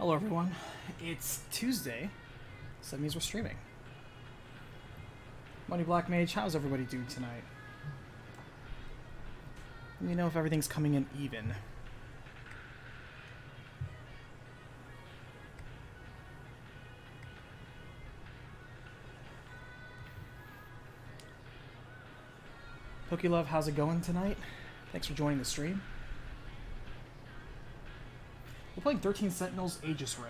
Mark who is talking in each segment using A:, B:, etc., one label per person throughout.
A: Hello everyone, it's Tuesday, so that means we're streaming. Money Black Mage, how's everybody doing tonight? Let me know if everything's coming in even. PokeLove, how's it going tonight? Thanks for joining the stream. We're playing 13 Sentinels Aegis Rim.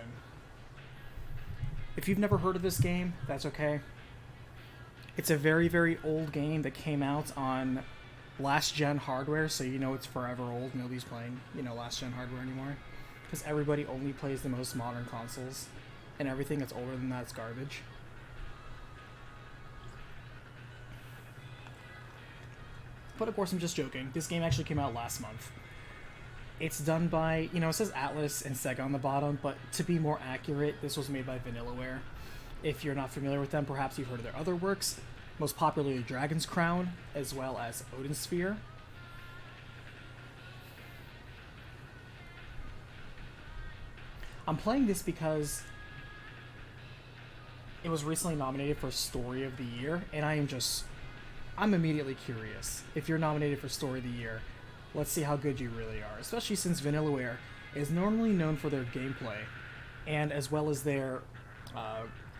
A: If you've never heard of this game, that's okay. It's a very, very old game that came out on last-gen hardware, so you know it's forever old. Nobody's playing, last-gen hardware anymore. Because everybody only plays the most modern consoles, and everything that's older than that's garbage. But of course, I'm just joking. This game actually came out last month. It's done by, it says Atlas and Sega on the bottom, but to be more accurate, this was made by Vanillaware. If you're not familiar with them, perhaps you've heard of their other works, most popularly Dragon's Crown, as well as Odin Sphere. I'm playing this because it was recently nominated for Story of the Year, and I'm immediately curious. If you're nominated for Story of the Year, let's see how good you really are, especially since Vanillaware is normally known for their gameplay, and as well as their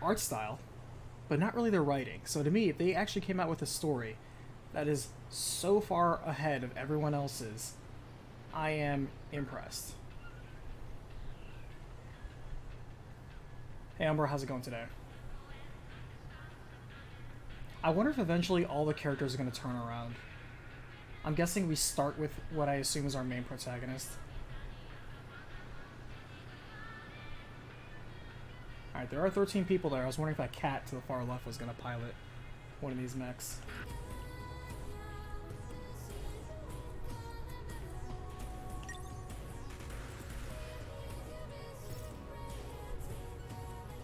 A: art style, but not really their writing. So to me, if they actually came out with a story that is so far ahead of everyone else's, I am impressed. Hey Umber, how's it going today? I wonder if eventually all the characters are going to turn around. I'm guessing we start with what I assume is our main protagonist. Alright, there are 13 people there. I was wondering if that cat to the far left was going to pilot one of these mechs.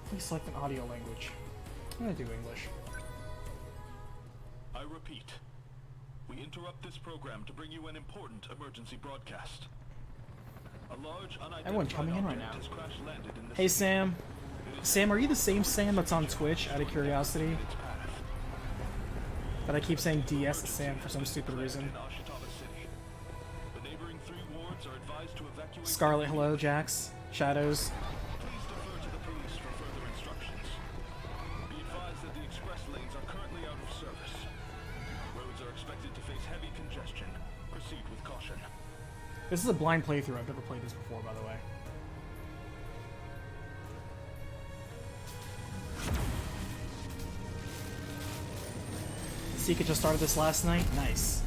A: Please select an audio language. I'm going to do English.
B: I repeat. We interrupt this program to bring you an important emergency broadcast. A large
A: Everyone's coming in right now.
B: In
A: hey Sam. Sam, are you the same Sam that's on Twitch, out of curiosity? But I keep saying DS Sam for some stupid reason. Scarlet, hello, Jax. Shadows. This is a blind playthrough. I've never played this before, by the way. Seeka just started this last night? Nice.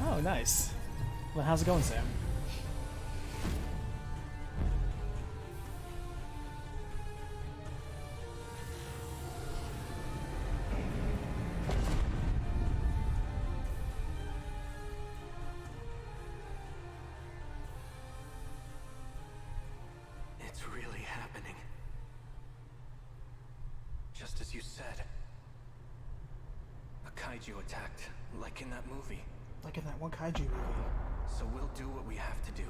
A: Oh, nice. Well, how's it going, Sam?
C: Attacked, like in that movie.
A: Like in that one kaiju movie.
C: So we'll do what we have to do.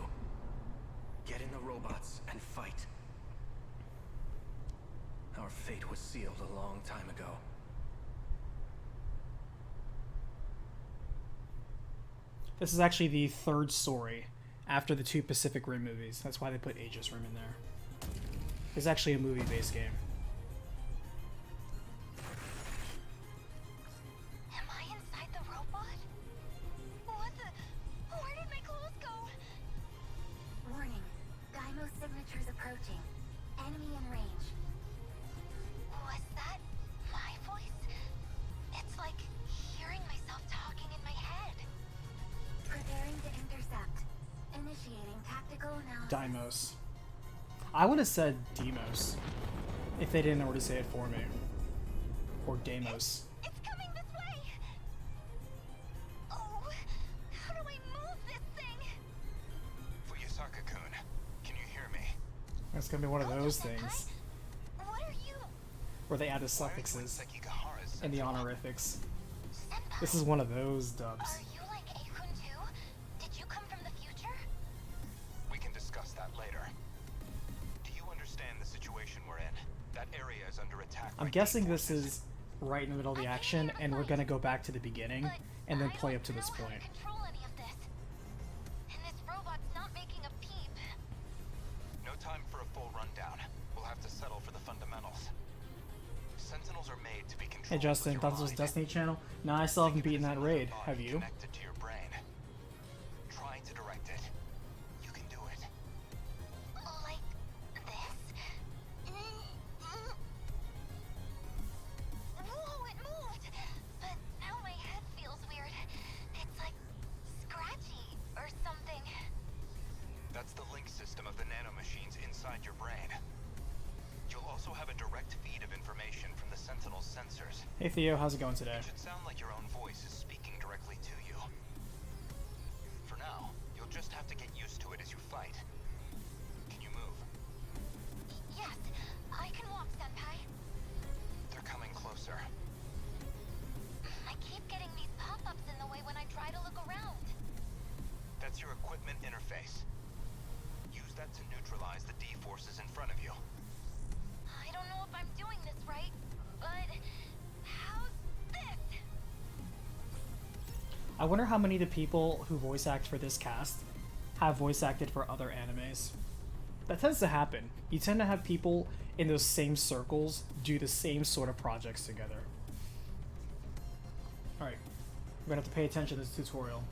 C: Get in the robots and fight. Our fate was sealed a long time ago.
A: This is actually the third story after the two Pacific Rim movies. That's why they put Aegis Rim in there. It's actually a movie-based game. Deimos. I would have said Demos if they didn't already say it for me. Or Deimos.
D: It's coming this way. Oh, how do I move this thing?
E: Fuyasaka-kun, can you hear me?
A: It's gonna be one of those things
D: What are you?
A: where they add the suffixes and the honorifics. This is one of those dubs.
D: Are you like Akun too? Did you come from the future?
E: We can discuss that later. Do you understand
C: attack.
A: I'm
C: by
A: guessing
C: D
A: this
C: forces.
A: is right in the middle of the action, and we're gonna go back to the beginning
D: But
A: and then
D: I
A: play
D: don't
A: up to this
D: know how
A: point.
D: control any of this. And this robot's not making a peep.
C: No time for a full rundown. We'll have to settle for the fundamentals. Sentinels are made to be controlled.
A: Hey Justin,
C: with
A: thought
C: your
A: this was
C: mind.
A: Destiny channel? No, I still haven't
C: Think of it
A: beaten
C: as
A: that
C: another
A: raid.
C: body
A: Have you?
C: Connected to your brain. Try to direct it. You can do it.
D: Like this. Whoa, it moved! But now my head feels weird. It's like scratchy or something.
C: That's the link system of the nanomachines inside your brain. You'll also have a direct feed of information from the Sentinel's sensors.
A: Hey Theo, how's it going today?
C: It should sound like your own voice is speaking directly to you. For now, you'll just have to get used to it as you fight. Can you move?
D: Yes, I can walk, Senpai.
C: They're coming closer.
D: I keep getting these pop-ups in the way when I try to look around.
C: That's your equipment interface. Use that to neutralize the D-forces in front of you.
D: I don't know if I'm doing this right, but how's this?
A: I wonder how many of the people who voice act for this cast have voice acted for other animes. That tends to happen. You tend to have people in those same circles do the same sort of projects together. Alright, we're gonna have to pay attention to this tutorial.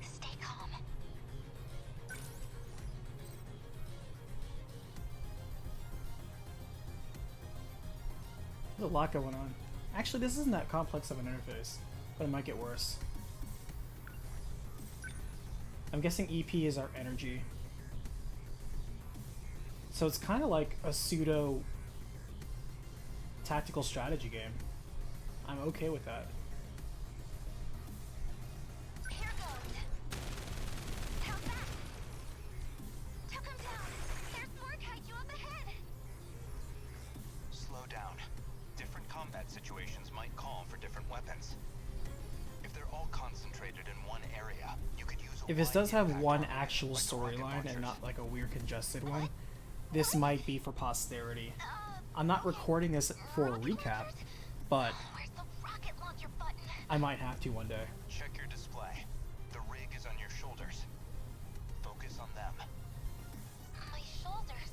D: Stay calm.
A: There's a lot going on. Actually, this isn't that complex of an interface, but it might get worse. I'm guessing EP is our energy. So it's kind of like a pseudo tactical strategy game. I'm okay with that.
D: Here goes. How's that? Took him down. There's more kaiju up ahead.
C: Slow down. Different combat situations might call for different weapons. If they're all concentrated in one area, you could use a
A: If this
C: wide
A: does have
C: impact
A: one
C: armor,
A: actual
C: like the rocket
A: storyline and
C: launchers.
A: not like a weird congested one, this might be for posterity. I'm not recording this for a recap, but
D: Where's the rocket launcher button?
A: I might have to one day.
C: Check your display. The rig is on your shoulders. Focus on them.
D: My shoulders.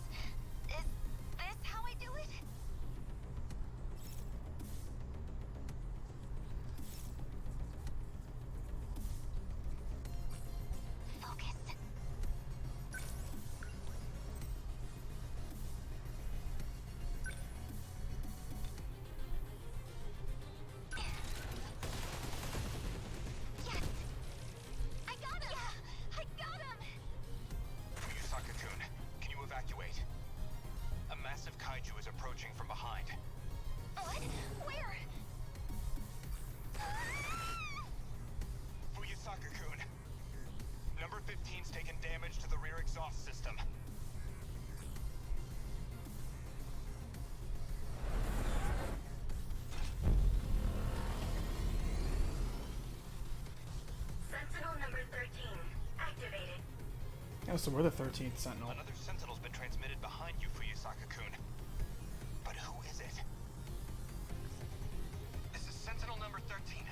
D: Is this how I do it? Focus. Yes! I got him! Yeah, I got him!
C: Yusaka-kun, can you evacuate? A massive kaiju is approaching from behind.
D: What? Where?
C: Fuyusaka-kun. Number 15's taken damage to the rear exhaust system.
E: Sentinel number 13, activated.
A: Oh, so we're the 13th Sentinel.
C: Another Sentinel's been transmitted behind you, Fuyusaka-kun. But who is it? This is Sentinel number 13.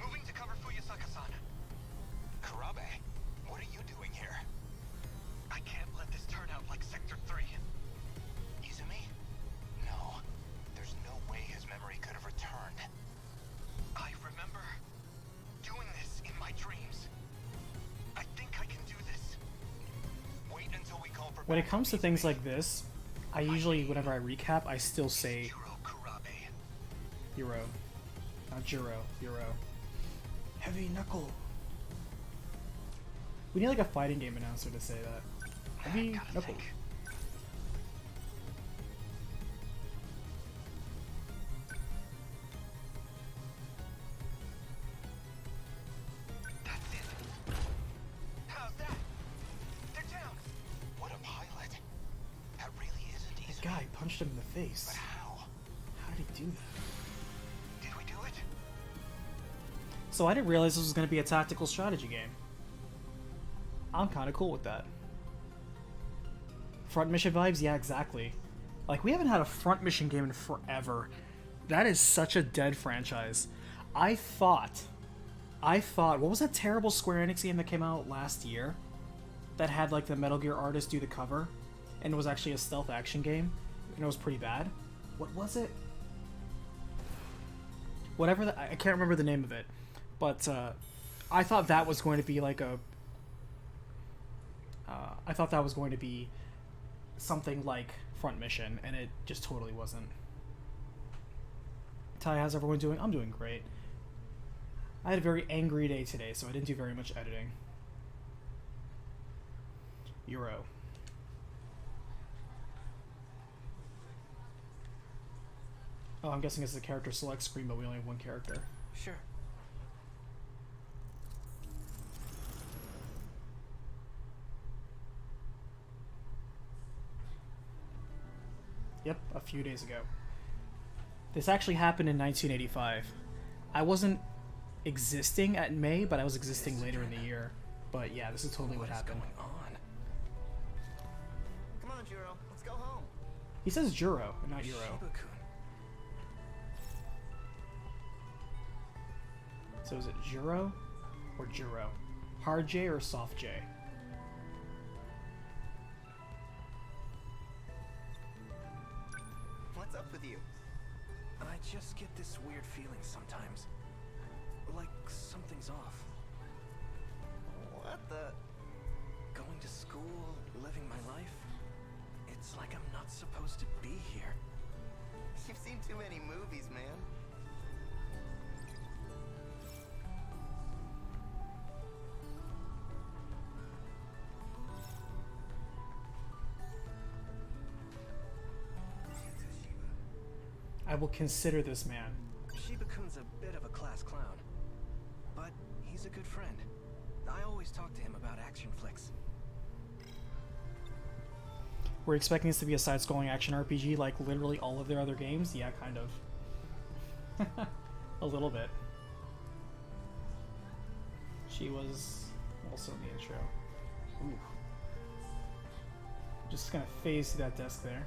C: Moving to cover Fuyusaka-san. Karabe, what are you doing here? I can't let this turn out like Sector 3. Izumi? No. There's no way his memory could have returned. I remember doing this in my dreams. I think I can do this. Wait until we call for
A: When it
C: backup,
A: comes to things
C: Izumi.
A: like this, I usually, whenever I recap, I still say
C: Jiro Karabe.
A: Hero. Not Jiro, Hero. Heavy Knuckle. We need like a fighting game announcer to say that. Heavy
C: Gotta
A: Knuckle.
C: think. That's it. How's that? They're down. What a pilot. That really isn't
A: This
C: easy.
A: guy punched him in the face.
C: But how?
A: How did he do that?
C: Did we do it?
A: So I didn't realize this was going to be a tactical strategy game. I'm kind of cool with that. Front mission vibes? Yeah, exactly. Like, we haven't had a front mission game in forever. That is such a dead franchise. I thought, what was that terrible Square Enix game that came out last year? That had, like, the Metal Gear artist do the cover? And it was actually a stealth action game? And it was pretty bad? What was it? Whatever, I can't remember the name of it. But, I thought that was going to be, like, I thought that was going to be something like Front Mission, and it just totally wasn't. Ty, how's everyone doing? I'm doing great. I had a very angry day today, so I didn't do very much editing. Euro. Oh, I'm guessing it's the character select screen, but we only have one character.
C: Sure.
A: Yep, a few days ago. This actually happened in 1985. I wasn't existing at May, but I was existing later in the year. But yeah, this is totally what happened.
C: Going on? Come on, Juro. Let's go home.
A: He says Juro, not Euro.
C: Shiba-kun.
A: So is it Juro or Juro? Hard J or soft J?
C: What's up with you? I just get this weird feeling sometimes. Like something's off. What the? Going to school, living my life. It's like I'm not supposed to be here. You've seen too many movies, man.
A: I will consider this man.
C: Shiba-kun's a bit of a class clown, but he's a good friend. I always talk to him about action flicks.
A: We're expecting this to be a side-scrolling action RPG like literally all of their other games? Yeah, kind of. A little bit. She was also in the intro. Ooh. Just gonna phase through that desk there.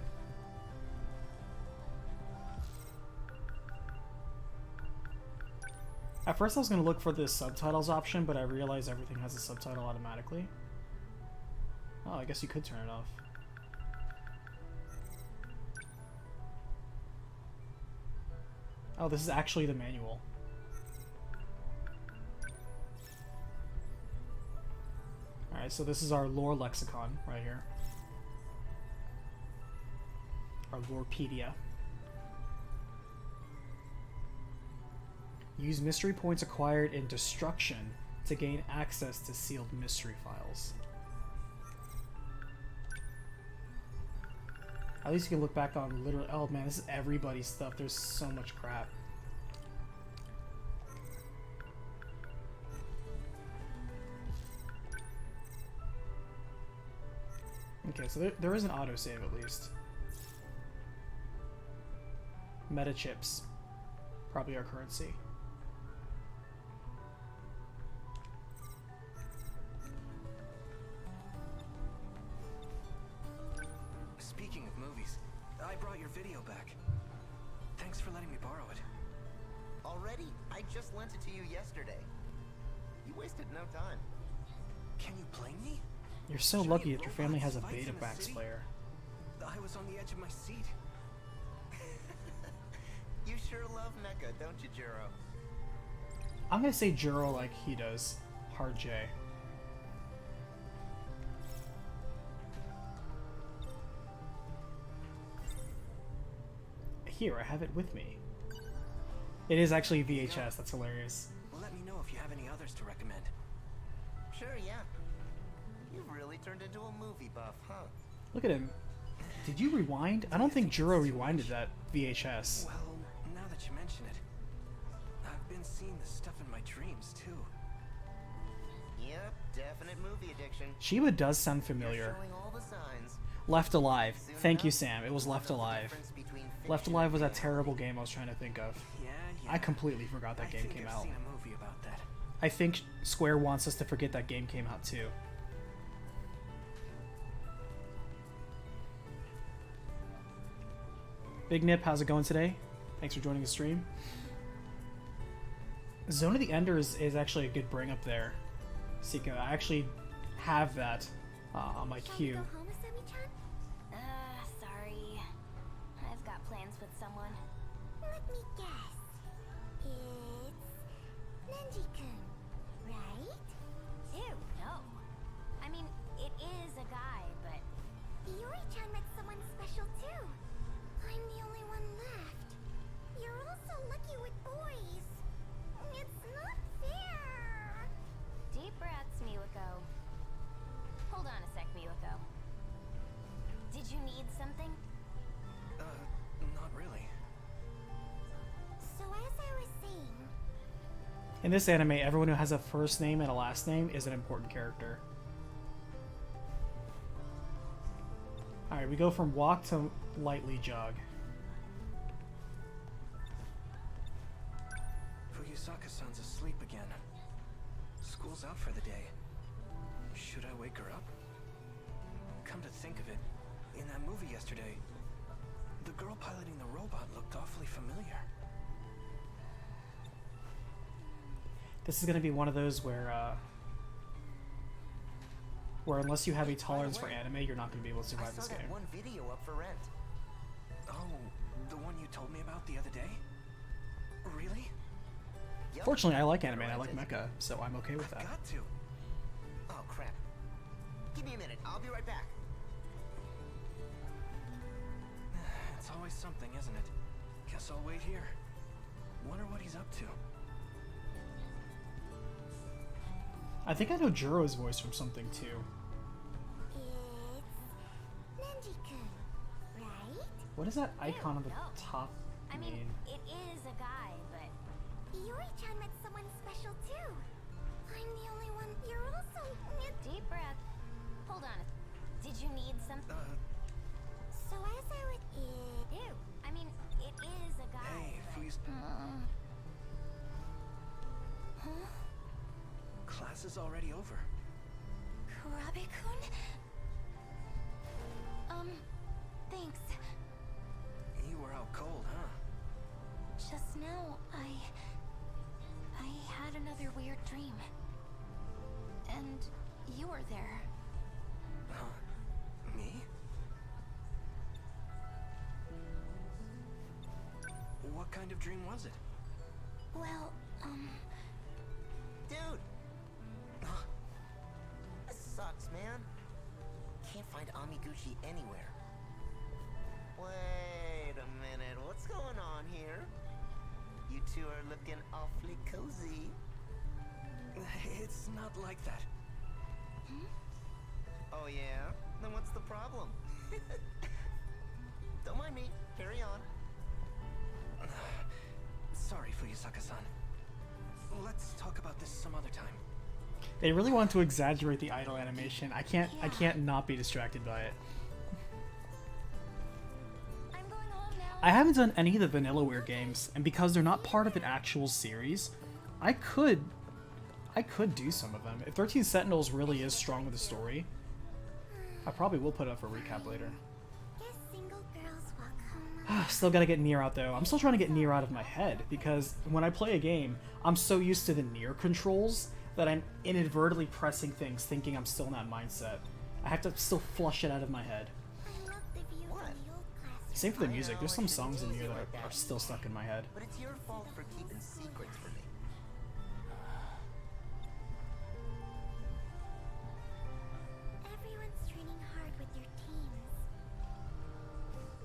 A: At first I was going to look for the subtitles option, but I realized everything has a subtitle automatically. Oh, I guess you could turn it off. Oh, this is actually the manual. Alright, so this is our lore lexicon right here. Our Lorepedia. Use mystery points acquired in Destruction to gain access to sealed mystery files. At least you can look back on literally... Oh man, this is everybody's stuff. There's so much crap. Okay, so there is an autosave at least. Meta chips. Probably our currency.
C: Speaking of movies, I brought your video back. Thanks for letting me borrow it. Already? I just lent it to you yesterday. You wasted no time. Can you play me?
A: You're so lucky that your family has a Betamax player.
C: I was on the edge of my seat. You sure love Mecha, don't you, Juro?
A: I'm gonna say Juro like he does. Hard J. Here, I have it with me. It is actually VHS, that's hilarious.
C: Let me know if you have any others to recommend. Sure, yeah. You've really turned into a movie buff, huh?
A: Look at him. Did you rewind? I don't think Juro rewinded that VHS.
C: Well, now that you mention it, I've been seeing this stuff in my dreams, too. Yep, definite movie addiction.
A: Shiba does sound familiar.
C: Showing all the signs.
A: Left Alive. Thank you, Sam. It was Left Alive. Left Alive was that terrible game I was trying to think of.
C: Yeah,
A: I completely forgot that game came
C: I've
A: out.
C: seen a movie about that.
A: I think Square wants us to forget that game came out too. Big Nip, how's it going today? Thanks for joining the stream. Zone of the Enders is actually a good bring up there, Sika. I actually have that on my queue.
D: Go home, Asami-chan? Sorry. I've got plans with someone. Let me guess. It's Nenji-kun, right? Ew, no. I mean, it is a guy, but... Yuri-chan met someone special too. I'm the only one left. You're all so lucky with boys. It's not fair. Deep breaths, Miwako. Hold on a sec, Miwako. Did you need something?
C: Not really.
D: So as I was saying...
A: In this anime, everyone who has a first name and a last name is an important character. Alright, we go from walk to lightly jog.
C: Fuyusaka-san's asleep again. School's out for the day. Should I wake her up? Come to think of it, in that movie yesterday, the girl piloting the robot looked awfully familiar.
A: This is going to be one of those where unless you have a tolerance for anime, you're not going to be able to survive this game.
C: One video up for rent. Oh, the one you told me about the other day? Really? Yep.
A: Fortunately, I like anime and I like mecha, so I'm okay with that.
C: I've got to. Oh crap. Give me a minute. I'll be right back. It's always something, isn't it? Guess I'll wait here. Wonder what he's up to.
A: I think I know Juro's voice from something too.
D: It's Nenji-kun, right?
A: What is that icon on the
D: No.
A: top
D: I mean,
A: mean?
D: it is a guy, but... Yuri-chan met someone special too. I'm the only one... You're also... Deep breath. Hold on. Did you need something? So as I would... Ew. I mean, it is a guy,
C: Hey,
D: but...
C: please.
D: Huh?
C: Class is already over.
D: Kurabe-kun? Thanks.
C: You were out cold, huh?
D: Just now, I had another weird dream. And you were there.
C: Huh? Me? What kind of dream was it?
D: Well,
F: Dude! This sucks, man. Can't find Amiguchi anywhere. Wait a minute, what's going on here? You two are looking awfully cozy.
C: It's not like that.
F: Oh yeah? Then what's the problem? Don't mind me, carry on.
C: Sorry, Fuyusaka-san. Let's talk about this some other time.
A: They really want to exaggerate the idol animation. I can't not be distracted by it.
D: I'm going home now.
A: I haven't done any of the Vanillaware games, and because they're not part of an actual series, I could do some of them. If 13 Sentinels really is strong with the story, I probably will put it up for a recap later.
D: Guess single girls walk home.
A: Still gotta get Nier out though. I'm still trying to get Nier out of my head, because when I play a game, I'm so used to the Nier controls that I'm inadvertently pressing things thinking I'm still in that mindset. I have to still flush it out of my head.
D: I love the view from the old classroom.
A: Same for the music. There's some songs in Nier that are still stuck in my head.
F: But it's your fault for keeping secrets from me.
D: Everyone's training hard with their teams.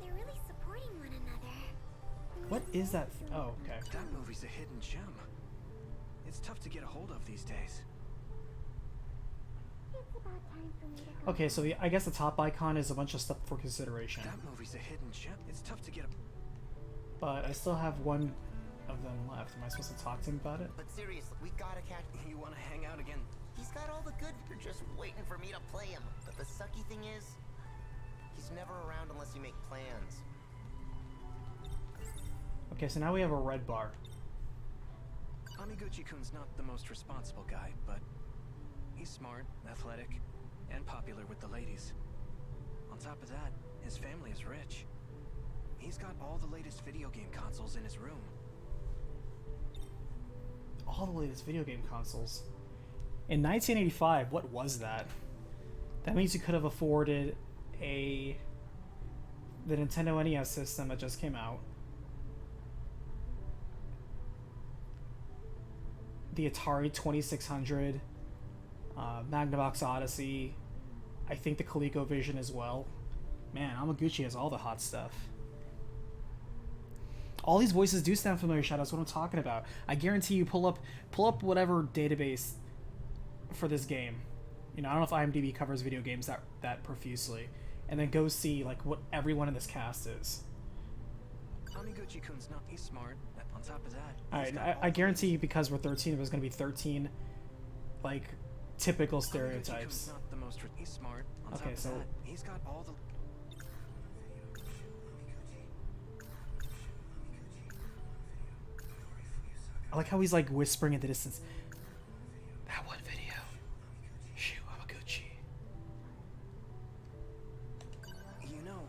D: They're really supporting one another.
A: What is that? Oh, okay.
C: That movie's a hidden gem. It's tough to get a hold of these days.
D: It's about time for me to go.
A: Okay, so I guess the top icon is a bunch of stuff for consideration.
C: That movie's a hidden gem. It's tough to get a...
A: But I still have one of them left. Am I supposed to talk to him about it?
F: But seriously, we gotta catch...
C: You want to hang out again?
F: He's got all the good... You're just waiting for me to play him. But the sucky thing is... He's never around unless you make plans.
A: Okay, so now we have a red bar.
C: Amiguchi-kun's not the most responsible guy, but he's smart, athletic, and popular with the ladies. On top of that, his family is rich. He's got all the latest video game consoles in his room.
A: All the latest video game consoles. In 1985, what was that? That means you could have afforded the Nintendo NES system that just came out, the Atari 2600, Magnavox Odyssey, I think the ColecoVision as well. Man, Amaguchi has all the hot stuff. All these voices do sound familiar, Shadow. That's what I'm talking about. I guarantee you, pull up whatever database for this game. You know, I don't know if IMDb covers video games that profusely, and then go see like what everyone in this cast is.
C: Amiguchi-kun's not. He's smart. On top of that,
A: All right, I guarantee you, because we're 13, it was going to be 13 like typical stereotypes.
C: Not the most. He's smart. On
A: Okay,
C: top of
A: so
C: that, he's got all the.
A: I like how he's like whispering in the distance. That one video. Shoo, Amaguchi.
C: You know,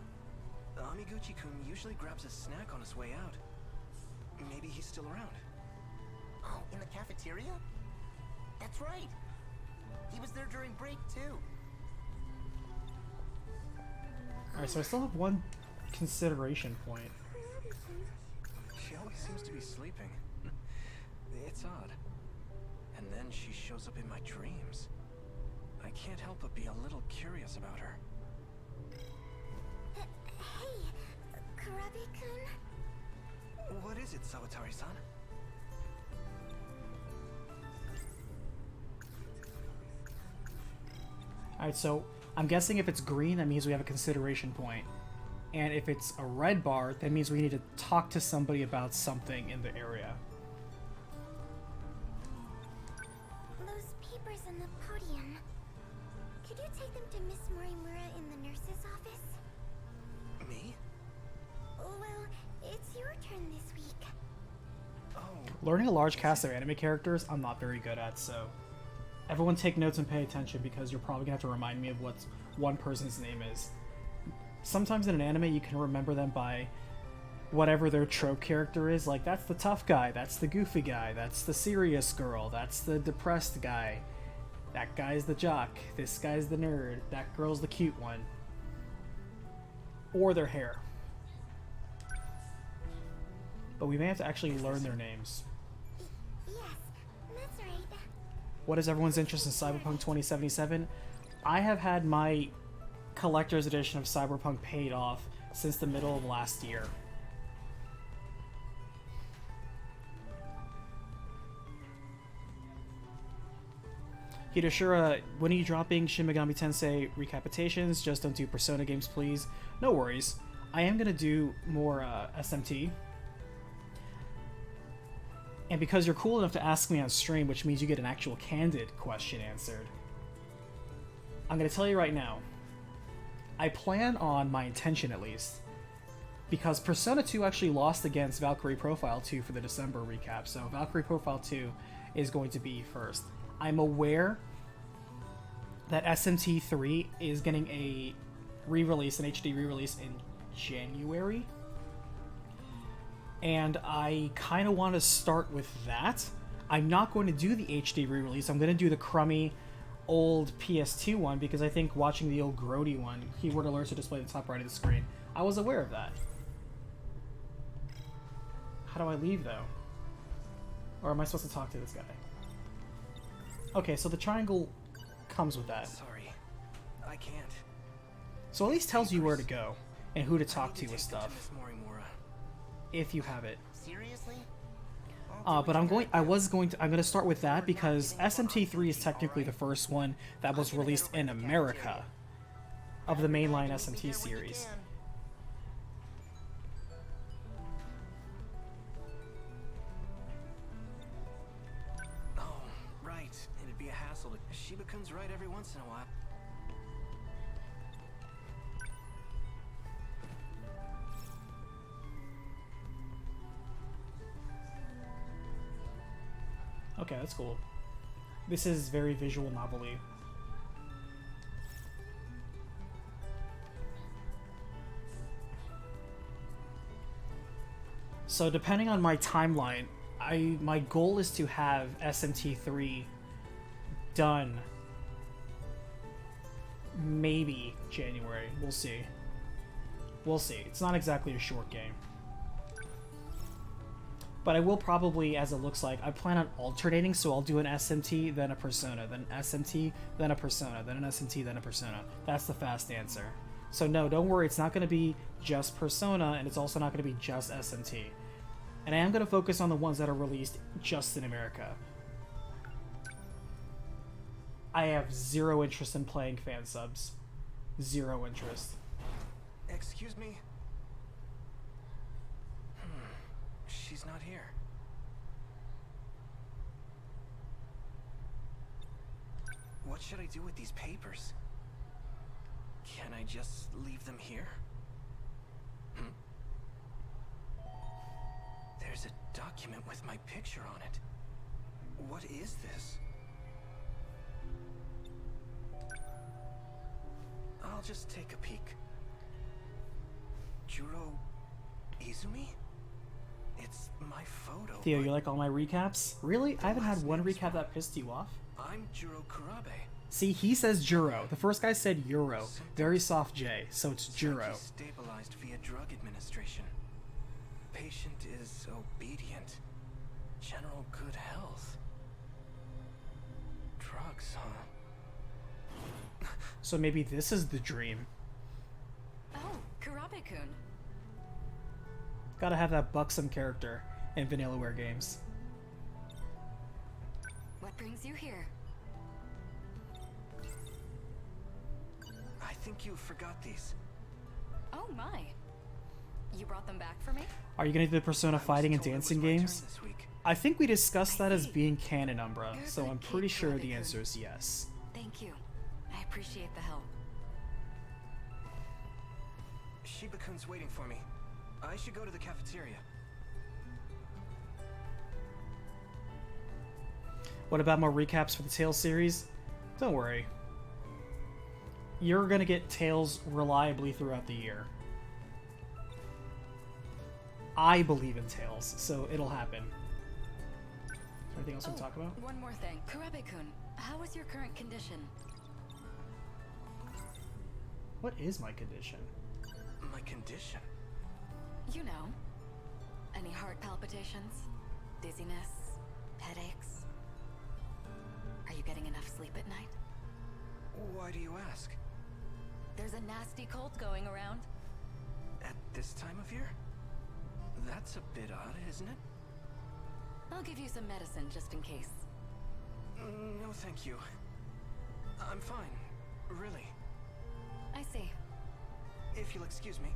C: Amiguchi-kun usually grabs a snack on his way out. Maybe he's still around.
F: Oh, in the cafeteria? That's right. He was there during break, too.
A: Alright, so I still have one consideration point.
C: She always seems to be sleeping. It's odd. And then she shows up in my dreams. I can't help but be a little curious about her.
D: Hey, Karabe-kun?
C: What is it, Sawatari-san?
A: Alright, so I'm guessing if it's green, that means we have a consideration point. And if it's a red bar, that means we need to talk to somebody about something in the area.
D: Those papers on the podium. Could you take them to Miss Morimura in the nurse's office?
C: Me?
D: Well, it's your turn this week.
C: Oh.
A: Learning a large cast of anime characters, I'm not very good at, so everyone take notes and pay attention, because you're probably gonna have to remind me of what one person's name is. Sometimes in an anime you can remember them by whatever their trope character is, like that's the tough guy, that's the goofy guy, that's the serious girl, that's the depressed guy, that guy's the jock, this guy's the nerd, that girl's the cute one. Or their hair. But we may have to actually learn their names.
D: Yes, that's right.
A: What is everyone's interest in Cyberpunk 2077? I have had my collector's edition of Cyberpunk paid off since the middle of last year. Hidashura, when are you dropping Shin Megami Tensei recapitations? Just don't do Persona games, please. No worries. I am going to do more SMT. And because you're cool enough to ask me on stream, which means you get an actual candid question answered, I'm going to tell you right now, I plan on, my intention at least, because Persona 2 actually lost against Valkyrie Profile 2 for the December recap, so Valkyrie Profile 2 is going to be first. I'm aware that SMT 3 is getting a re-release, an HD re-release in January, and I kind of want to start with that. I'm not going to do the HD re-release. I'm going to do the crummy old PS2 one, because I think watching the old Grody one, keyword alerts to display the top right of the screen, I was aware of that. How do I leave, though? Or am I supposed to talk to this guy? Okay, so the triangle comes with that.
C: Sorry, I can't.
A: So at least tells you where to go and who to talk to with stuff,
C: Miss Morimura.
A: if you have it.
F: Seriously?
A: But I'm going to start with that because SMT3 is technically the first one that was released in America of the mainline SMT series.
C: Oh, right. It'd be a hassle. Shiba-kun's right every once in a while.
A: Okay, that's cool. This is very visual novelty. So depending on my timeline, my goal is to have SMT3 done maybe January. We'll see. We'll see. It's not exactly a short game. But I will probably, as it looks like, I plan on alternating, so I'll do an SMT, then a Persona, then SMT, then a Persona, then an SMT, then a Persona. That's the fast answer. So no, don't worry, it's not going to be just Persona, and it's also not going to be just SMT. And I am going to focus on the ones that are released just in America. I have zero interest in playing fan subs. Zero interest.
C: Excuse me? She's not here. What should I do with these papers? Can I just leave them here? There's a document with my picture on it. What is this? I'll just take a peek. Juro Izumi? It's my photo.
A: Theo, you like all my recaps? Really? I haven't had one recap that pissed you off.
C: I'm Juro Kurabe.
A: See, he says Juro. The first guy said Euro. Very soft J, so it's Juro.
C: Stabilized via drug administration. Patient is obedient. General good health. Drugs, huh?
A: So maybe this is the dream.
G: Oh, Kurabe-kun.
A: Gotta have that buxom character in Vanillaware games.
G: What brings you here?
C: I think you forgot these.
G: Oh my. You brought them back for me?
A: Are you gonna do the Persona
C: I was
A: fighting and
C: told it was
A: dancing
C: my turn
A: games?
C: this week.
A: I think we discussed that as
G: see.
A: being canon, Umbra,
G: You're a
A: so
G: good
A: I'm pretty
G: kid,
A: sure the
G: Kurabe-kun.
A: answer is yes.
G: Thank you. I appreciate the help.
C: Shiba-kun's waiting for me. I should go to the cafeteria.
A: What about more recaps for the Tales series? Don't worry. You're gonna get Tales reliably throughout the year. I believe in Tales, so it'll happen. Is there anything else we can talk about?
G: One more thing. Kurabe-kun, how is your current condition?
A: What is my condition?
C: My condition?
G: You know. Any heart palpitations? Dizziness? Headaches? Are you getting enough sleep at night?
C: Why do you ask?
G: There's a nasty cold going around.
C: At this time of year? That's a bit odd, isn't it?
G: I'll give you some medicine just in case.
C: No, thank you. I'm fine. Really.
G: I see.
C: If you'll excuse me.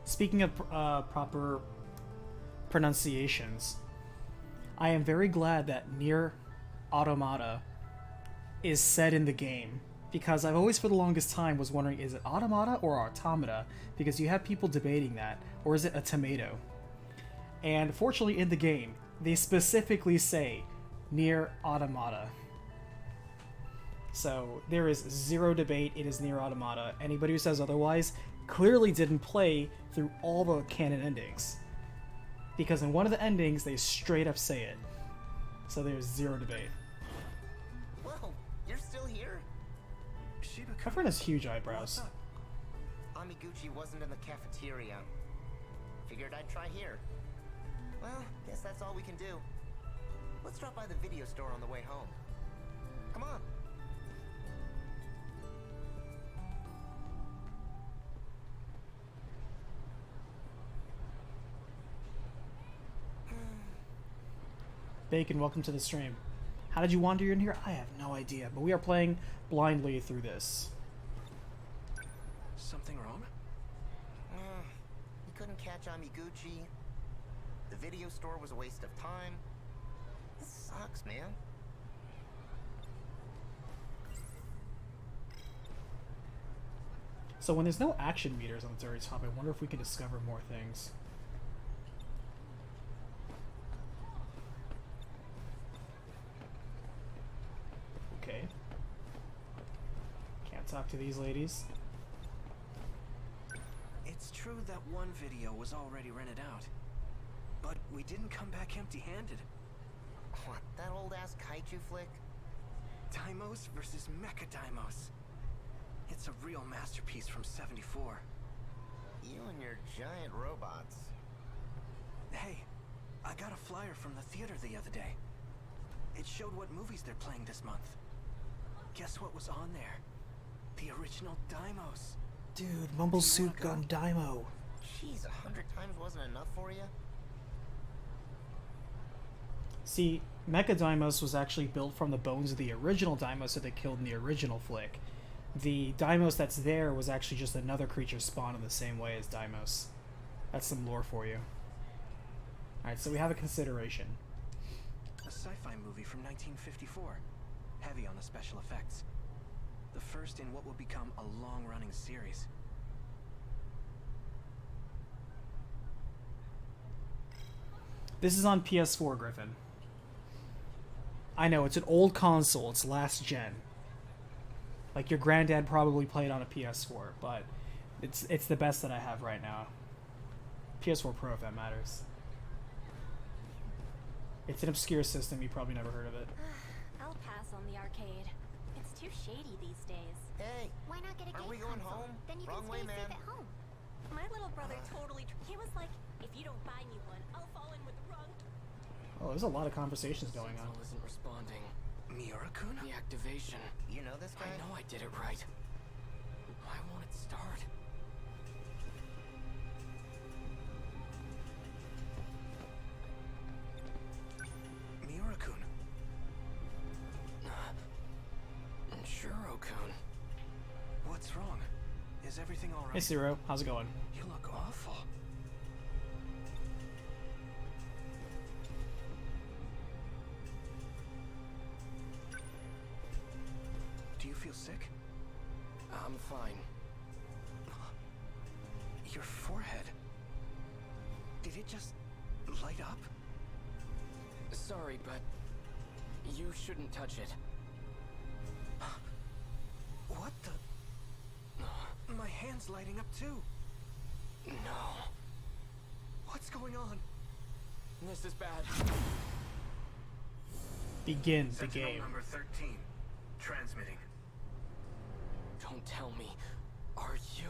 A: Speaking of proper pronunciations, I am very glad that Nier Automata is said in the game, because I've always for the longest time was wondering, is it automata or automata? Because you have people debating that, or is it a tomato? And fortunately in the game, they specifically say Nier Automata. So there is zero debate, it is Nier Automata. Anybody who says otherwise clearly didn't play through all the canon endings. Because in one of the endings, they straight up say it. So there's zero debate.
F: Whoa, you're still here?
C: Shiba-kun.
A: My friend has huge eyebrows.
F: Amiguchi wasn't in the cafeteria. Figured I'd try here. Well, guess that's all we can do. Let's drop by the video store on the way home. Come on.
A: Bacon, welcome to the stream. How did you wander in here? I have no idea, but we are playing blindly through this.
C: Something wrong?
F: You couldn't catch Amiguchi. The video store was a waste of time. This sucks, man.
A: So when there's no action meters on the very top, I wonder if we can discover more things. Okay. Can't talk to these ladies.
H: It's true that one video was already rented out, but we didn't come back empty-handed.
F: What, that old-ass kaiju flick?
H: Deimos versus Mecha Deimos. It's a real masterpiece from '74.
F: You and your giant robots.
H: Hey, I got a flyer from the theater the other day. It showed what movies they're playing this month. Guess what was on there? The original Deimos.
A: Dude, Mumble Suit Gun Daimo.
F: Jeez, 100 times wasn't enough for you?
A: See, Mecha Deimos was actually built from the bones of the original Deimos that they killed in the original flick. The Deimos that's there was actually just another creature spawned in the same way as Deimos. That's some lore for you. Alright, so we have a consideration.
H: A sci-fi movie from 1954. Heavy on the special effects. The first in what will become a long-running series.
A: This is on PS4, Griffin. I know, it's an old console, it's last gen. Like, your granddad probably played on a PS4, but it's the best that I have right now. PS4 Pro, if that matters. It's an obscure system, you probably never heard of it.
D: I'll pass on the arcade. It's too shady these days.
F: Hey,
D: Why not get a
F: Are
D: game
F: we going
D: console?
F: home?
D: Then you
F: Wrong
D: can
F: way,
D: stay safe
F: man.
D: at home. My little brother totally. He was like, if you don't buy me one, I'll fall in with the wrong.
A: Oh, there's a lot of conversations going on.
I: Sentinel isn't responding.
H: Miura-kun?
I: The activation.
F: you know this guy?
I: I know I did it right. Why won't it start?
H: Miura-kun.
I: Shuro-kun.
H: What's wrong? Is everything alright?
A: Hey, Zero, how's it going?
H: You look awful. Do you feel sick?
I: I'm fine.
H: Your forehead. Did it just light up?
I: Sorry, but you shouldn't touch it.
H: What the? My hand's lighting up too.
I: No.
H: What's going on?
I: This is bad.
A: Begin the
H: Sentinel
A: game.
H: number 13. Transmitting.
I: Don't tell me. Are you?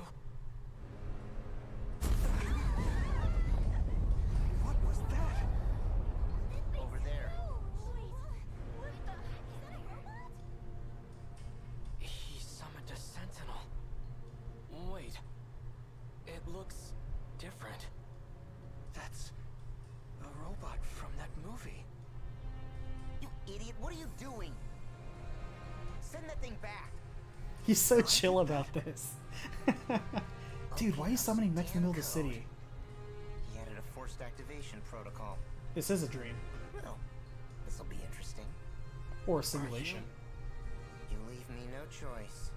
H: What was that?
F: Over there.
D: Wait, what the? Is that a robot?
I: He summoned a sentinel. Wait. It looks different.
H: That's a robot from that movie.
F: You idiot, what are you doing? Send that thing back.
A: He's so chill about this. Dude, why are you summoning mechs in the middle of the city?
F: He added a forced activation protocol.
A: This is a dream.
F: Well, this'll be interesting.
A: Or a simulation.
F: You leave me no choice.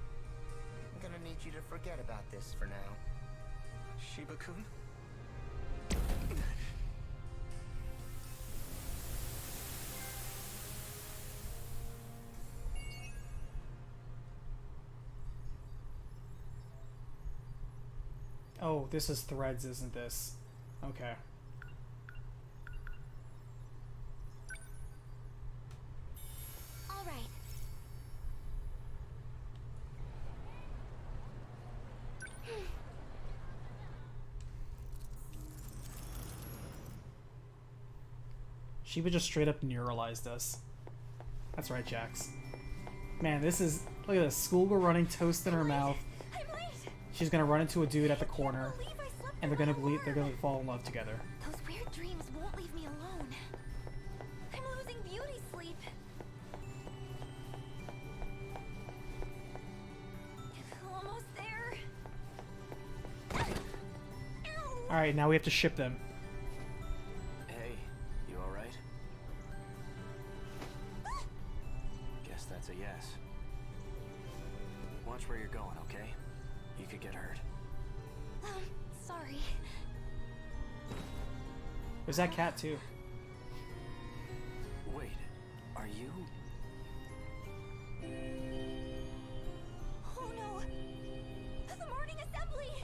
F: I'm gonna need you to forget about this for now.
H: Shiba-kun?
A: Oh, this is Threads, isn't this? Okay.
D: All right.
A: Sheba just straight up neuralized us. That's right, Jax. Man, this is... Look at this. Schoolgirl running toast in her mouth.
D: I'm late.
A: She's gonna run into a dude at the corner.
D: Believe I slept
A: And
D: through
A: they're gonna fall in love together.
D: Those weird dreams won't leave me alone. I'm losing beauty sleep. Almost there. Ow.
A: Alright, now we have to ship them.
I: Hey, you alright? Guess that's a yes. Watch where you're going, okay?
H: You could get hurt.
G: Sorry.
A: There's that cat too.
H: Wait, are you?
G: Oh no! The morning assembly!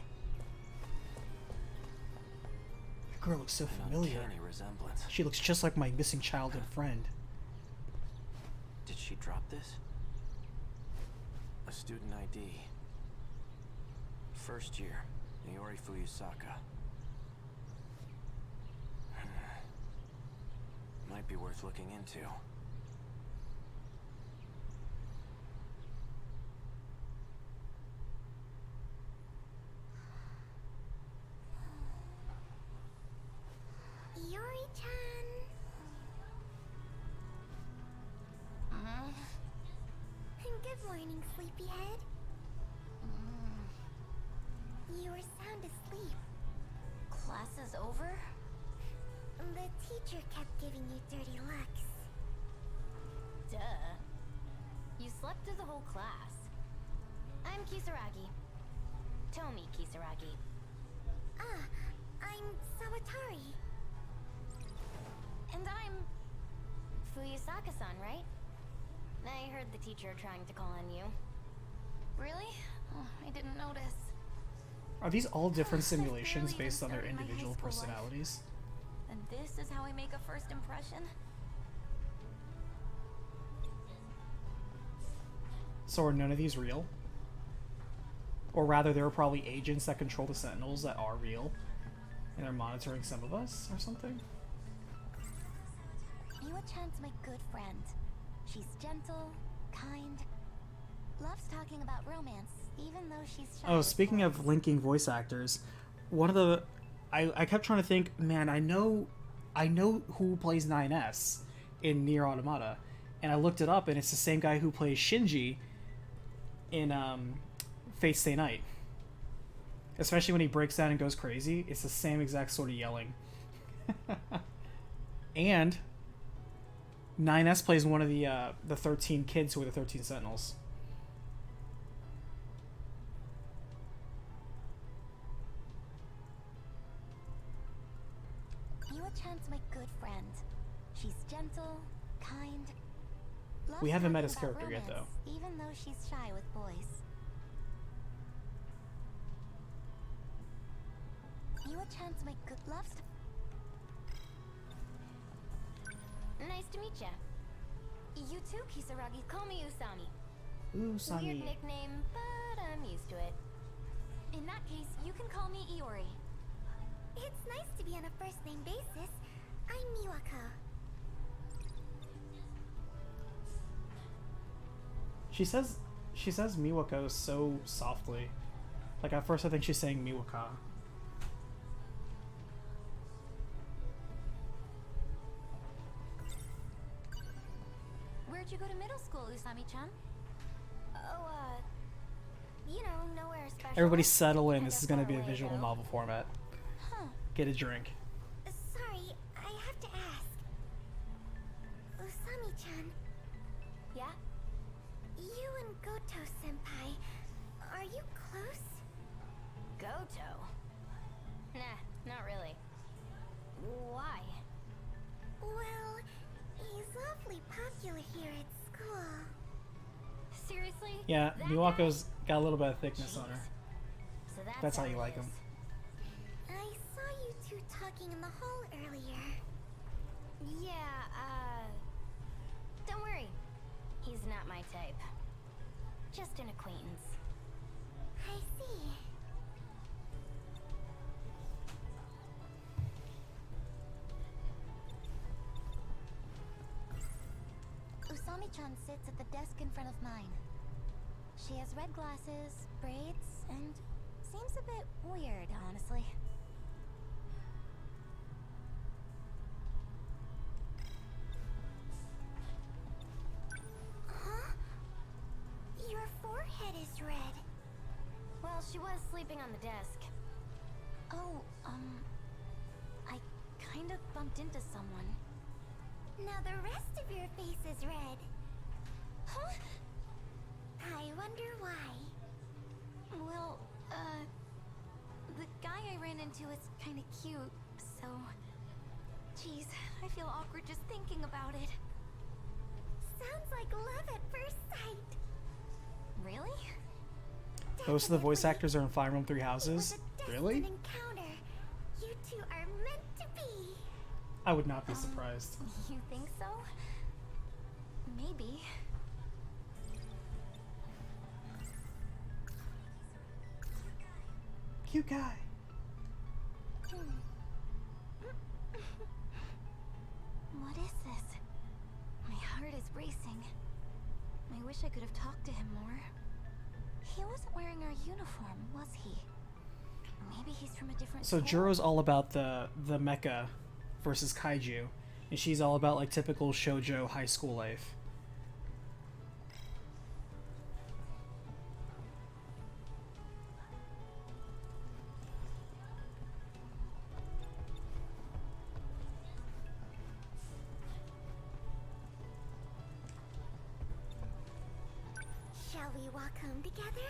A: That girl looks so
H: An
A: familiar.
H: uncanny resemblance.
A: She looks just like my missing childhood friend.
H: Did she drop this? A student ID. First year, Iori Fuyusaka. Might be worth looking into.
D: Yuri-chan. Good morning, sleepyhead. You were sound asleep.
G: Class is over?
D: The teacher kept giving you dirty looks.
G: Duh. You slept through the whole class. I'm Kisaragi. Tomi Kisaragi.
D: Ah, I'm Sawatari.
G: And I'm... Fuyusaka-san, right? I heard the teacher trying to call on you. Really? Oh, I didn't notice.
A: Are these all different
G: I've barely
A: simulations
G: even
A: based on their
G: started my high
A: individual
G: school life.
A: personalities?
G: And this is how I make a first impression?
A: So are none of these real? Or rather, there are probably agents that control the Sentinels that are real, and they're monitoring some of us, or something?
D: Miwa-chan's my good friend. She's gentle, kind, loves talking about romance, even though she's shy.
A: Oh,
D: with
A: speaking
D: boys.
A: of linking voice actors, one of the... I kept trying to think, man, I know who plays 9S in Nier Automata, and I looked it up, and it's the same guy who plays Shinji in Fate Stay Night. Especially when he breaks down and goes crazy, it's the same exact sort of yelling. And 9S plays one of the 13 kids who are the 13 Sentinels.
D: Miwa-chan's my good friend. She's gentle, kind. Loves
A: We haven't met
D: talking
A: his
D: about
A: character yet,
D: romance, even though she's shy with boys. Miwa-chan's my good loves.
G: Nice to meet ya. You too, Kisaragi. Call me Usami.
A: Ooh,
G: Weird
A: Sami.
G: nickname, but I'm used to it. In that case, you can call me Iori.
D: It's nice to be on a first-name basis. I'm Miwako.
A: She says Miwako so softly. Like at first I think she's saying Miwaka.
G: Where'd you go to middle school, Usami-chan?
D: Oh, you know, nowhere special.
A: Everybody settle in.
D: Kinda
A: This is going to
D: far
A: be a
D: away,
A: visual
D: though.
A: novel format.
D: Huh.
A: Get a drink.
D: Sorry, I have to ask. Usami-chan,
G: Yeah?
D: you and Goto-senpai, are you close?
G: Goto? Nah, not really. Why?
D: Well, he's awfully popular here at school.
G: Seriously?
A: Yeah,
G: That
A: Miwako's got a little bit of thickness on her.
G: guy? So
A: That's how you
G: it
A: like
G: is.
A: him.
D: I saw you two talking in the hall earlier.
G: Yeah, don't worry. He's not my type. Just an acquaintance.
D: I see. Usami-chan sits at the desk in front of mine. She has red glasses, braids, and seems a bit weird, honestly. Huh? Your forehead is red.
G: Well, she was sleeping on the desk.
D: Oh, I kind of bumped into someone. Now the rest of your face is red. Huh? I wonder why. Well, The guy I ran into is kinda cute, so... Jeez, I feel awkward just thinking about it. Sounds like love at first sight. Really?
A: Most of the voice actors are in Fire Emblem Three Houses. Really?
D: Encounter. You two are meant to be.
A: I would not be surprised.
D: You think so? Maybe.
A: Cute guy.
D: What is this? My heart is racing. I wish I could have talked to him more. He wasn't wearing our uniform, was he? Maybe he's from a different
A: So
D: school?
A: Juro's all about the mecha versus kaiju, and she's all about like typical shoujo high school life.
D: Shall we walk home together?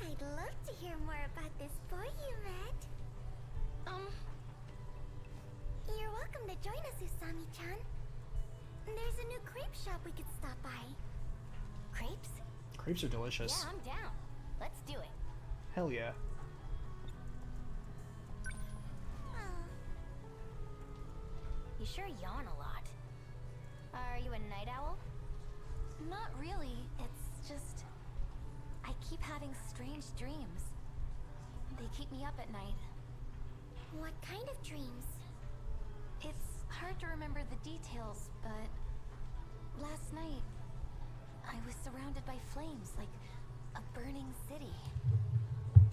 D: I'd love to hear more about this boy you met. You're welcome to join us, Usami-chan. There's a new crepe shop we could stop by. Crepes?
A: Crepes are delicious.
D: Yeah, I'm down. Let's do it.
A: Hell yeah.
D: You sure yawn a lot. Are you a night owl? Not really. It's just... I keep having strange dreams. They keep me up at night. What kind of dreams? It's hard to remember the details, but... Last night, I was surrounded by flames, like a burning city.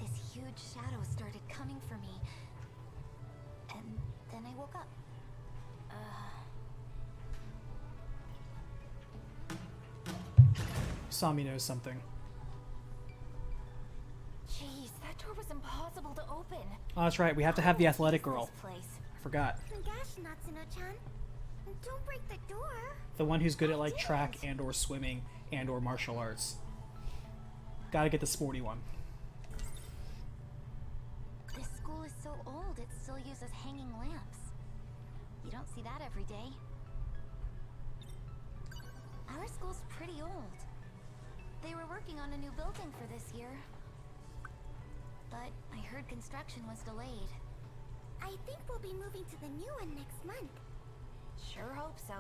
D: This huge shadow started coming for me, and then I woke up.
A: Sami knows something.
D: Jeez, that door was impossible to open.
A: Oh, that's right. We have to have the athletic girl.
D: This place.
A: I forgot.
D: Gosh, Natsuno-chan. Don't break the door.
A: The one who's good at like track and or swimming and or martial arts. Gotta get the sporty one.
D: This school is so old, it still uses hanging lamps. You don't see that every day. Our school's pretty old. They were working on a new building for this year. But I heard construction was delayed. I think we'll be moving to the new one next month. Sure hope so.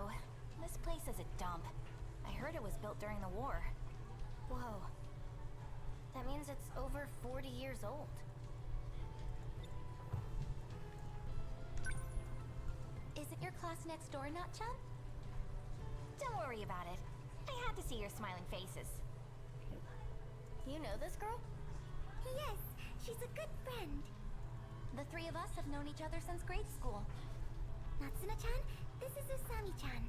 D: This place is a dump. I heard it was built during the war. Whoa. That means it's over 40 years old. Isn't your class next door, Nut-chan? Don't worry about it. I had to see your smiling faces. You know this girl? Yes, she's a good friend. The three of us have known each other since grade school. Natsuno-chan, this is Usami-chan.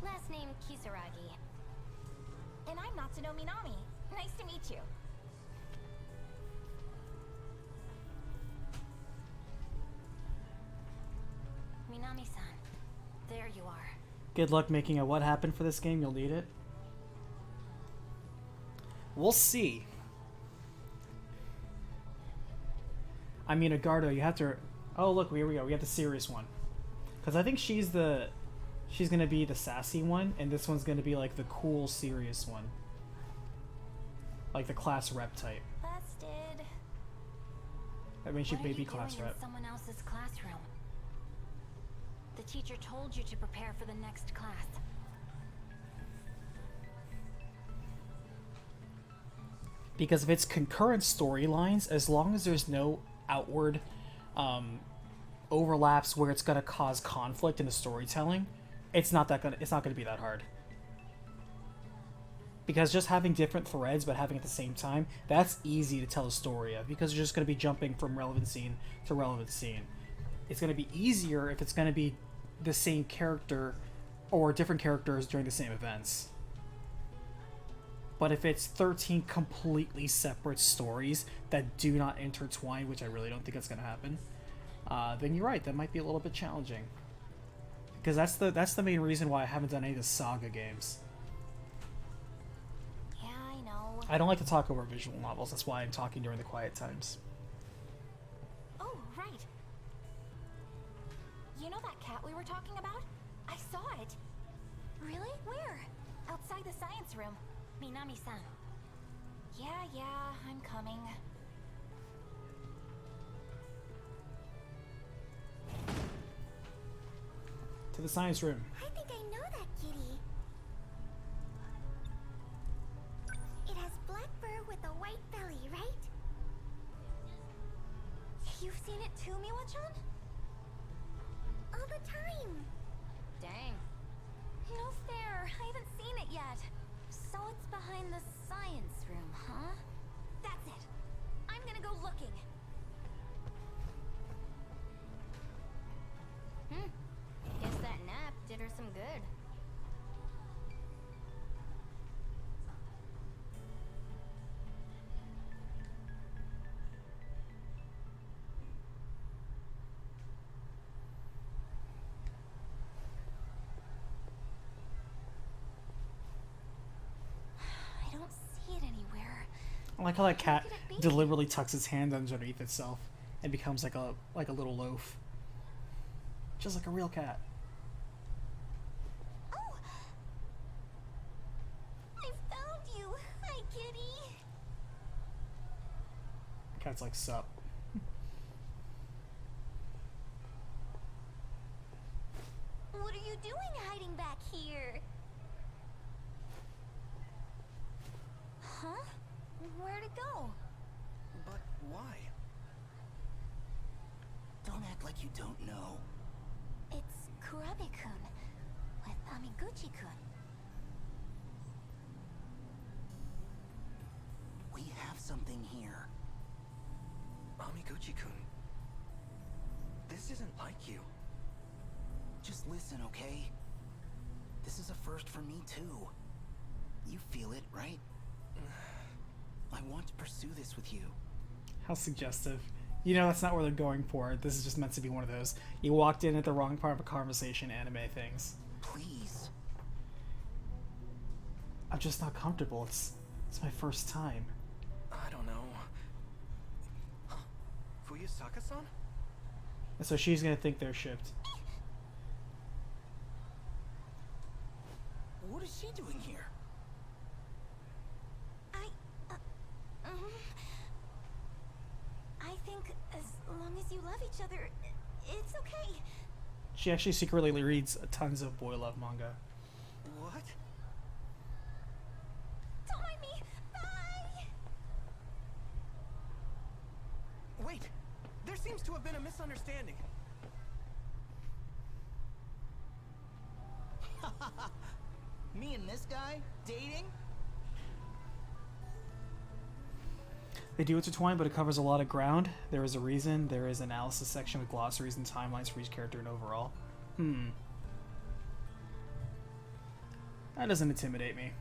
D: Last name Kisaragi. And I'm Natsuno Minami. Nice to meet you. Minami-san, there you are.
A: Good luck making a what happened for this game. You'll need it. We'll see. I mean, Agardo, you have to... Oh, look, here we go. We have the serious one. Because I think she's gonna be the sassy one, and this one's gonna be, like, the cool, serious one. Like, the class rep type.
D: Busted.
A: I mean, she
D: What
A: may
D: are
A: be
D: you
A: class
D: doing
A: rep.
D: in someone else's classroom? The teacher told you to prepare for the next class.
A: Because if it's concurrent storylines, as long as there's no outward overlaps where it's gonna cause conflict in the storytelling, it's not gonna be that hard. Because just having different threads but having at the same time, that's easy to tell a story of, because you're just gonna be jumping from relevant scene to relevant scene. It's gonna be easier if it's gonna be the same character or different characters during the same events. But if it's 13 completely separate stories that do not intertwine, which I really don't think that's going to happen, then you're right, that might be a little bit challenging. Because that's the main reason why I haven't done any of the Saga games.
D: Yeah, I know.
A: I don't like to talk over visual novels. That's why I'm talking during the quiet times.
D: Oh, right. You know that cat we were talking about? I saw it. Really? Where? Outside the science room. Minami-san. Yeah, I'm coming.
A: To the science room.
D: I think I know that kitty. It has black fur with a white belly, right? You've seen it too, Miwa-chan? All the time. Dang. No fair. I haven't seen it yet. So it's behind the science room, huh? That's it. I'm gonna go looking. Guess that nap did her some good. I don't see it anywhere.
A: I like how that cat deliberately tucks its hand underneath itself and becomes like a little loaf. Just like a real cat.
D: Oh! I found you! Hi, kitty!
A: The cat's like, sup.
D: What are you doing hiding back here? Huh? Where'd it go?
H: But why?
I: Don't act like you don't know.
D: It's Kurabe-kun with Amiguchi-kun.
I: We have something here.
H: Amiguchi-kun. This isn't like you.
I: Just listen, okay? This is a first for me, too. You feel it, right? I want to pursue this with you.
A: How suggestive. You know, that's not where they're going for. This is just meant to be one of those you walked in at the wrong part of a conversation anime things.
I: Please.
A: I'm just not comfortable. It's my first time.
H: I don't know. Fuyusaka-san?
A: And so she's gonna think they're shipped.
I: What is she doing here?
D: I think as long as you love each other, it's okay.
A: She actually secretly reads tons of boy love manga.
H: What?
D: Don't mind me. Bye.
H: Wait! There seems to have been a misunderstanding.
I: Me and this guy? Dating?
A: They do intertwine, but it covers a lot of ground. There is a reason. There is an analysis section with glossaries and timelines for each character and overall. That doesn't intimidate me.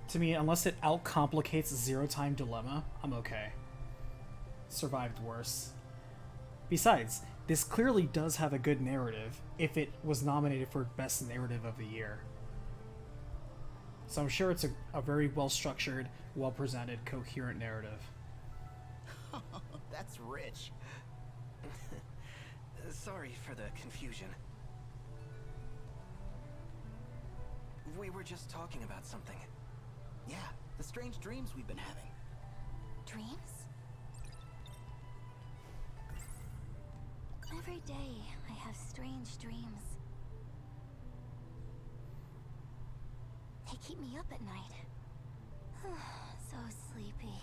A: To me, unless it outcomplicates Zero-Time Dilemma, I'm okay. Survived worse. Besides, this clearly does have a good narrative if it was nominated for Best Narrative of the Year. So I'm sure it's a very well-structured, well-presented, coherent narrative.
I: That's rich.
H: Sorry for the confusion. We were just talking about something.
I: Yeah, the strange dreams we've been having.
D: Dreams? Every day I have strange dreams. They keep me up at night. So sleepy.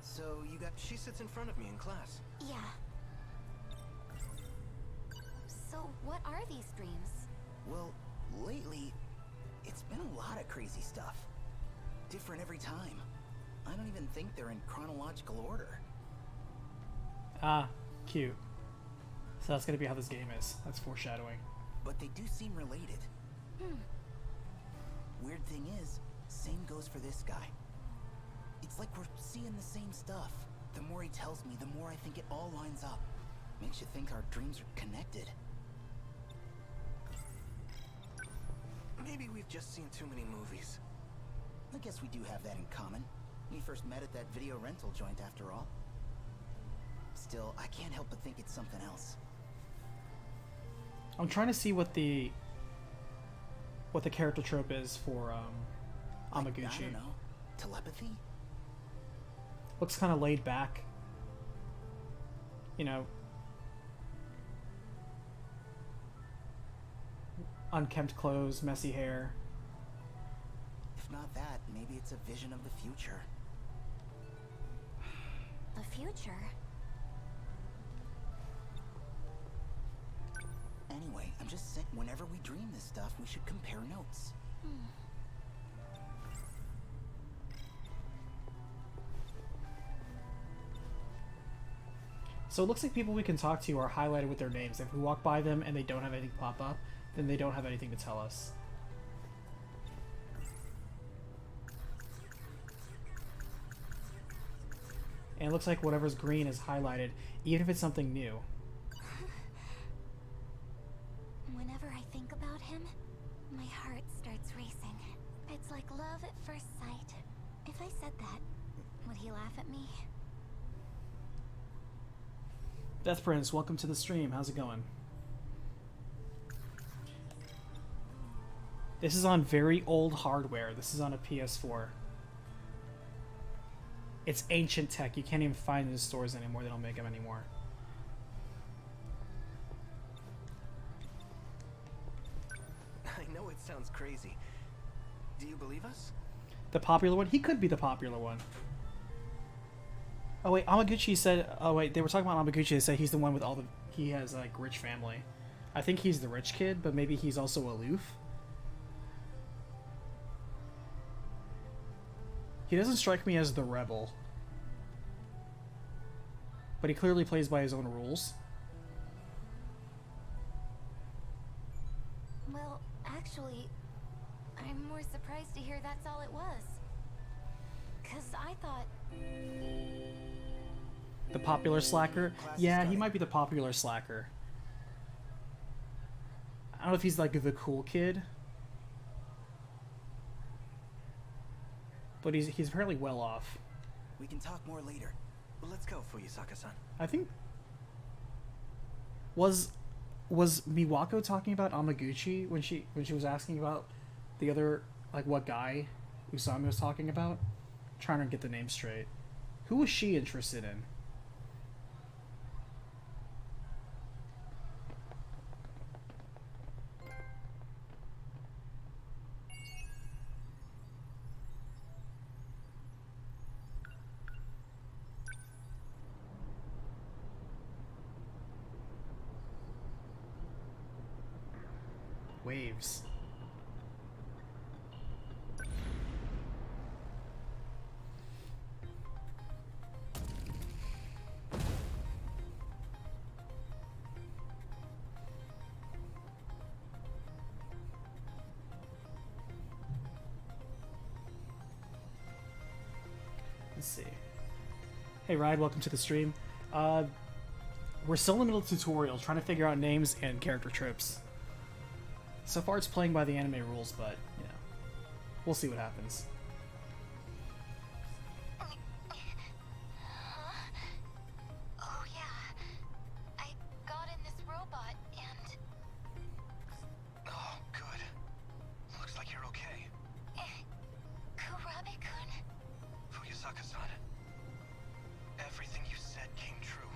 H: So you got... She sits in front of me in class.
D: Yeah. So what are these dreams?
I: Well, lately, it's been a lot of crazy stuff. Different every time. I don't even think they're in chronological order.
A: Ah, cute. So that's gonna be how this game is. That's foreshadowing.
I: But they do seem related. Weird thing is, Same goes for this guy. It's like we're seeing the same stuff. The more he tells me, the more I think it all lines up. Makes you think our dreams are connected.
H: Maybe we've just seen too many movies.
I: I guess we do have that in common. We first met at that video rental joint after all. Still, I can't help but think it's something else.
A: I'm trying to see what the character trope is for Amaguchi.
I: I don't know. Telepathy?
A: Looks kind of laid back. You know, unkempt clothes, messy hair.
I: If not that, maybe it's a vision of the future.
D: The future?
I: Anyway, I'm just saying, whenever we dream this stuff, we should compare notes.
A: So it looks like people we can talk to are highlighted with their names. If we walk by them and they don't have anything pop up, then they don't have anything to tell us. And it looks like whatever's green is highlighted, even if it's something new.
D: Whenever I think about him, my heart starts racing. It's like love at first sight. If I said that, would he laugh at me?
A: Death Prince, welcome to the stream. How's it going? This is on very old hardware. This is on a PS4. It's ancient tech. You can't even find it in the stores anymore. They don't make them anymore.
H: I know it sounds crazy. Do you believe us?
A: The popular one? He could be the popular one. Oh wait, Amaguchi said... Oh wait, they were talking about Amaguchi. They said he's the one with all the... He has, like, rich family. I think he's the rich kid, but maybe he's also aloof. He doesn't strike me as the rebel. But he clearly plays by his own rules.
D: Well, actually, I'm more surprised to hear that's all it was. 'Cause I thought...
A: The popular slacker? Yeah, he might be the popular slacker. I don't know if he's like the cool kid. But he's apparently well off.
H: We can talk more later. Well, let's go, Fuyusaka-san.
A: I think... Was Miwako talking about Amaguchi when she was asking about the other, like, what guy Usami was talking about? I'm trying to get the name straight. Who was she interested in? Waves. Let's see. Hey Ride, welcome to the stream. We're still in the middle of the tutorial, trying to figure out names and character tropes. So far it's playing by the anime rules, but, you know, we'll see what happens.
D: Oh yeah, I got in this robot and...
C: Oh, good. Looks like you're okay.
D: Kurabe-kun?
C: Fuyusaka-san, everything you said came true.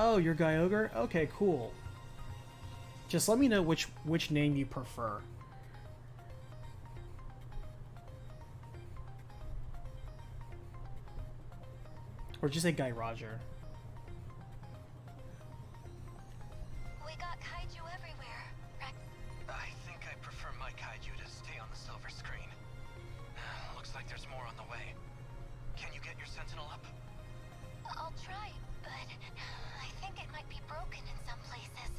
A: Oh, you're Gyogre? Okay, cool. Just let me know which name you prefer. Or just say Guy Roger.
D: We got kaiju everywhere.
C: I think I prefer my kaiju to stay on the silver screen. Looks like there's more on the way. Can you get yourself Sentinel up?
D: I'll try, but I think it might be broken in some places.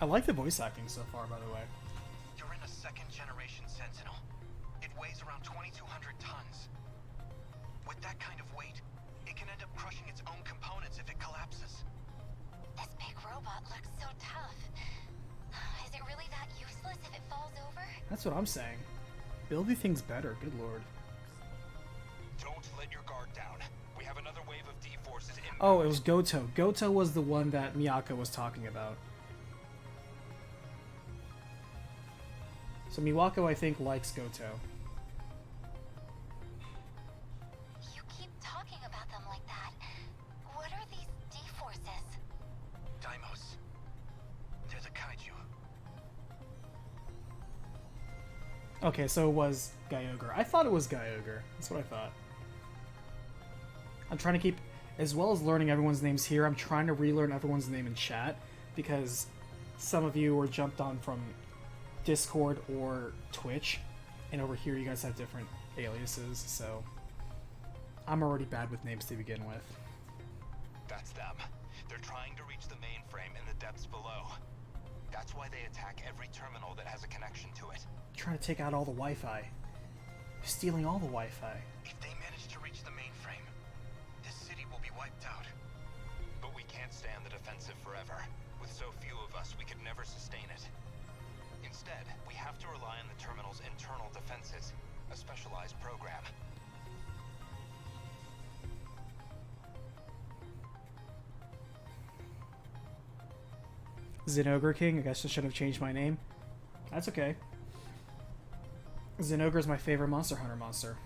A: I like the voice acting so far, by the way.
C: You're in a second-generation Sentinel. It weighs around 2,200 tons. With that kind of weight, it can end up crushing its own components if it collapses.
D: This big robot looks so tough. Is it really that useless if it falls over?
A: That's what I'm saying. Build these things better, good lord.
C: Don't let your guard down. We have another wave of D-forces in.
A: Oh, it was Goto. Goto was the one that Miyako was talking about. So Miwako, I think, likes Goto.
D: You keep talking about them like that. What are these D-forces?
C: Daimos. They're the kaiju.
A: Okay, so it was Gyogre. I thought it was Gyogre. That's what I thought. I'm trying to keep, as well as learning everyone's names here, I'm trying to relearn everyone's name in chat, because some of you were jumped on from Discord or Twitch, and over here you guys have different aliases, so I'm already bad with names to begin with.
C: That's them. They're trying to reach the mainframe in the depths below. That's why they attack every terminal that has a connection to it.
A: Trying to take out all the Wi-Fi. Stealing all the Wi-Fi.
C: If they manage to reach the mainframe, this city will be wiped out. But we can't stay on the defensive forever. With so few of us, we could never sustain it. Instead, we have to rely on the terminal's internal defenses, a specialized program.
A: Zinogre King, I guess I should have changed my name. That's okay. Zinogre is my favorite Monster Hunter monster.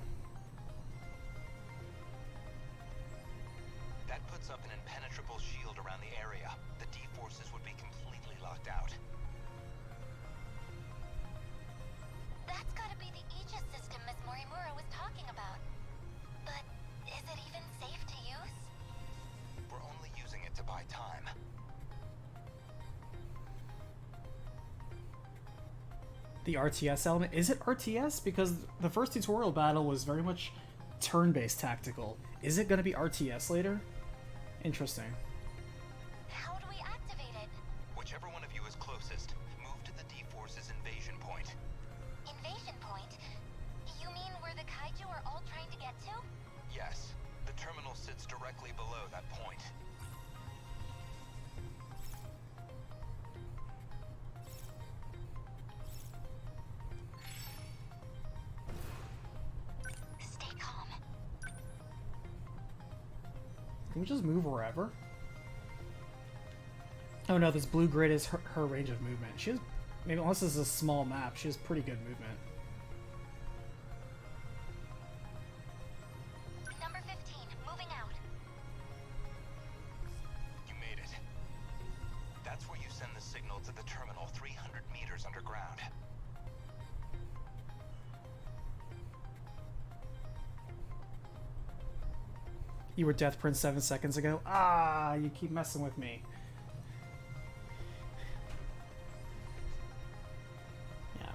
C: That puts up an impenetrable shield around the area. The D-forces would be completely locked out.
D: That's gotta be the Aegis system Miss Morimura was talking about. But is it even safe to use?
C: We're only using it to buy time.
A: The RTS element. Is it RTS? Because the first tutorial battle was very much turn-based tactical. Is it going to be RTS later? Interesting.
D: How do we activate it?
C: Whichever one of you is closest, move to the D-forces invasion point.
D: Invasion point? You mean where the kaiju are all trying to get to?
C: Yes, the terminal sits directly below that point.
D: Stay calm.
A: Can we just move wherever? Oh no, this blue grid is her range of movement. She has, maybe unless this is a small map, she has pretty good movement.
D: Number 15, moving out.
C: You made it. That's where you send the signal to the terminal 300 meters underground.
A: You were Death Prince 7 seconds ago? Ah, you keep messing with me. Yeah.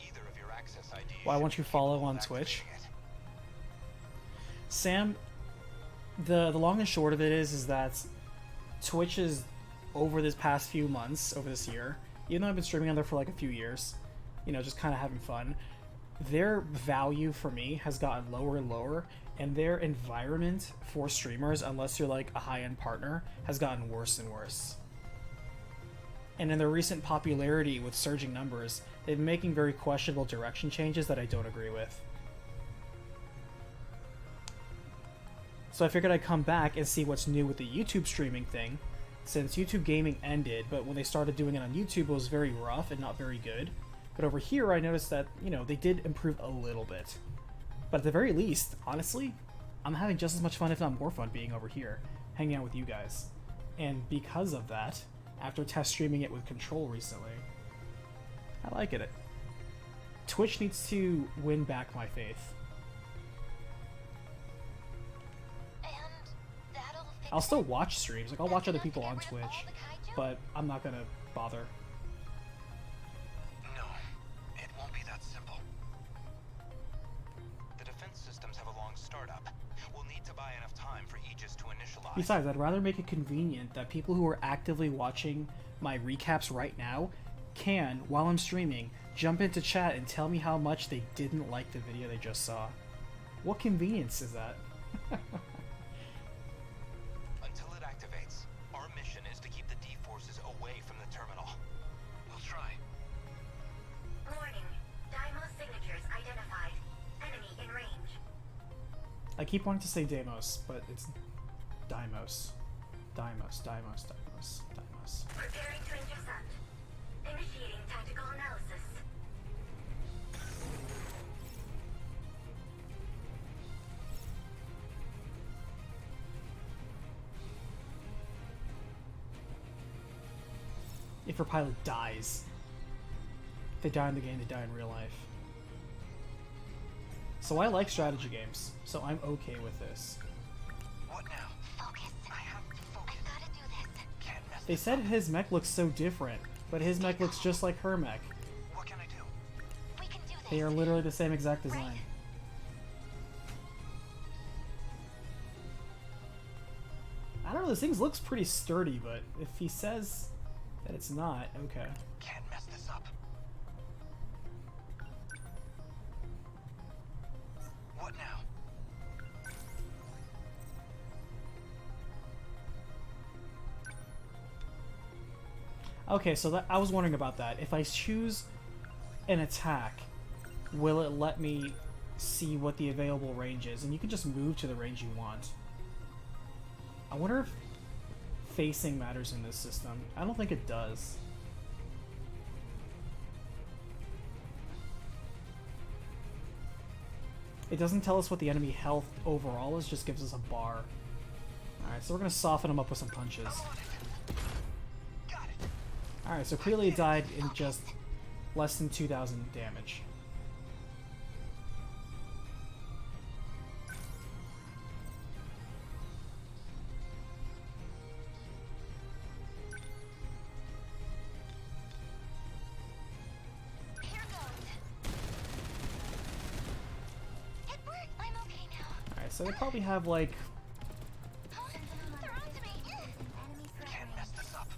C: Either of your access IDs.
A: Why won't you follow on
C: activating
A: Twitch?
C: it.
A: Sam, the long and short of it is that Twitch is, over this past few months, over this year, even though I've been streaming on there for like a few years, you know, just kind of having fun, their value for me has gotten lower and lower, and their environment for streamers, unless you're like a high-end partner, has gotten worse and worse. And in their recent popularity with surging numbers, they've been making very questionable direction changes that I don't agree with. So I figured I'd come back and see what's new with the YouTube streaming thing, since YouTube gaming ended, but when they started doing it on YouTube, it was very rough and not very good. But over here, I noticed that, you know, they did improve a little bit. But at the very least, honestly, I'm having just as much fun, if not more fun, being over here, hanging out with you guys. And because of that, after test streaming it with Control recently, I like it. Twitch needs to win back my faith.
D: And that'll fix
A: I'll still
D: it?
A: watch streams, like I'll
D: That's
A: watch other
D: enough to
A: people
D: get
A: on
D: rid of all
A: Twitch,
D: the kaiju?
A: but I'm not gonna bother.
C: No, it won't be that simple. The defense systems
A: Besides, I'd rather make it convenient that people who are actively watching my recaps right now can, while I'm streaming, jump into chat and tell me how much they didn't like the video they just saw. What convenience is that?
C: Until it activates, our mission is to keep the D-forces away from the terminal. We'll try.
E: Warning. Daimos signatures identified. Enemy in range.
A: I keep wanting to say Deimos, but it's Deimos. Deimos, Deimos, Deimos, Deimos.
E: Preparing to intercept. Initiating tactical analysis.
A: If her pilot dies. If they die in the game, they die in real life. So I like strategy games, so I'm okay with this.
C: What now?
D: Focus.
C: I have to focus.
D: I gotta do this.
C: Can't mess
A: They
C: this
A: said
C: up.
A: his mech looks so different, but his mech looks just like her mech.
C: What can I do?
D: We can do this.
A: They are literally the same exact design.
D: Right.
A: I don't know, this thing looks pretty sturdy, but if he says that it's not, okay.
C: Can't mess this up. What now?
A: Okay, so that, I was wondering about that. If I choose an attack, will it let me see what the available range is? And you can just move to the range you want. I wonder if facing matters in this system. I don't think it does. It doesn't tell us what the enemy health overall is, just gives us a bar. Alright, so we're gonna soften him up with some punches.
C: Got it.
A: Alright, so clearly it died in just less than 2,000 damage.
D: Here goes. It worked. I'm okay now.
A: Alright, so they probably have like...
D: They're onto me.
C: Can't mess this up.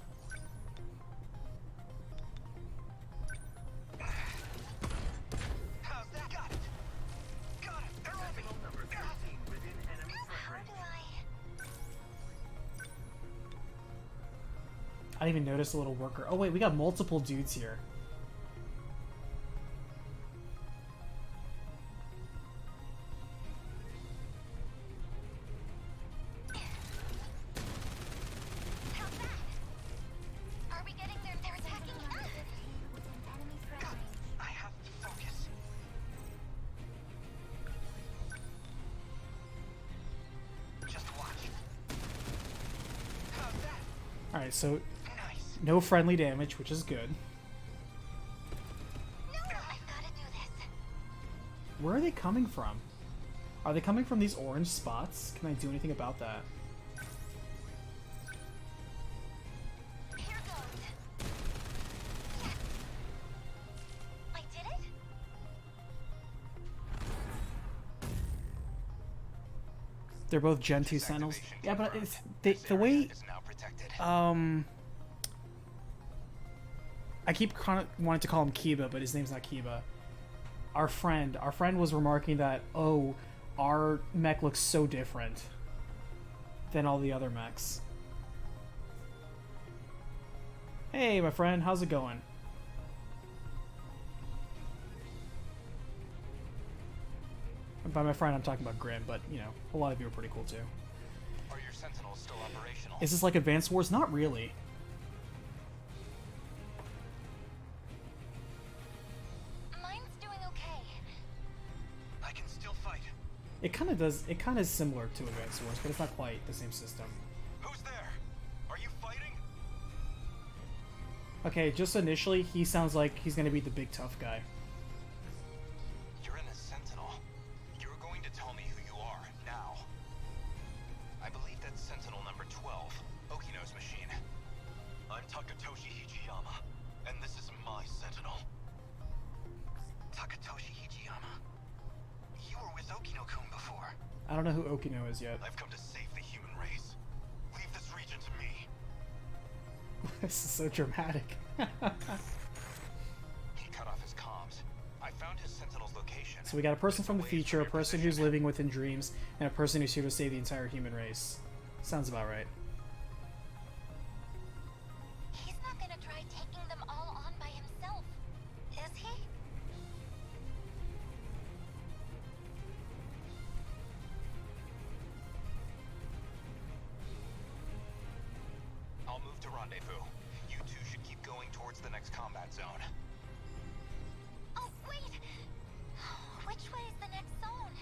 C: How's that? Got it. Got it. They're on me. Number 13 within enemy
D: How do
A: I didn't even notice a little worker. Oh wait, we got multiple dudes here.
D: How's that? Are we getting there? They're attacking us. Within enemy threat range.
C: I have to focus. Just watch. How's that?
A: Alright, so
C: Nice.
A: no friendly damage, which is good.
D: No, I've gotta do this.
A: Where are they coming from? Are they coming from these orange spots? Can I do anything about that?
D: Here goes. Yes. I did it.
A: They're both Gen 2 Sentinels. Yeah, but it's the way...
C: Is now protected.
A: I keep wanting to call him Kiba, but his name's not Kiba. Our friend was remarking that, oh, our mech looks so different than all the other mechs. Hey, my friend, how's it going? And by my friend, I'm talking about Grim, but, you know, a lot of you are pretty cool, too.
C: Are your Sentinels still operational?
A: Is this like Advanced Wars? Not really.
D: Mine's doing okay.
C: I can still fight.
A: It kind of does. It kind of is similar to Advanced Wars, but it's not quite the same system.
C: Who's there? Are you fighting?
A: Okay, just initially, he sounds like he's gonna be the big tough guy.
C: You're in a Sentinel. You're going to tell me who you are now. I believe that's Sentinel number 12, Okino's machine. I'm Takatoshi Hijiyama, and this is my Sentinel. Takatoshi Hijiyama. You were with Okino-kun before.
A: I don't know who Okino is yet.
C: I've come to save the human race.
A: This is so dramatic.
C: He cut off his comms. I found his Sentinel's location.
A: So we got a person from the future, a person who's living within dreams, and a person who's here to save the entire human race. Sounds about right.
D: He's not gonna try taking them all on by himself, is he?
C: I'll move to rendezvous. You two should keep going towards the next combat zone.
D: Oh, wait! Which way is the next zone?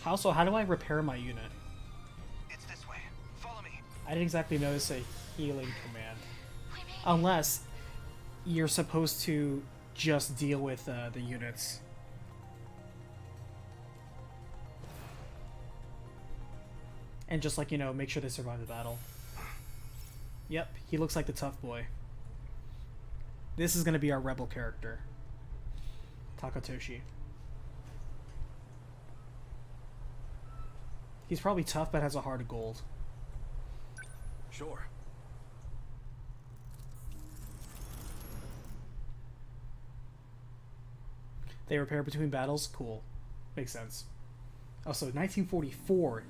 A: Also, how do I repair my unit?
C: It's this way. Follow me.
A: I didn't exactly notice a healing command.
D: We made it.
A: Unless you're supposed to just deal with the units. And just, like, you know, make sure they survive the battle. Yep, he looks like the tough boy. This is going to be our rebel character. Takatoshi. He's probably tough, but has a heart of gold.
H: Sure.
A: They repair between battles? Cool. Makes sense. Also, 1944.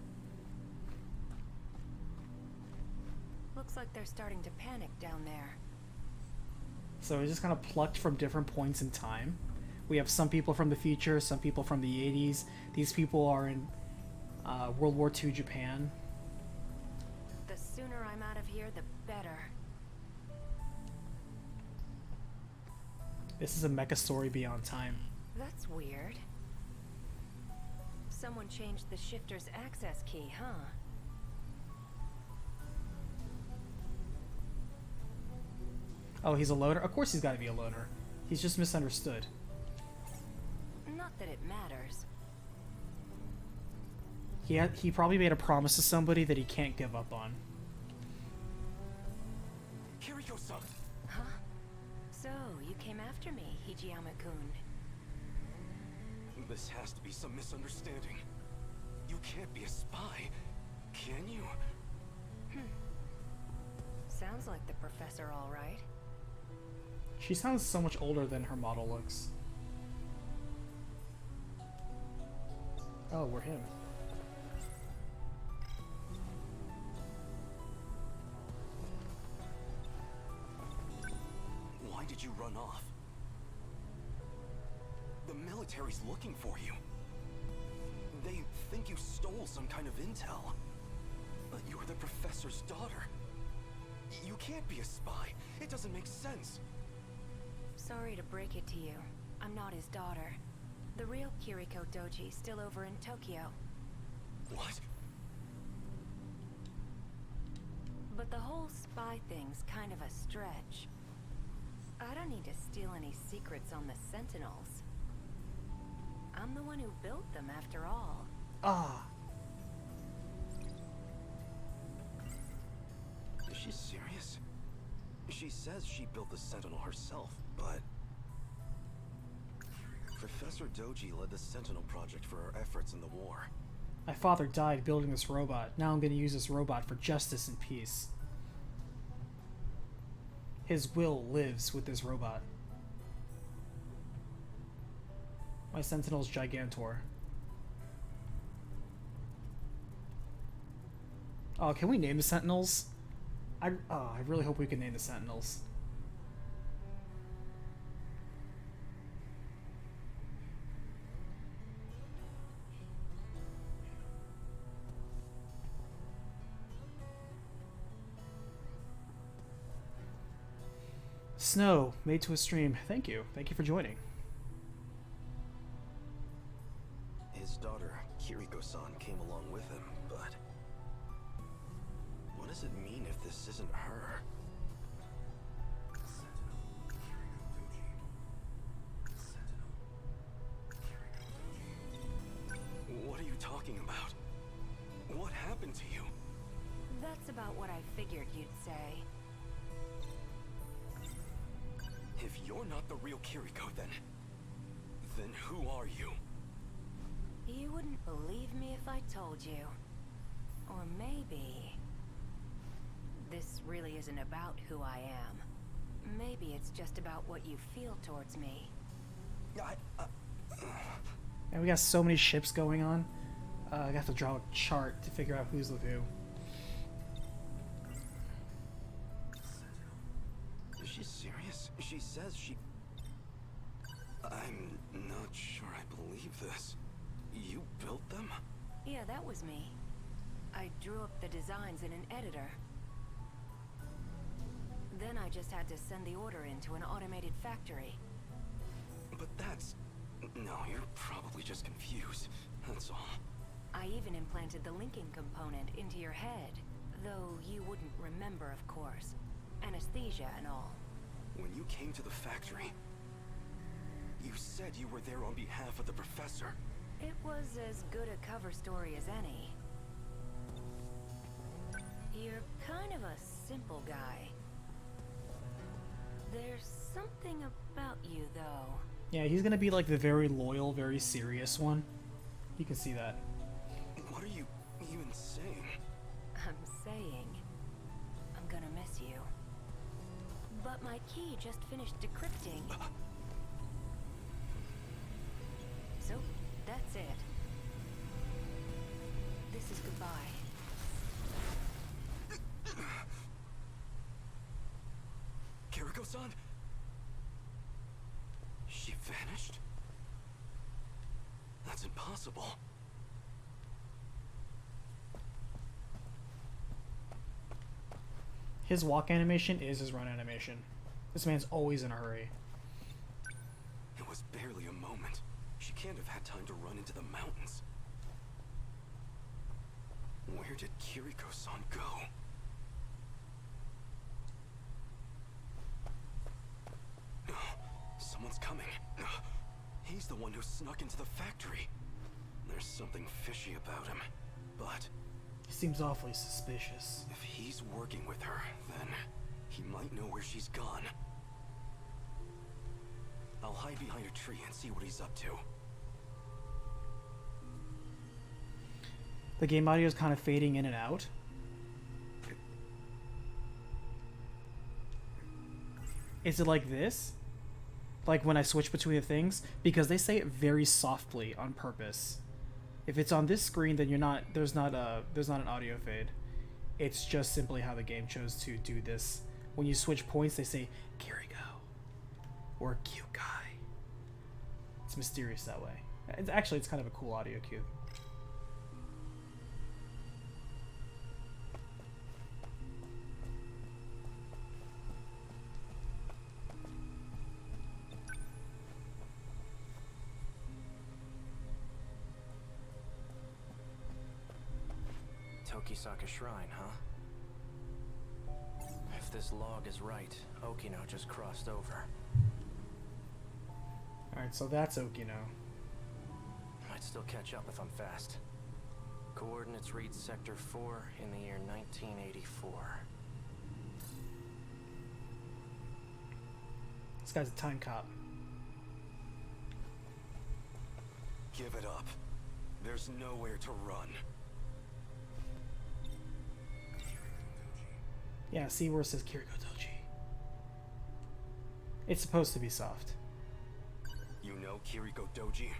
G: Looks like they're starting to panic down there.
A: So it's just kind of plucked from different points in time. We have some people from the future, some people from the 80s. These people are in World War II Japan.
G: The sooner I'm out of here, the better.
A: This is a mecha story beyond time.
G: That's weird. Someone changed the shifter's access key, huh?
A: Oh, he's a loner? Of course he's got to be a loner. He's just misunderstood.
G: Not that it matters.
A: He probably made a promise to somebody that he can't give up on.
H: Kiriko-san!
G: Huh? So, you came after me, Hijiyama-kun.
H: This has to be some misunderstanding. You can't be a spy, can you?
G: Sounds like the professor, all right.
A: She sounds so much older than her model looks. Oh, we're him.
H: Why did you run off? The military's looking for you. They think you stole some kind of intel. But you're the professor's daughter. You can't be a spy. It doesn't make sense.
G: Sorry to break it to you. I'm not his daughter. The real Kiriko Doji's still over in Tokyo.
H: What?
G: But the whole spy thing's kind of a stretch. I don't need to steal any secrets on the Sentinels. I'm the one who built them, after all.
A: Ah.
H: Is she serious? She says she built the Sentinel herself, but... Professor Doji led the Sentinel project for our efforts in the war.
A: My father died building this robot. Now I'm going to use this robot for justice and peace. His will lives with this robot. My Sentinel's Gigantor. Oh, can we name the Sentinels? I really hope we can name the Sentinels. Snow, made to a stream. Thank you. Thank you for joining.
H: His daughter, Kiriko-san, came along with him, but... What does it mean if this isn't her? What are you talking about? What happened to you?
G: That's about what I figured you'd say.
H: If you're not the real Kiriko, then who are you?
G: You wouldn't believe me if I told you. Or maybe... this really isn't about who I am. Maybe it's just about what you feel towards me.
A: And we got so many ships going on. I have to draw a chart to figure out who's with who.
H: Is she serious? She says she... I'm not sure I believe this. You built them?
G: Yeah, that was me. I drew up the designs in an editor. Then I just had to send the order into an automated factory.
H: But that's... No, you're probably just confused. That's all.
G: I even implanted the linking component into your head. Though you wouldn't remember, of course. Anesthesia and all.
H: When you came to the factory, you said you were there on behalf of the professor.
G: It was as good a cover story as any. You're kind of a simple guy. There's something about you, though.
A: Yeah, he's gonna be like the very loyal, very serious one. You can see that.
H: What are you even saying?
G: I'm saying I'm gonna miss you. But my key just finished decrypting. So, that's it. This is goodbye.
H: Kiriko-san? She vanished? That's impossible.
A: His walk animation is his run animation. This man's always in a hurry.
H: It was barely a moment. She can't have had time to run into the mountains. Where did Kiriko-san go? Someone's coming. He's the one who snuck into the factory. There's something fishy about him, but...
A: He seems awfully suspicious.
H: If he's working with her, then he might know where she's gone. I'll hide behind a tree and see what he's up to.
A: The game audio is kind of fading in and out. Is it like this? Like when I switch between the things? Because they say it very softly on purpose. If it's on this screen, then there's not an audio fade. It's just simply how the game chose to do this. When you switch points, they say Kiriko or cute guy. It's mysterious that way. It's kind of a cool audio cue.
J: Tokisaka Shrine, huh? If this log is right, Okino just crossed over.
A: Alright, so that's Okino.
J: Might still catch up if I'm fast. Coordinates read Sector 4 in the year 1984.
A: This guy's a time cop.
H: Give it up. There's nowhere to run.
A: Yeah, see where it says Kiriko Doji. It's supposed to be soft.
H: You know Kiriko Doji?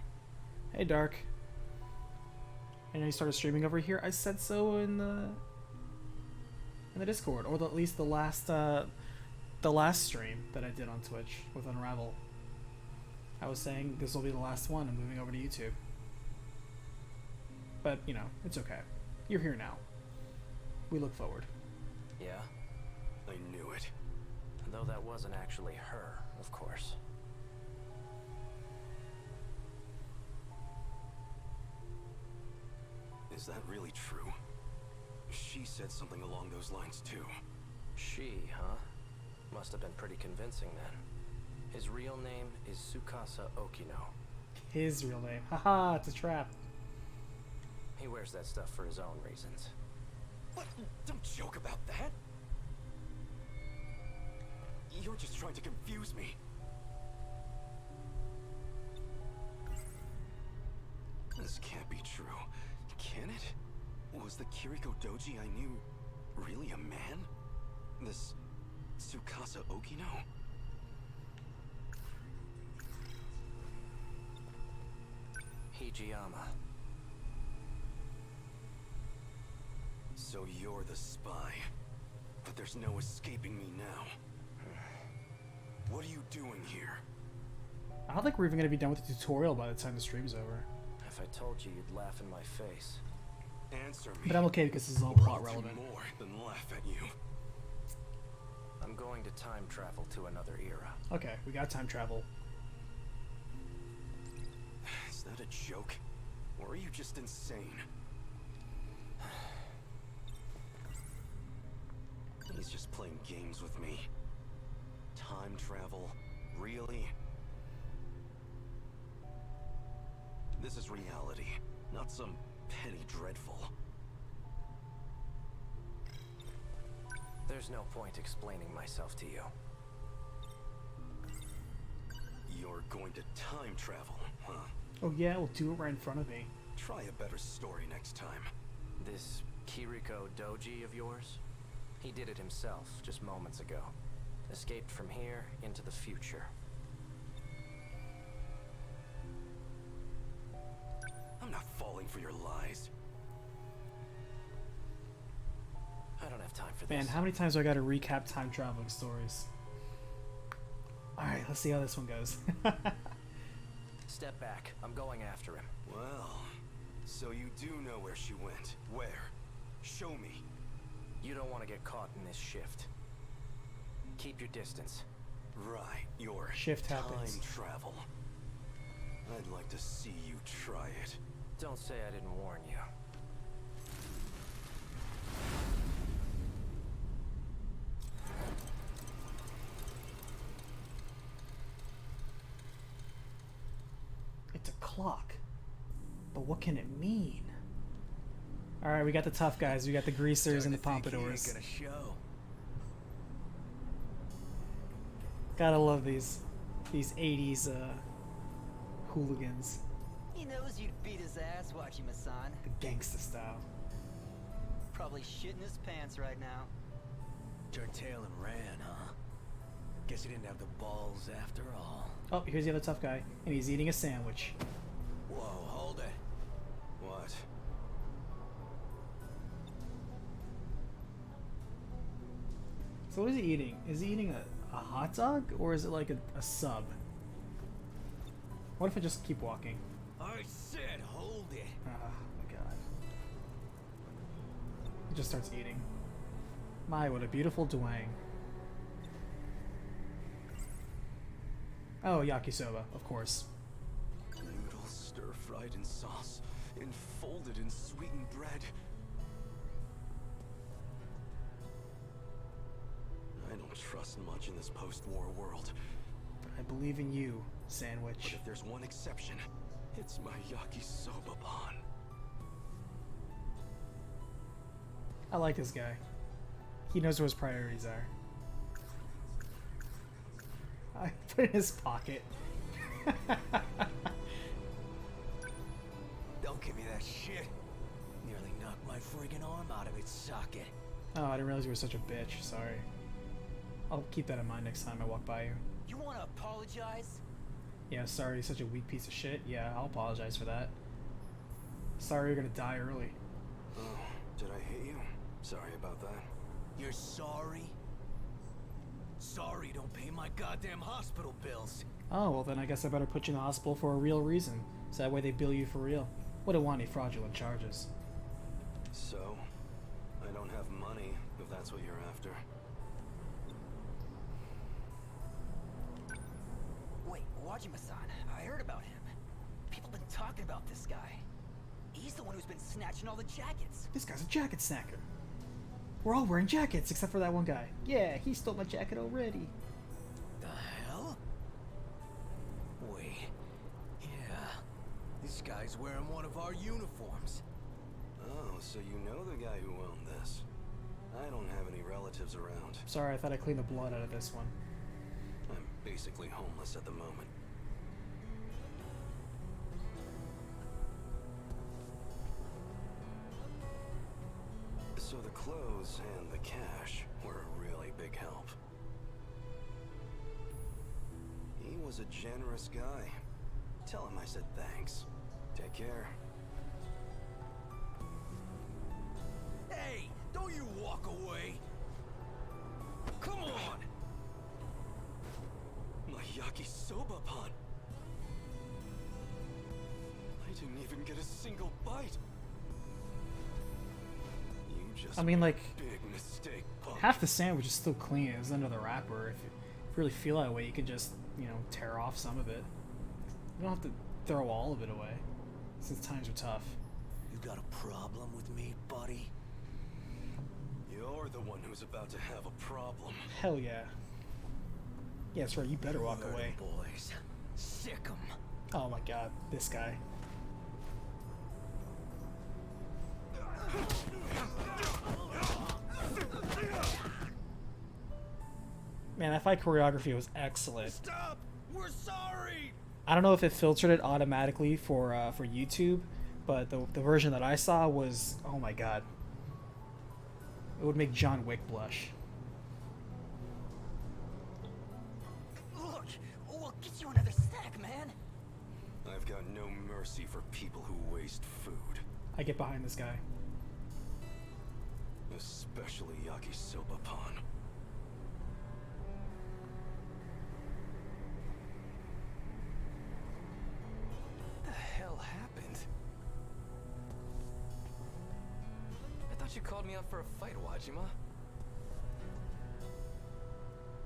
A: Hey, Dark. I know you started streaming over here. I said so in the Discord, or at least the last stream that I did on Twitch with Unravel. I was saying this will be the last one. I'm moving over to YouTube. But, you know, it's okay. You're here now. We look forward.
J: Yeah?
H: I knew it.
J: Though that wasn't actually her, of course.
H: Is that really true? She said something along those lines too.
J: She, huh? Must have been pretty convincing then. His real name is Tsukasa Okino.
A: His real name. Haha, it's a trap.
J: He wears that stuff for his own reasons.
H: What? Don't joke about that! You're just trying to confuse me. This can't be true. Can it? Was the Kiriko Doji I knew really a man? This Tsukasa Okino?
J: Hijiyama.
H: So you're the spy. But there's no escaping me now. What are you doing here?
A: I don't think we're even going to be done with the tutorial by the time the stream's over.
J: If I told you, you'd laugh in my face.
H: Answer me.
A: But I'm okay because this is all
H: or
A: plot
H: I'll do
A: relevant.
H: more than laugh at you.
J: I'm going to time travel to another era.
A: Okay, we got time travel.
H: Is that a joke? Or are you just insane? He's just playing games with me. Time travel? Really? This is reality, not some petty dreadful.
J: There's no point explaining myself to you.
H: You're going to time travel, huh?
A: Oh yeah, we'll do it right in front of me.
H: Try a better story next time.
J: This Kiriko Doji of yours? He did it himself just moments ago. Escaped from here into the future.
H: I'm not falling for your lies.
J: I don't have time for
A: Man,
J: this.
A: how many times do I got to recap time traveling stories? Alright, let's see how this one goes.
J: Step back. I'm going after him.
H: Well, so you do know where she went. Where? Show me.
J: You don't want to get caught in this shift. Keep your distance.
H: Right, your
A: Shift
H: time
A: happens.
H: travel. I'd like to see you try it.
J: Don't say I didn't warn you.
A: It's a clock. But what can it mean? Alright, we got the tough guys. We got the greasers and the pompadours.
I: Show.
A: Gotta love these 80s hooligans.
K: He knows you'd beat his ass watching Masan.
A: The gangsta style.
K: Probably shitting his pants right now.
I: Turned tail and ran, huh? Guess he didn't have the balls after all.
A: Oh, here's the other tough guy. And he's eating a sandwich.
I: Whoa, hold it.
H: What?
A: So what is he eating? Is he eating a hot dog? Or is it like a sub? What if I just keep walking?
I: I said hold it.
A: Oh my god. He just starts eating. My, what a beautiful Dwang. Oh, yakisoba, of course.
H: Noodles stir-fried in sauce, enfolded in sweetened bread. I don't trust much in this post-war world.
A: I believe in you,
H: But
A: sandwich.
H: if there's one exception, it's my yakisoba pan.
A: I like this guy. He knows where his priorities are. I put it in his pocket.
I: Don't give me that shit. Nearly knocked my friggin' arm out of its socket.
A: Oh, I didn't realize you were such a bitch. Sorry. I'll keep that in mind next time I walk by you.
K: You want to apologize?
A: Yeah, sorry, you're such a weak piece of shit. Yeah, I'll apologize for that. Sorry you're gonna die early.
H: Oh, did I hit you? Sorry about that.
I: You're sorry? Sorry don't pay my goddamn hospital bills.
A: Oh, well then I guess I better put you in the hospital for a real reason. So that way they bill you for real. Wouldn't want any fraudulent charges.
H: So, I don't have money, if that's what you're after.
K: Wait, Wajima-san, I heard about him. People been talking about this guy. He's the one who's been snatching all the jackets.
A: This guy's a jacket snacker. We're all wearing jackets except for that one guy. Yeah, he stole my jacket already.
I: The hell? Wait. Yeah. This guy's wearing one of our uniforms.
H: Oh, so you know the guy who owned this. I don't have any relatives around.
A: Sorry, I thought I cleaned the blood out of this one.
H: I'm basically homeless at the moment.
L: So the clothes and the cash were a really big help. He was a generous guy. Tell him I said thanks. Take care.
K: Hey, don't you walk away! Come on!
L: My yakisoba pan. I didn't even get a single bite. You just
A: I mean, like,
L: made a big mistake, punk.
A: half the sandwich is still clean. It's under the wrapper. If you really feel that way, you could just, you know, tear off some of it. You don't have to throw all of it away, since times are tough.
K: You got a problem with me, buddy?
L: You're the one who's about to have a problem.
A: Hell yeah. Yeah, that's right. You better walk
K: Heard 'em,
A: away.
K: boys. Sick 'em.
A: Oh my god, this guy. Man, that fight choreography was excellent.
K: Stop! We're sorry!
A: I don't know if it filtered it automatically for YouTube, but the version that I saw was, oh my god. It would make John Wick blush.
K: Look, we'll get you another snack, man.
L: I've got no mercy for people who waste food.
A: I get behind this guy.
L: Especially yakisoba pan.
J: What the hell happened? I thought you called me up for a fight, Wajima.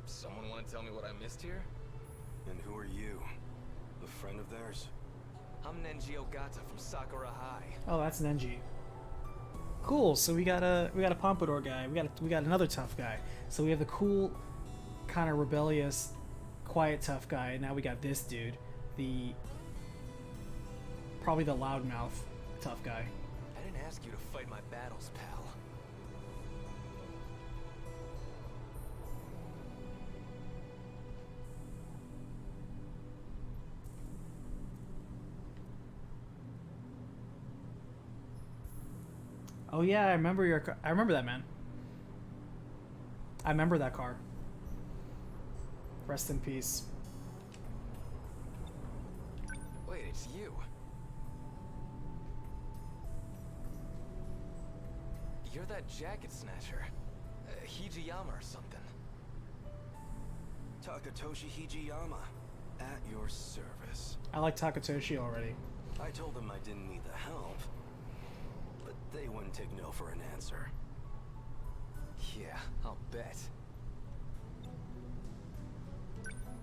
J: Someone want to tell me what I missed here?
L: And who are you? A friend of theirs?
J: I'm Nenji Ogata from Sakura High.
A: Oh, that's Nenji. Cool. So we got a pompadour guy. We got another tough guy. So we have the cool, kind of rebellious, quiet tough guy. And now we got this dude, probably the loudmouth tough guy.
J: I didn't ask you to fight my battles, pal.
A: Oh yeah, I remember I remember that, man. I remember that car. Rest in peace.
J: Wait, it's you. You're that jacket snatcher. Hijiyama or something.
L: Takatoshi Hijiyama. At your service.
A: I like Takatoshi already.
L: I told them I didn't need the help. But they wouldn't take no for an answer.
J: Yeah, I'll bet.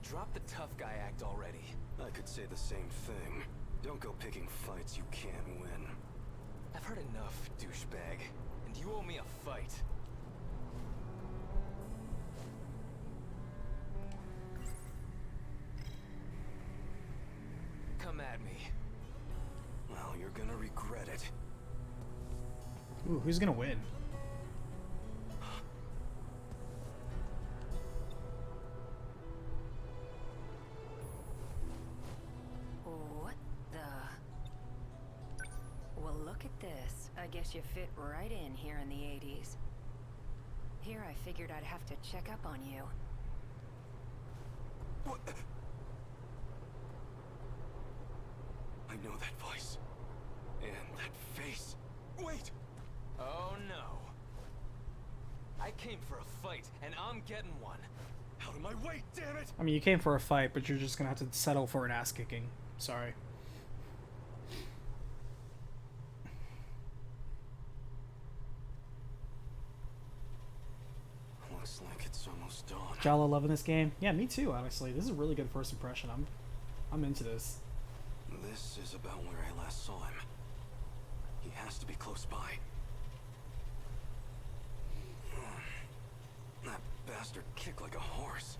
J: Drop the tough guy act already.
L: I could say the same thing. Don't go picking fights you can't win.
J: I've heard enough, douchebag. And you owe me a fight. Come at me.
L: Well, you're gonna regret it.
A: Ooh, who's gonna win?
G: What the? Well, look at this. I guess you fit right in here in the 80s. Here I figured I'd have to check up on you.
L: What? I know that voice. And that face. Wait!
J: Oh no. I came for a fight, and I'm getting one.
L: Out of my way, damn it!
A: I mean, you came for a fight, but you're just gonna have to settle for an ass kicking. Sorry.
L: Looks like it's almost dawn.
A: Jala loving this game. Yeah, me too. Honestly, this is a really good first impression. I'm into this.
L: This is about where I last saw him. He has to be close by. That bastard kicked like a horse.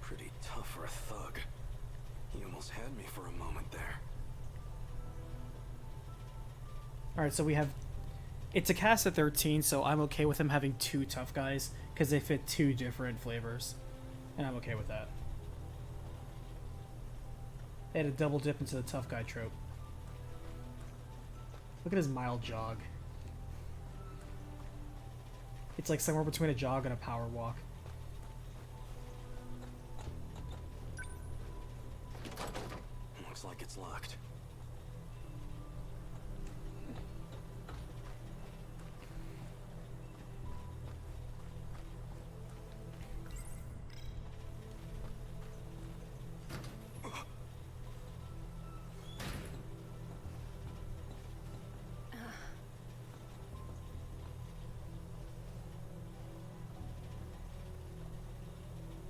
L: Pretty tough for a thug. He almost had me for a moment there.
A: Alright, so we have... It's a cast of 13, so I'm okay with him having two tough guys, because they fit two different flavors. And I'm okay with that. They had a double dip into the tough guy trope. Look at his mild jog. It's like somewhere between a jog and a power walk.
L: Looks like it's locked.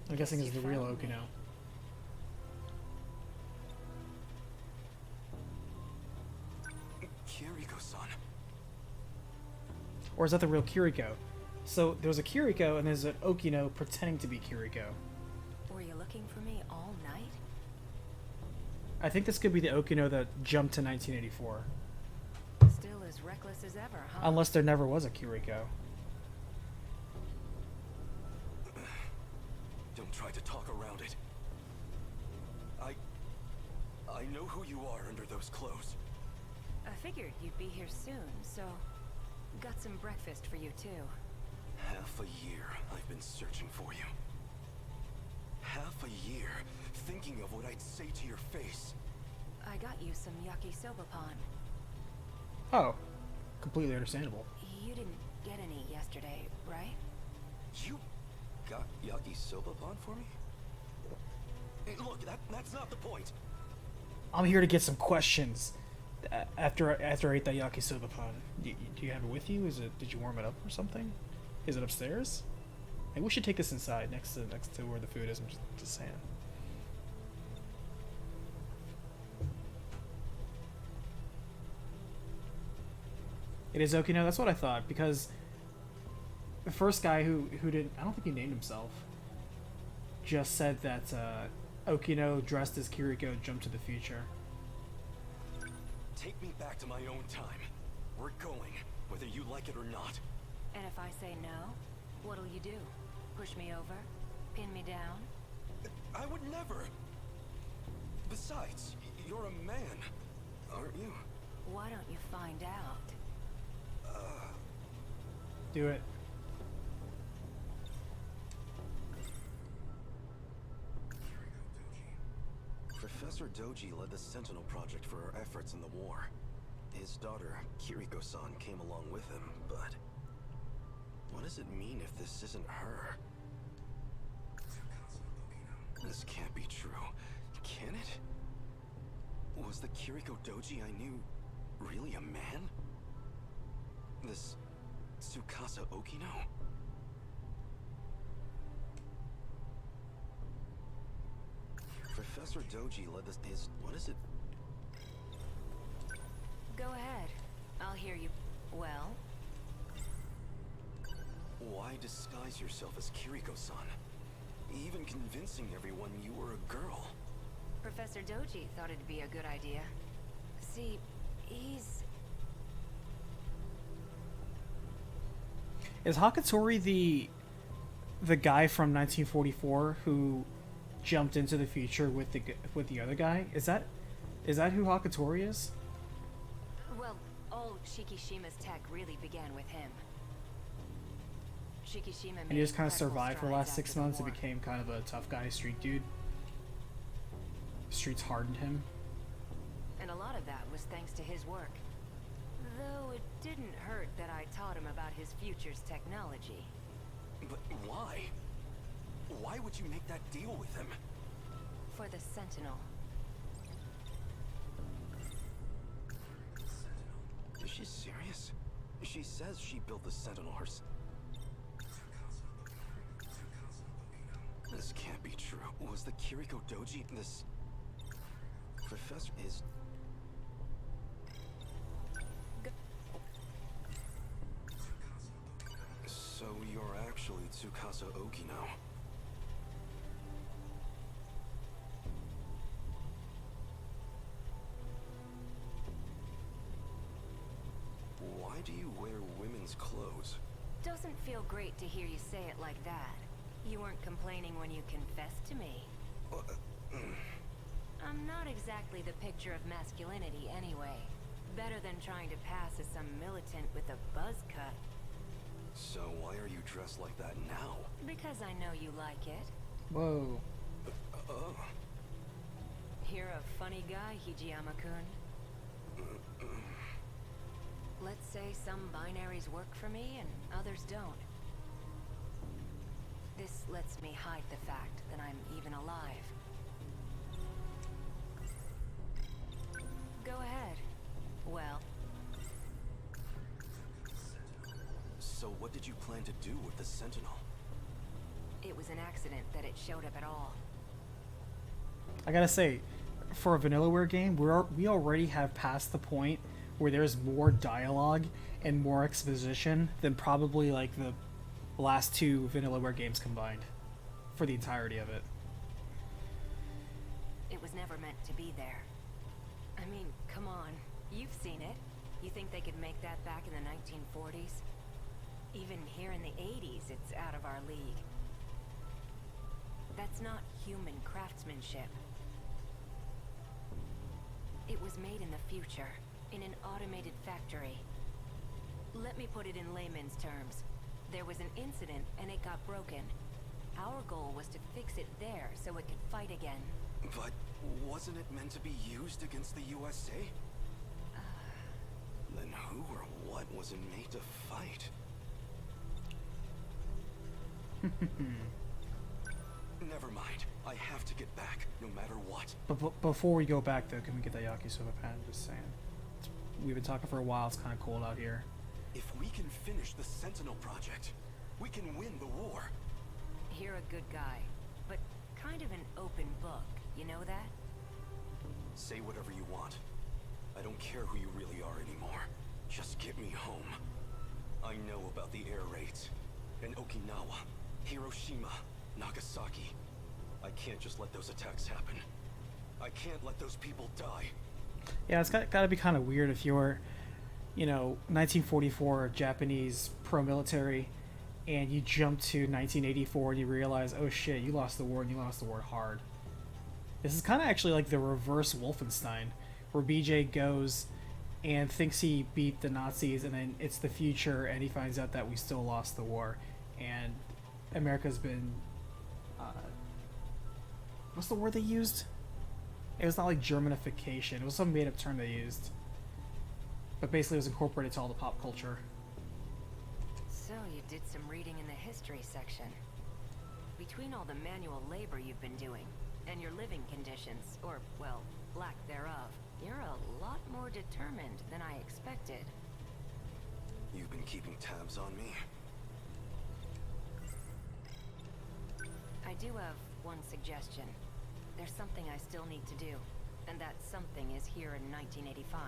A: I'm guessing it's the real Okino.
L: Kiriko-san.
A: Or is that the real Kiriko? So there's a Kiriko and there's an Okino pretending to be Kiriko.
G: Were you looking for me all night?
A: I think this could be the Okino that jumped to 1984.
G: Still as reckless as ever, huh?
A: Unless there never was a Kiriko.
L: Don't try to talk around it. I know who you are under those clothes.
G: I figured you'd be here soon, so got some breakfast for you too.
L: Half a year I've been searching for you. Half a year thinking of what I'd say to your face.
G: I got you some yakisoba pan.
A: Oh, completely understandable.
G: You didn't get any yesterday, right?
L: You got yakisoba pan for me? Hey, look, that's not the point.
A: I'm here to get some questions. After I ate that yakisoba pan, do you have it with you? Did you warm it up or something? Is it upstairs? Maybe we should take this inside next to where the food is. I'm just saying. It is Okino. That's what I thought, because the first guy who did, I don't think he named himself, just said that Okino dressed as Kiriko jumped to the future.
L: Take me back to my own time. We're going, whether you like it or not.
G: And if I say no, what'll you do? Push me over? Pin me down?
L: I would never. Besides, you're a man, aren't you?
G: Why don't you find out?
A: Do it.
L: Professor Doji led the Sentinel project for our efforts in the war. His daughter, Kiriko-san, came along with him, but what does it mean if this isn't her? This can't be true. Can it? Was the Kiriko Doji I knew really a man? This Tsukasa Okino? Professor Doji led this. What is it?
G: Go ahead. I'll hear you. Well?
L: Why disguise yourself as Kiriko-san? Even convincing everyone you were a girl.
G: Professor Doji thought it'd be a good idea. See, he's...
A: Is Hakatori the guy from 1944 who jumped into the future with the other guy? Is that who Hakatori is?
G: Well, all Shikishima's tech really began with him. Shikishima
A: And he just kind of survived for the last 6 months and became kind of a tough guy, street dude. Streets hardened him.
G: And a lot of that was thanks to his work. Though it didn't hurt that I taught him about his future's technology.
L: But why? Why would you make that deal with him?
G: For the Sentinel.
L: Is she serious? She says she built the Sentinel herself. This can't be true. Was the Kiriko Doji this... Professor is... So you're actually Tsukasa Okino. Why do you wear women's clothes?
G: Doesn't feel great to hear you say it like that. You weren't complaining when you confessed to me. I'm not exactly the picture of masculinity anyway. Better than trying to pass as some militant with a buzz cut.
L: So why are you dressed like that now?
G: Because I know you like it.
A: Whoa.
L: Oh.
G: You're a funny guy, Hijiyama-kun. Let's say some binaries work for me and others don't. This lets me hide the fact that I'm even alive. Go ahead. Well.
L: So what did you plan to do with the Sentinel?
G: It was an accident that it showed up at all.
A: I gotta say, for a Vanillaware game, we already have passed the point where there's more dialogue and more exposition than probably like the last two Vanillaware games combined for the entirety of it.
G: It was never meant to be there. I mean, come on. You've seen it. You think they could make that back in the 1940s? Even here in the 80s, it's out of our league. That's not human craftsmanship. It was made in the future, in an automated factory. Let me put it in layman's terms. There was an incident and it got broken. Our goal was to fix it there so it could fight again.
L: But wasn't it meant to be used against the USA? Then who or what was it made to fight? Never mind. I have to get back, no matter what.
A: But before we go back, though, can we get that yakisoba pan? Just saying. We've been talking for a while. It's kind of cold out here.
L: If we can finish the Sentinel project, we can win the war.
G: You're a good guy, but kind of an open book. You know that?
L: Say whatever you want. I don't care who you really are anymore. Just get me home. I know about the air raids. In Okinawa, Hiroshima, Nagasaki. I can't just let those attacks happen. I can't let those people die.
A: Yeah, it's got to be kind of weird if you're, 1944 Japanese pro-military, and you jump to 1984 and you realize, oh shit, you lost the war and you lost the war hard. This is kind of actually like the reverse Wolfenstein, where BJ goes and thinks he beat the Nazis, and then it's the future, and he finds out that we still lost the war, and America's been, what's the word they used? It was not like Germanification. It was some made-up term they used. But basically it was incorporated to all the pop culture.
G: So you did some reading in the history section. Between all the manual labor you've been doing, and your living conditions, or, well, lack thereof, you're a lot more determined than I expected.
L: You've been keeping tabs on me?
G: I do have one suggestion. There's something I still need to do, and that something is here in 1985.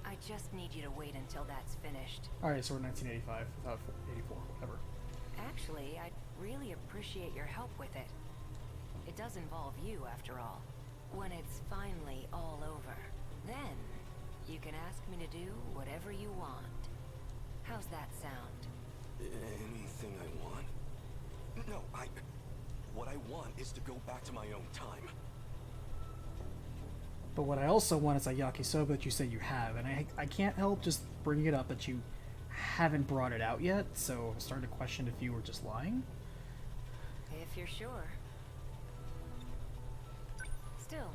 G: I just need you to wait until that's finished.
A: Alright, so we're 1985, 84, whatever.
G: Actually, I'd really appreciate your help with it. It does involve you, after all. When it's finally all over, then you can ask me to do whatever you want. How's that sound?
L: Anything I want? No, what I want is to go back to my own time.
A: But what I also want is a yakisoba that you say you have, and I can't help just bringing it up that you haven't brought it out yet, so I'm starting to question if you were just lying.
G: If you're sure. Still,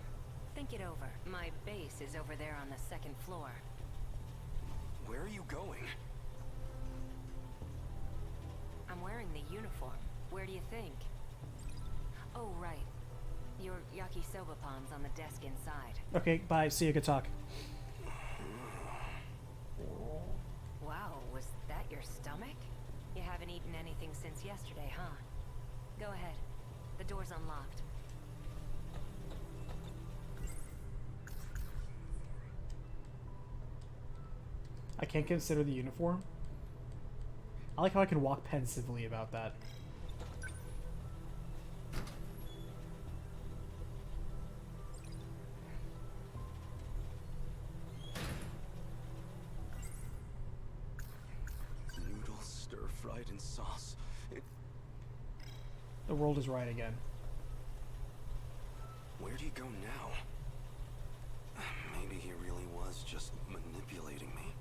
G: think it over. My base is over there on the second floor.
L: Where are you going?
G: I'm wearing the uniform. Where do you think? Oh, right. Your yakisoba pan's on the desk inside.
A: Okay, bye. See you. Good talk.
G: Wow, was that your stomach? You haven't eaten anything since yesterday, huh? Go ahead. The door's unlocked.
A: I can't consider the uniform. I like how I can walk pensively about that.
L: Noodles stir-fried in sauce.
A: The world is right again.
L: Where do you go now? Maybe he really was just manipulating me.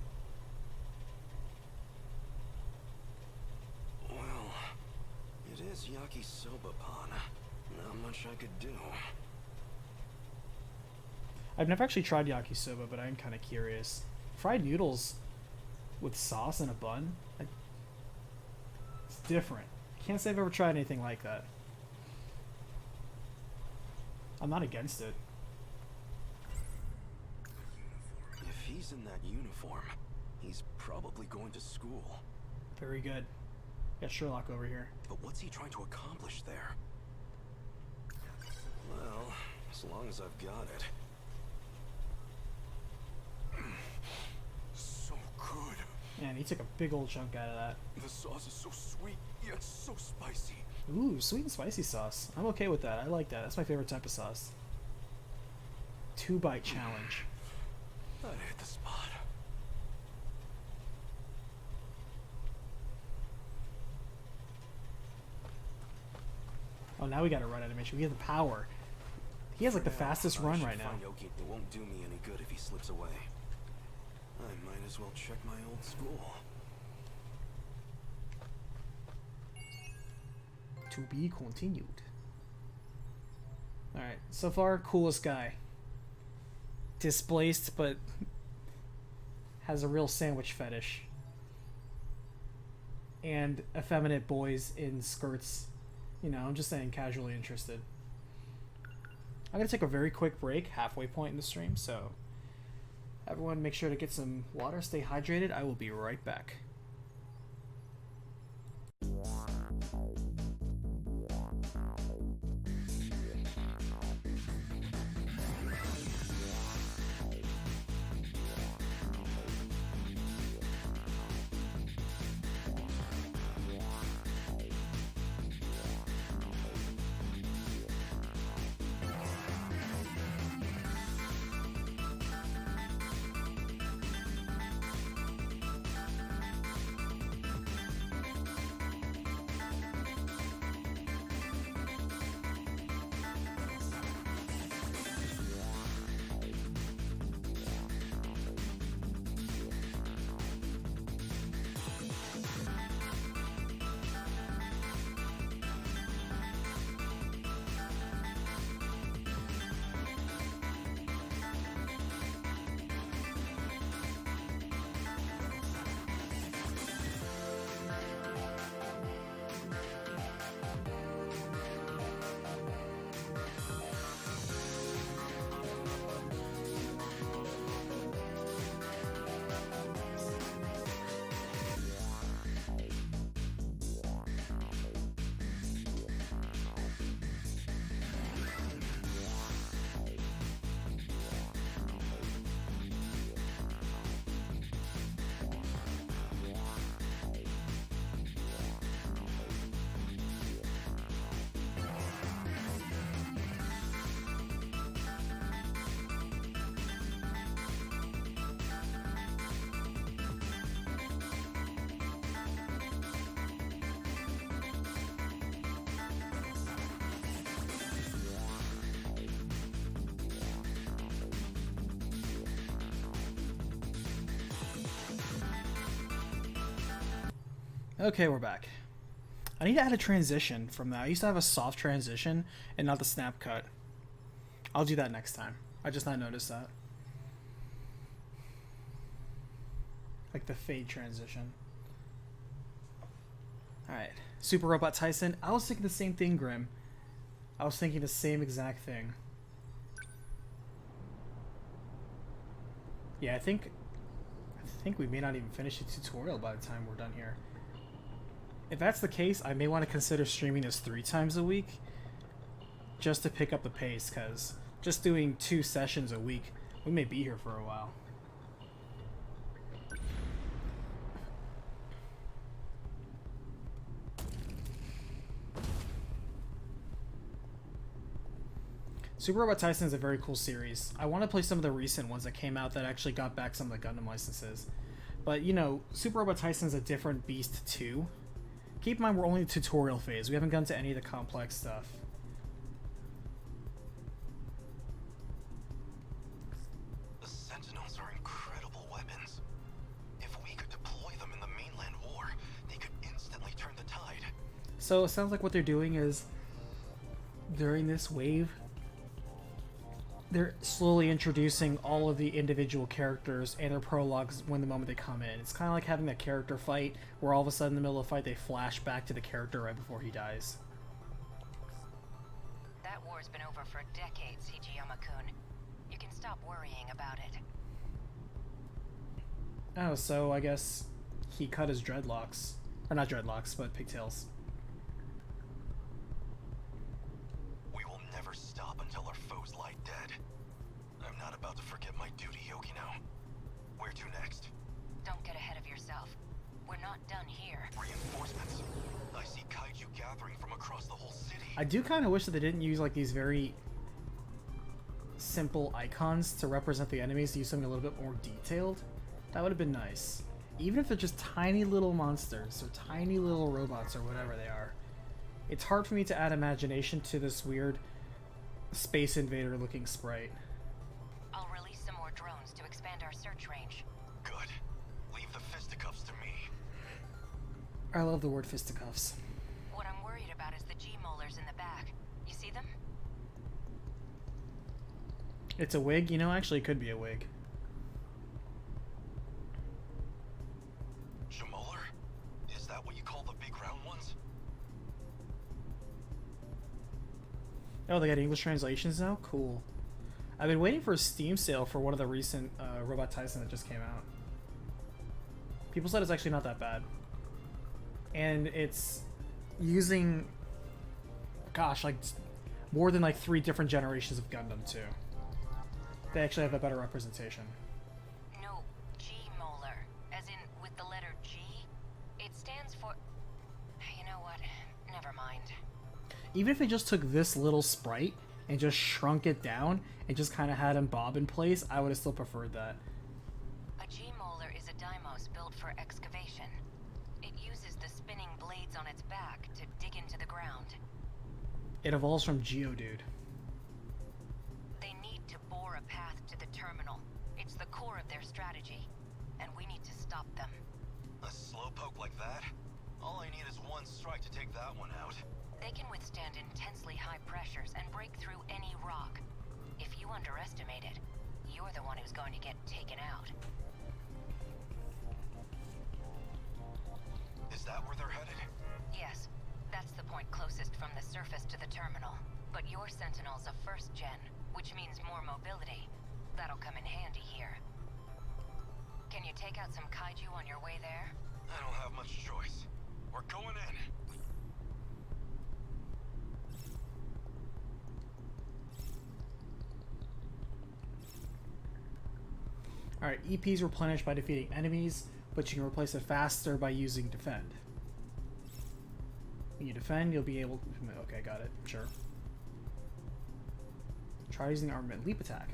L: Yakisoba pan. Not much I could do.
A: I've never actually tried yakisoba, but I'm kind of curious. Fried noodles with sauce and a bun? It's different. Can't say I've ever tried anything like that. I'm not against it.
L: If he's in that uniform, he's probably going to school.
A: Very good. Got Sherlock over here.
L: But what's he trying to accomplish there? Well, as long as I've got it. So good.
A: Man, he took a big old chunk out of that.
L: The sauce is so sweet, yet so spicy.
A: Ooh, sweet and spicy sauce. I'm okay with that. I like that. That's my favorite type of sauce. 2-bite challenge.
L: That hit the spot.
A: Oh, now we got a run animation. We have the power. He has like the fastest run right now.
L: It won't do me any good if he slips away. I might as well check my old school.
A: To be continued. Alright, so far, coolest guy. Displaced, but has a real sandwich fetish. And effeminate boys in skirts. You know, I'm just saying, casually interested. I'm going to take a very quick break, halfway point in the stream, so everyone make sure to get some water, stay hydrated. I will be right back. Okay, we're back. I need to add a transition from that. I used to have a soft transition and not the snap cut. I'll do that next time. I just not noticed that. Like the fade transition. Alright. Super Robot Tyson. I was thinking the same thing, Grim. I was thinking the same exact thing. Yeah, I think we may not even finish the tutorial by the time we're done here. If that's the case, I may want to consider streaming this 3 times a week just to pick up the pace, because just doing 2 sessions a week, we may be here for a while. Super Robot Tyson is a very cool series. I want to play some of the recent ones that came out that actually got back some of the Gundam licenses. But, you know, Super Robot Tyson is a different beast too. Keep in mind we're only in the tutorial phase. We haven't gone to any of the complex stuff.
L: The Sentinels are incredible weapons. If we could deploy them in the mainland war, they could instantly turn the tide.
A: So it sounds like what they're doing is, during this wave, they're slowly introducing all of the individual characters and their prologues when the moment they come in. It's kind of like having a character fight where all of a sudden in the middle of the fight they flash back to the character right before he dies.
G: That war's been over for decades, Hijiyama-kun. You can stop worrying about it.
A: Oh, so I guess he cut his dreadlocks. Or not dreadlocks, but pigtails.
L: We will never stop until our foes lie dead. I'm not about to forget my duty, Yokino. Where to next?
G: Don't get ahead of yourself. We're not done here.
L: Reinforcements. I see kaiju gathering from across the whole city.
A: I do kind of wish that they didn't use like these very simple icons to represent the enemies, to use something a little bit more detailed. That would have been nice. Even if they're just tiny little monsters or tiny little robots or whatever they are. It's hard for me to add imagination to this weird Space Invader looking sprite.
G: I'll release some more drones to expand our search range.
L: Good. Leave the fisticuffs to me.
A: I love the word fisticuffs.
G: What I'm worried about is the G-molars in the back. You see them?
A: It's a wig? You know, actually it could be a wig.
L: Jamolar? Is that what you call the big round ones?
A: Oh, they got English translations now? Cool. I've been waiting for a Steam sale for one of the recent Robot Tyson that just came out. People said it's actually not that bad. And it's using, gosh, like more than like 3 different generations of Gundam too. They actually have a better representation.
G: No, G-molar. As in, with the letter G? It stands for... You know what? Never mind.
A: Even if they just took this little sprite and just shrunk it down and just kind of had him bob in place, I would have still preferred that.
G: A G-molar is a Deimos built for excavation. It uses the spinning blades on its back to dig into the ground.
A: It evolves from Geodude.
G: They need to bore a path to the terminal. It's the core of their strategy, and we need to stop them.
L: A slowpoke like that? All I need is one strike to take that one out.
G: They can withstand intensely high pressures and break through any rock. If you underestimate it, you're the one who's going to get taken out.
L: Is that where they're headed?
G: Yes, that's the point closest from the surface to the terminal. But your Sentinel's a first gen, which means more mobility. That'll come in handy here. Can you take out some kaiju on your way there?
L: I don't have much choice. We're going in.
A: Alright, EP's replenished by defeating enemies, but you can replace it faster by using defend. When you defend, you'll be able to... Okay, got it. Sure. Try using the armament leap attack.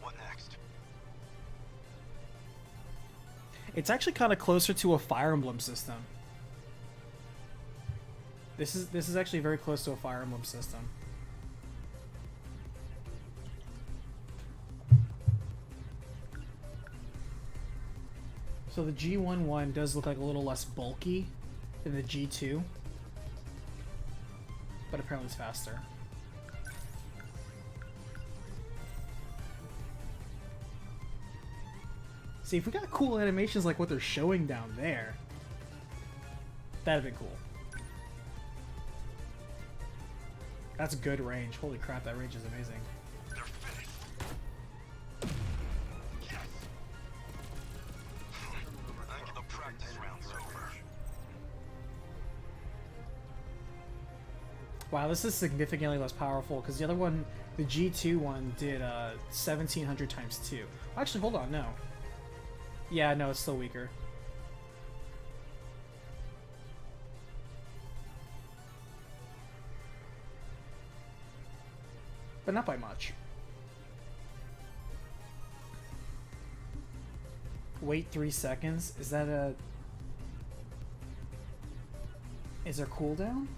L: What next?
A: It's actually kind of closer to a Fire Emblem system. This is actually very close to a Fire Emblem system. So the G11 does look like a little less bulky than the G2, but apparently it's faster. See, if we got cool animations like what they're showing down there, that'd be cool. That's good range. Holy crap, that range is amazing.
L: They're finished. Yes. I think the practice round's over.
A: Wow, this is significantly less powerful because the other one, the G2 one, did 1700 times 2. Actually, hold on, no. Yeah, no, it's still weaker. But not by much. Wait 3 seconds? Is that a... Is there cooldown?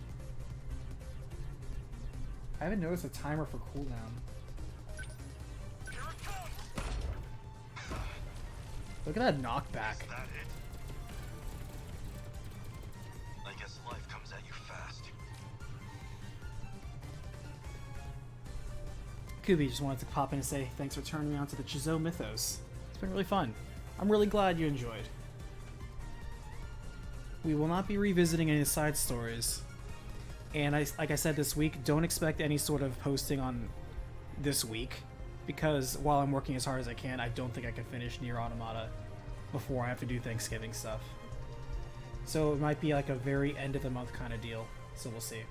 A: I haven't noticed a timer for cooldown. Look at that knockback.
L: Is that it?
A: Kubi just wanted to pop in and say thanks for turning me on to the Chizo mythos. It's been really fun. I'm really glad you enjoyed. We will not be revisiting any side stories. And like I said this week, don't expect any sort of posting on this week. Because while I'm working as hard as I can, I don't think I can finish Nier Automata before I have to do Thanksgiving stuff. So it might be like a very end of the month kind of deal. So we'll see.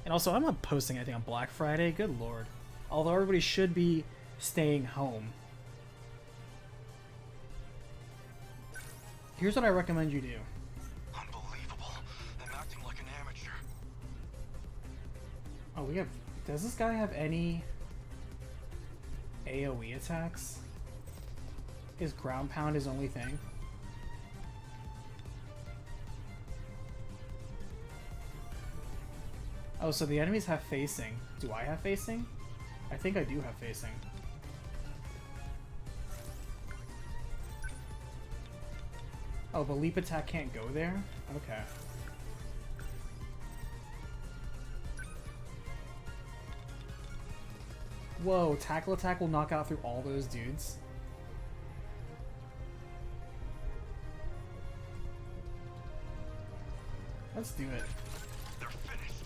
A: And also, I'm not posting anything on Black Friday. Good lord. Although everybody should be staying home. Here's what I recommend you do.
B: Unbelievable. I'm acting like an amateur.
A: Oh, we have... Does this guy have any AoE attacks? Is ground pound his only thing? Oh, so the enemies have facing. Do I have facing? I think I do have facing. Oh, the leap attack can't go there? Okay. Whoa, tackle attack will knock out through all those dudes. Let's do it.
B: They're finished.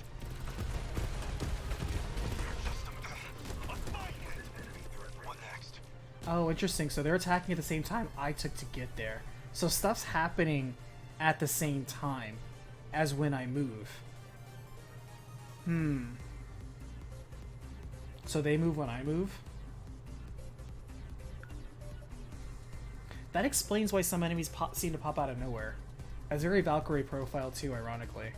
B: What next?
A: Oh, interesting. So they're attacking at the same time I took to get there. So stuff's happening at the same time as when I move. So they move when I move? That explains why some enemies seem to pop out of nowhere. That's very Valkyrie profile too, ironically.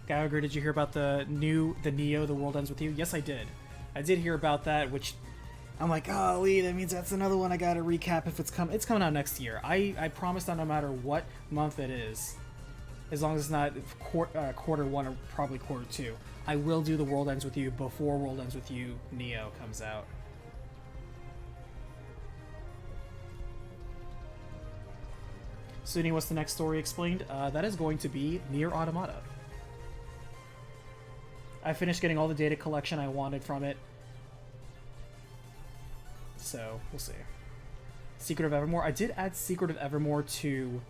A: Gallagher, did you hear about the Neo, The World Ends With You? Yes, I did. I did hear about that, which I'm like, golly, that means that's another one I gotta recap if it's coming out next year. I promise that no matter what month it is, as long as it's not quarter one or probably quarter two, I will do The World Ends With You before World Ends With You Neo comes out. Sydney, what's the next story explained? That is going to be Nier Automata. I finished getting all the data collection I wanted from it. So, we'll see. Secret of Evermore. I did add Secret of Evermore to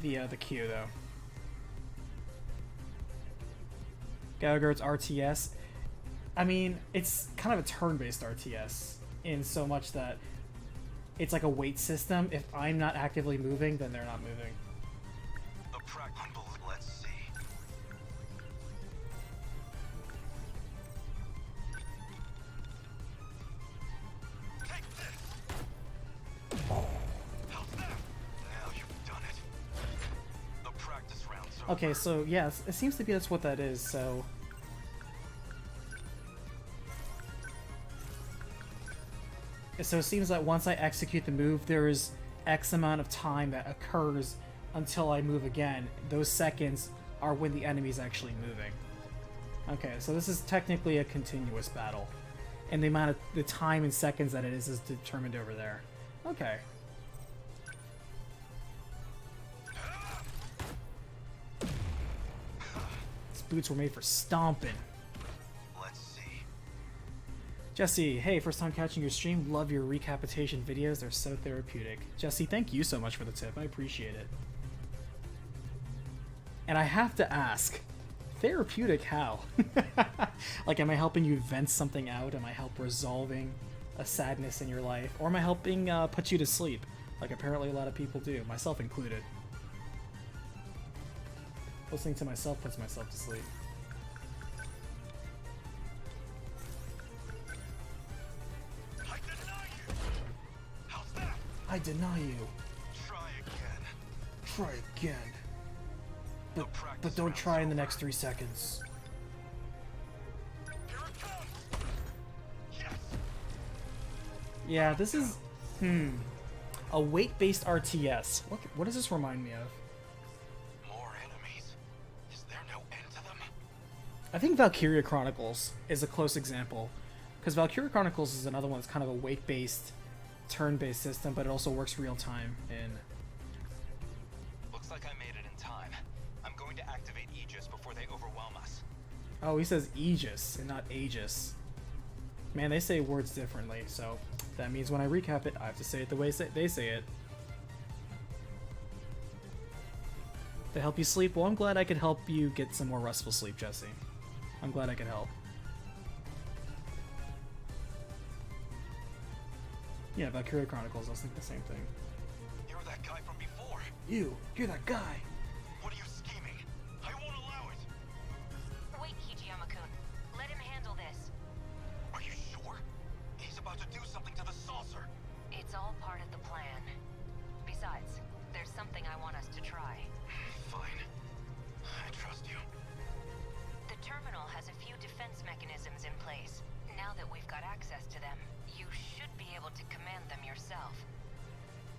A: the queue, though. Gallagher, it's RTS. I mean, it's kind of a turn-based RTS in so much that it's like a wait system. If I'm not actively moving, then they're not moving.
B: Let's see. Take this. How's that? Now you've done it. The practice round's over.
A: Okay, so yeah, it seems to be that's what that is. So it seems that once I execute the move, there is X amount of time that occurs until I move again. Those seconds are when the enemy's actually moving. Okay, so this is technically a continuous battle, and the time in seconds that it is determined over there. Okay. These boots were made for stomping.
B: Let's see.
A: Jesse, hey, first time catching your stream. Love your recapitation videos. They're so therapeutic. Jesse, thank you so much for the tip. I appreciate it. And I have to ask, therapeutic how? Like, am I helping you vent something out? Am I help resolving a sadness in your life? Or am I helping put you to sleep? Like apparently a lot of people do, myself included. Listening to myself puts myself to sleep.
B: I deny you. How's that?
A: I deny you.
B: Try again.
A: Try again. But don't try in the next 3 seconds.
B: Here it comes. Yes.
A: Yeah, this is a weight-based RTS. What does this remind me of?
B: More enemies. Is there no end to them?
A: I think Valkyria Chronicles is a close example, because Valkyria Chronicles is another one that's kind of a weight-based turn-based system, but it also works real time in.
C: Looks like I made it in time. I'm going to activate Aegis before they overwhelm us.
A: Oh, he says Aegis and not Aegis. Man, they say words differently, so that means when I recap it, I have to say it the way they say it. To help you sleep? Well, I'm glad I could help you get some more restful sleep, Jesse. I'm glad I could help. Yeah, Valkyria Chronicles, I was thinking the same thing.
C: You're that guy from before.
A: You're that guy!
C: What are you scheming? I won't allow it!
G: Wait, Hijiyama-kun. Let him handle this.
C: Are you sure? He's about to do something to the saucer.
G: It's all part of the plan. Besides, there's something I want us to try.
C: Fine. I trust you.
G: The terminal has a few defense mechanisms in place. Now that we've got access to them, you should be able to command them yourself.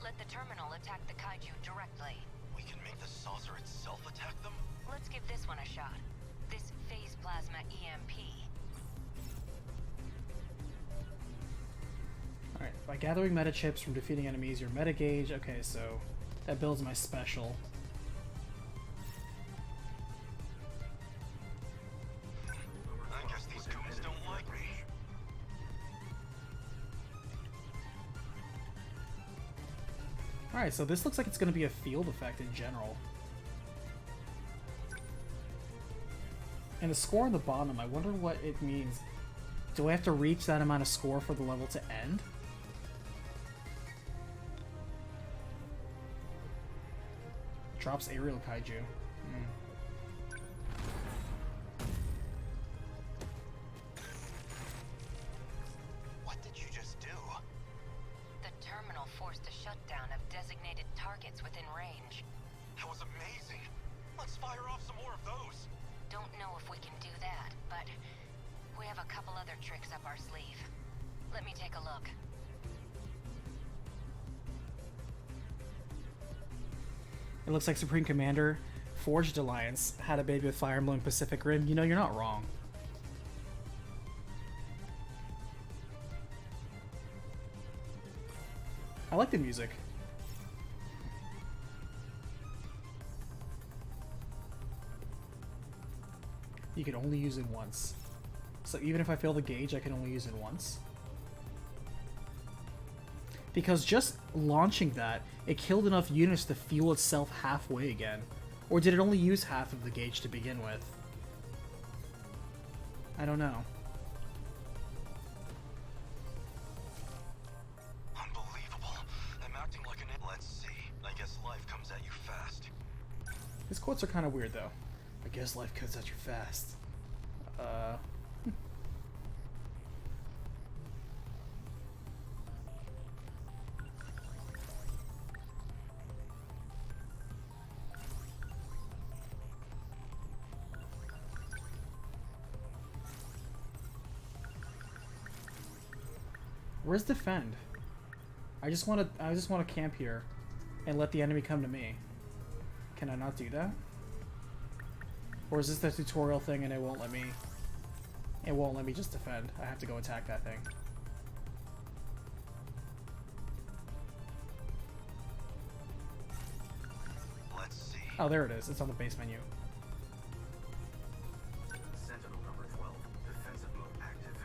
G: Let the terminal attack the kaiju directly.
C: We can make the saucer itself attack them?
G: Let's give this one a shot. This phase plasma EMP.
A: Alright, by gathering meta chips from defeating enemies, your meta gauge. Okay, so that builds my special.
C: I guess these goons don't like me.
A: Alright, so this looks like it's going to be a field effect in general. And the score on the bottom, I wonder what it means. Do I have to reach that amount of score for the level to end? Drops aerial kaiju.
C: What did you just do?
G: The terminal forced a shutdown of designated targets within range.
C: That was amazing. Let's fire off some more of those.
G: Don't know if we can do that, but we have a couple other tricks up our sleeve. Let me take a look.
A: It looks like Supreme Commander Forged Alliance had a baby with Fire Emblem Pacific Rim. You know, you're not wrong. I like the music. You can only use it once. So even if I fail the gauge, I can only use it once. Because just launching that, it killed enough units to fuel itself halfway again. Or did it only use half of the gauge to begin with? I don't know.
C: Unbelievable. I'm acting like an idiot. Let's see. I guess life comes at you fast.
A: His quotes are kind of weird, though. I guess life comes at you fast. Where's defend? I just want to camp here and let the enemy come to me. Can I not do that? Or is this the tutorial thing and it won't let me just defend? I have to go attack that thing.
C: Let's see.
A: Oh, there it is. It's on the base menu.
L: Sentinel number 12, defensive mode active.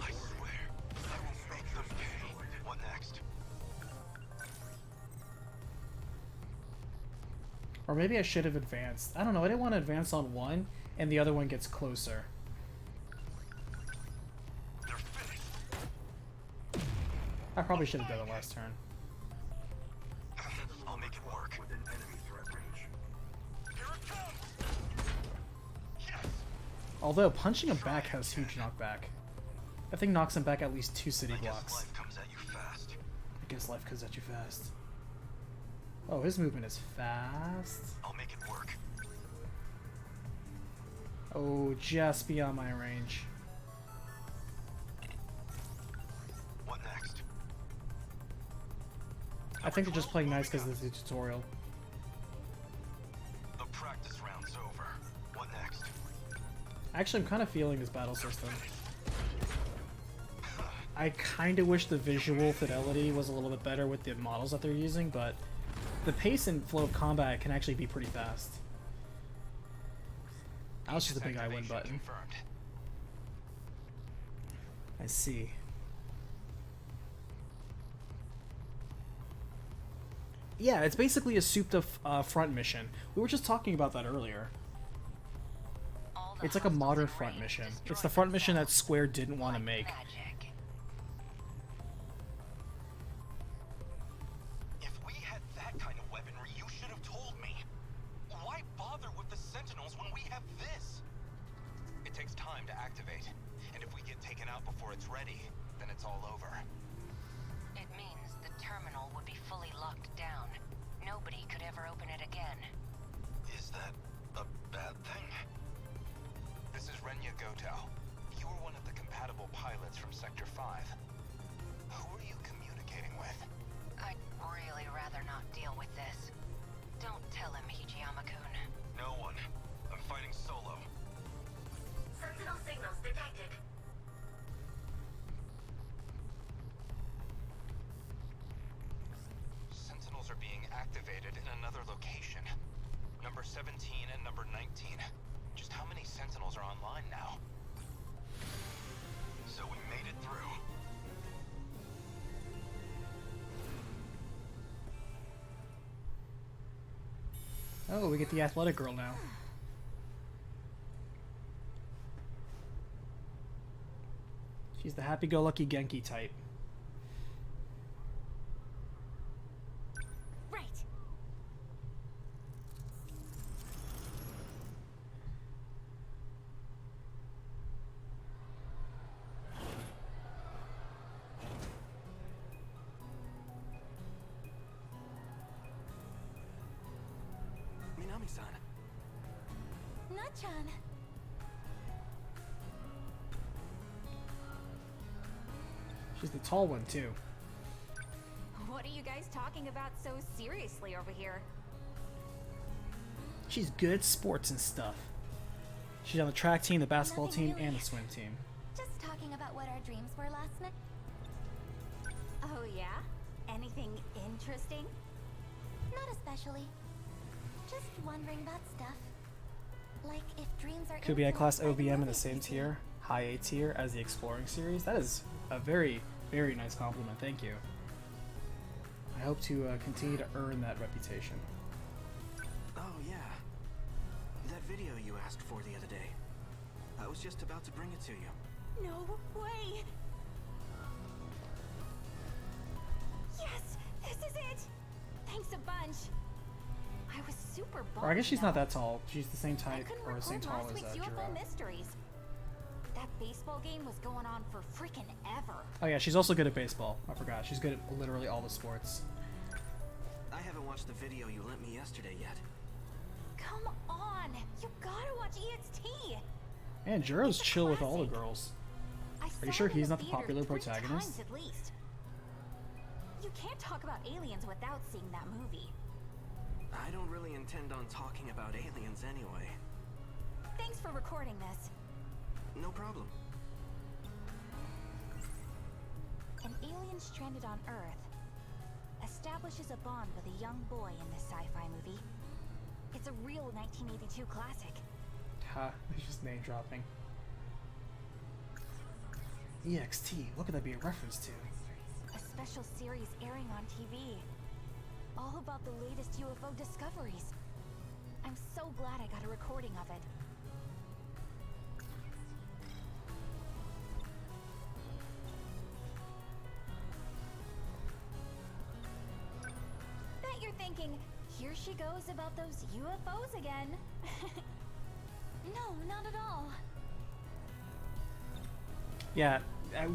C: I swear, I will make them pay. What next?
A: Or maybe I should have advanced. I don't know. I didn't want to advance on one and the other one gets closer.
C: They're finished.
A: I probably should have done it last turn.
C: I'll make it work.
L: Within enemy threat range.
C: Here it comes! Yes!
A: Although punching him back has huge knockback. I think knocks him back at least 2 city
C: I guess
A: blocks.
C: life comes at you fast.
A: I guess life comes at you fast. Oh, his movement is fast.
C: I'll make it work.
A: Oh, just beyond my range.
C: What next?
A: I think they're just playing nice because this is a tutorial.
C: The practice round's over. What next?
A: Actually, I'm kind of feeling this battle system. I kind of wish the visual fidelity was a little bit better with the models that they're using, but the pace and flow of combat can actually be pretty fast. That was just a big I win button.
C: Confirmed.
A: I see. Yeah, it's basically a souped-up front mission. We were just talking about that earlier. It's like a modern front mission. It's the front mission that Square didn't want to make.
C: If we had that kind of weaponry, you should have told me. Why bother with the Sentinels when we have this? It takes time to activate, and if we get taken out before it's ready, then it's all over.
G: It means the terminal would be fully locked down. Nobody could ever open it again.
C: Is that a bad thing? This is Renya Goto. You were one of the compatible pilots from Sector 5. Who are you communicating with?
G: I'd really rather not deal with this. Don't tell him, Hijiyama-kun.
C: No one. I'm fighting solo.
E: Sentinel signals detected.
C: Sentinels are being activated in another location. Number 17 and number 19. Just how many Sentinels are online now? So we made it through.
A: Oh, we get the athletic girl now. She's the happy-go-lucky Genki type.
D: Right.
H: Minami-san.
D: Nachan.
A: She's the tall one, too.
M: What are you guys talking about so seriously over here?
A: She's good at sports and stuff. She's on the track team, the basketball
D: Nothing
A: team,
D: really.
A: and the swim team.
D: Just talking about what our dreams were last night.
M: Oh yeah? Anything interesting?
D: Not especially. Just wondering about stuff. Like if dreams are
A: Could be a class
D: influenced by the
A: OVM in the
D: movies
A: same
D: we see.
A: tier, high A tier, as the Exploring series. That is a very, very nice compliment. Thank you. I hope to continue to earn that reputation.
H: Oh, yeah. That video you asked for the other day. I was just about to bring it to you.
M: No way! Yes! This is it! Thanks a bunch! I was super bummed.
A: Or I guess she's not
M: though.
A: that tall. She's the same
M: I
A: type
M: couldn't
A: or the same
M: record
A: tall
M: last
A: as
M: week's UFO
A: Jiro.
M: mysteries. That baseball game was going on for freaking ever.
A: Oh yeah, she's also good at baseball. I forgot. She's good at literally all the sports.
H: I haven't watched the video you lent me yesterday yet.
M: Come on! You gotta watch EXT!
A: Man, Jiro's
M: It's a
A: chill with all the
M: classic.
A: girls.
M: I
A: Are
M: saw
A: you sure
M: it in
A: he's not the
M: theater
A: popular
M: 3
A: protagonist?
M: times at least. You can't talk about aliens without seeing that movie.
H: I don't really intend on talking about aliens anyway.
M: Thanks for recording this.
H: No problem.
M: An alien stranded on Earth establishes a bond with a young boy in this sci-fi movie. It's a real 1982 classic.
A: Ha, he's just name dropping. EXT, what could that be a reference to?
M: A special series airing on TV. All about the latest UFO discoveries. I'm so glad I got a recording of it. Bet you're thinking, here she goes about those UFOs again.
D: No, not at all.
A: Yeah,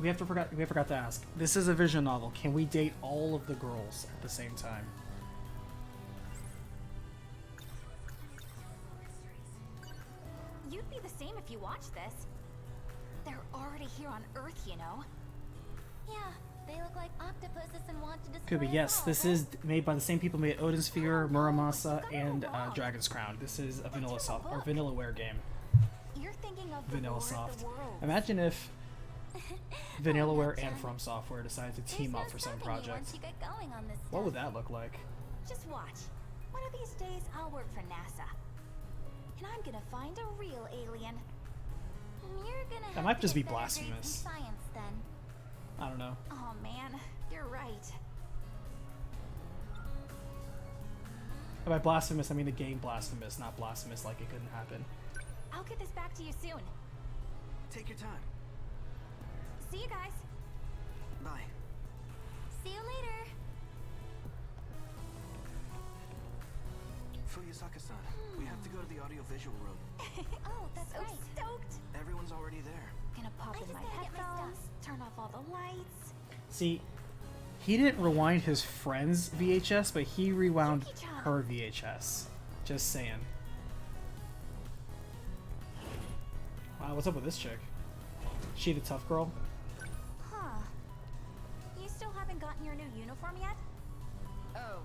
A: we forgot to ask. This is a vision novel. Can we date all of the girls at the same time?
M: You'd be the same if you watched this. They're already here on Earth, you know.
D: Yeah, they look like octopuses and want to destroy
A: Could be,
D: us
A: yes.
D: all,
A: This
D: right?
A: is made by the same people who made Odin Sphere, Muramasa, and Dragon's Crown. This is a Vanillaware game.
M: You're thinking of the
A: Vanilla
M: war of
A: Soft.
M: the world.
A: Imagine if Vanillaware and From Software decided to team up for some
D: Once
A: project.
D: you get going on this
A: What
D: stuff.
A: would that look like?
M: Just watch. One of these days, I'll work for NASA. And I'm gonna find a real alien.
D: You're gonna
A: That
D: have
A: might
D: to
A: just
D: get
A: be
D: better grades in
A: blasphemous.
D: science then.
A: I don't know.
M: Oh man, you're right.
A: And by blasphemous, I mean the game blasphemous, not blasphemous like it couldn't happen.
M: I'll get this back to you soon.
H: Take your time.
M: See you guys.
H: Bye.
D: See you later.
H: Fuyasaka-san, we have to go to the audiovisual room.
D: Oh, that's
M: So
D: right.
M: stoked.
H: Everyone's already there.
M: Gonna pop
D: I
M: in
D: just
M: my
D: gotta get my
M: headphones,
D: stuff.
M: turn off all the lights.
A: See, he didn't rewind his friend's VHS, but he rewound
M: Yuki-chan.
A: her VHS. Just saying. Wow, what's up with this chick? She the tough girl?
M: Huh. You still haven't gotten your new uniform yet?
G: Oh.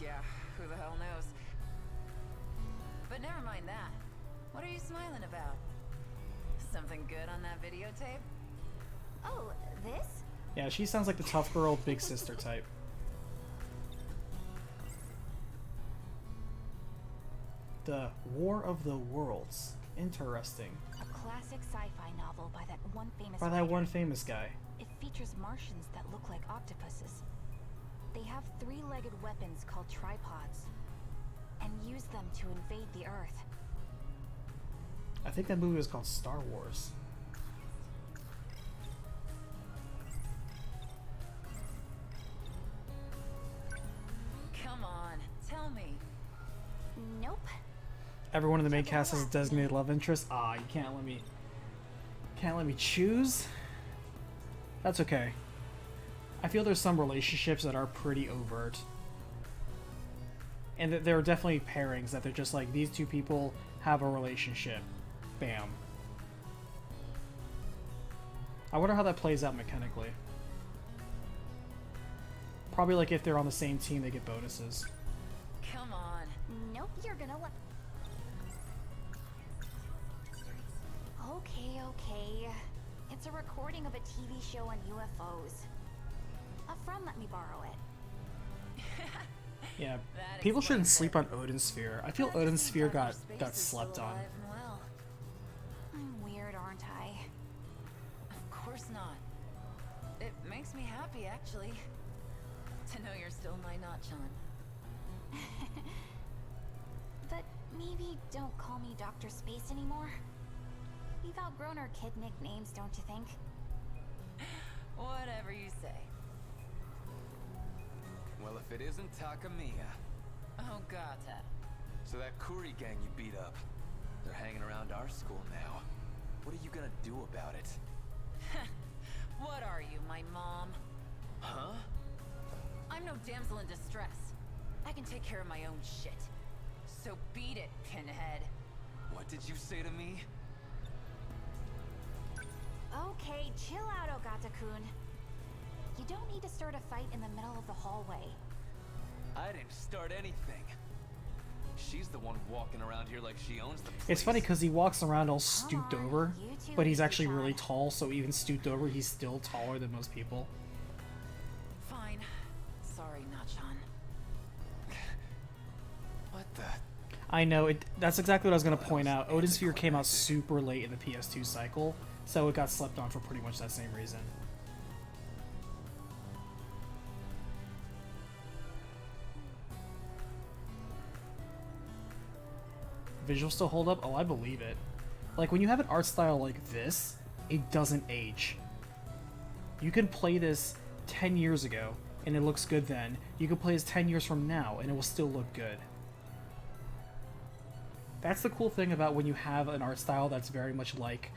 G: Yeah, who the hell knows? But never mind that. What are you smiling about? Something good on that videotape?
M: Oh, this?
A: Yeah, she sounds like the tough girl, big sister type. The War of the Worlds. Interesting.
M: A classic sci-fi novel by that one famous
A: By that
M: writer.
A: one famous guy.
M: It features Martians that look like octopuses. They have three-legged weapons called tripods, and use them to invade the Earth.
A: I think that movie was called Star Wars.
G: Come on, tell me.
M: Nope.
A: Everyone in the main cast has a designated love interest. Ah, you can't let me choose. That's okay. I feel there's some relationships that are pretty overt. And that there are definitely pairings that they're just like, these two people have a relationship. Bam. I wonder how that plays out mechanically. Probably like if they're on the same team, they get bonuses.
G: Come on.
M: Nope, you're gonna let... Okay. It's a recording of a TV show on UFOs. A friend let me borrow it.
A: Yeah,
G: That
A: people shouldn't
G: explains
A: sleep
G: it.
A: on Odin's Sphere. I feel Odin's Sphere got slept on.
G: Alive and well.
M: I'm weird, aren't I?
G: Of course not. It makes me happy, actually, to know you're still my Nachan.
M: But maybe don't call me Dr. Space anymore. We've outgrown our kid nicknames, don't you think?
G: Whatever you say.
N: Well, if it isn't Takamiya.
G: Oh, gata.
N: So that Kuri gang you beat up, they're hanging around our school now. What are you gonna do about it?
G: What are you, my mom?
N: Huh?
G: I'm no damsel in distress. I can take care of my own shit. So beat it, Pinhead.
N: What did you say to me?
M: Okay, chill out, Ogata-kun. You don't need to start a fight in the middle of the hallway.
N: I didn't start anything. She's the one walking around here like she owns the place.
A: It's funny because he walks around all stooped
M: on,
A: over,
M: you two
A: but he's
M: need to
A: actually really
M: try.
A: tall, so even stooped over, he's still taller than most people.
G: Fine. Sorry, Nachan.
N: What the?
A: I know, that's exactly what I was going to point out. Odin Sphere came out super late in the PS2 cycle, so it got slept on for pretty much that same reason. Visuals still hold up? Oh, I believe it. Like, when you have an art style like this, it doesn't age. You can play this 10 years ago, and it looks good then. You can play this 10 years from now, and it will still look good. That's the cool thing about when you have an art style that's very much like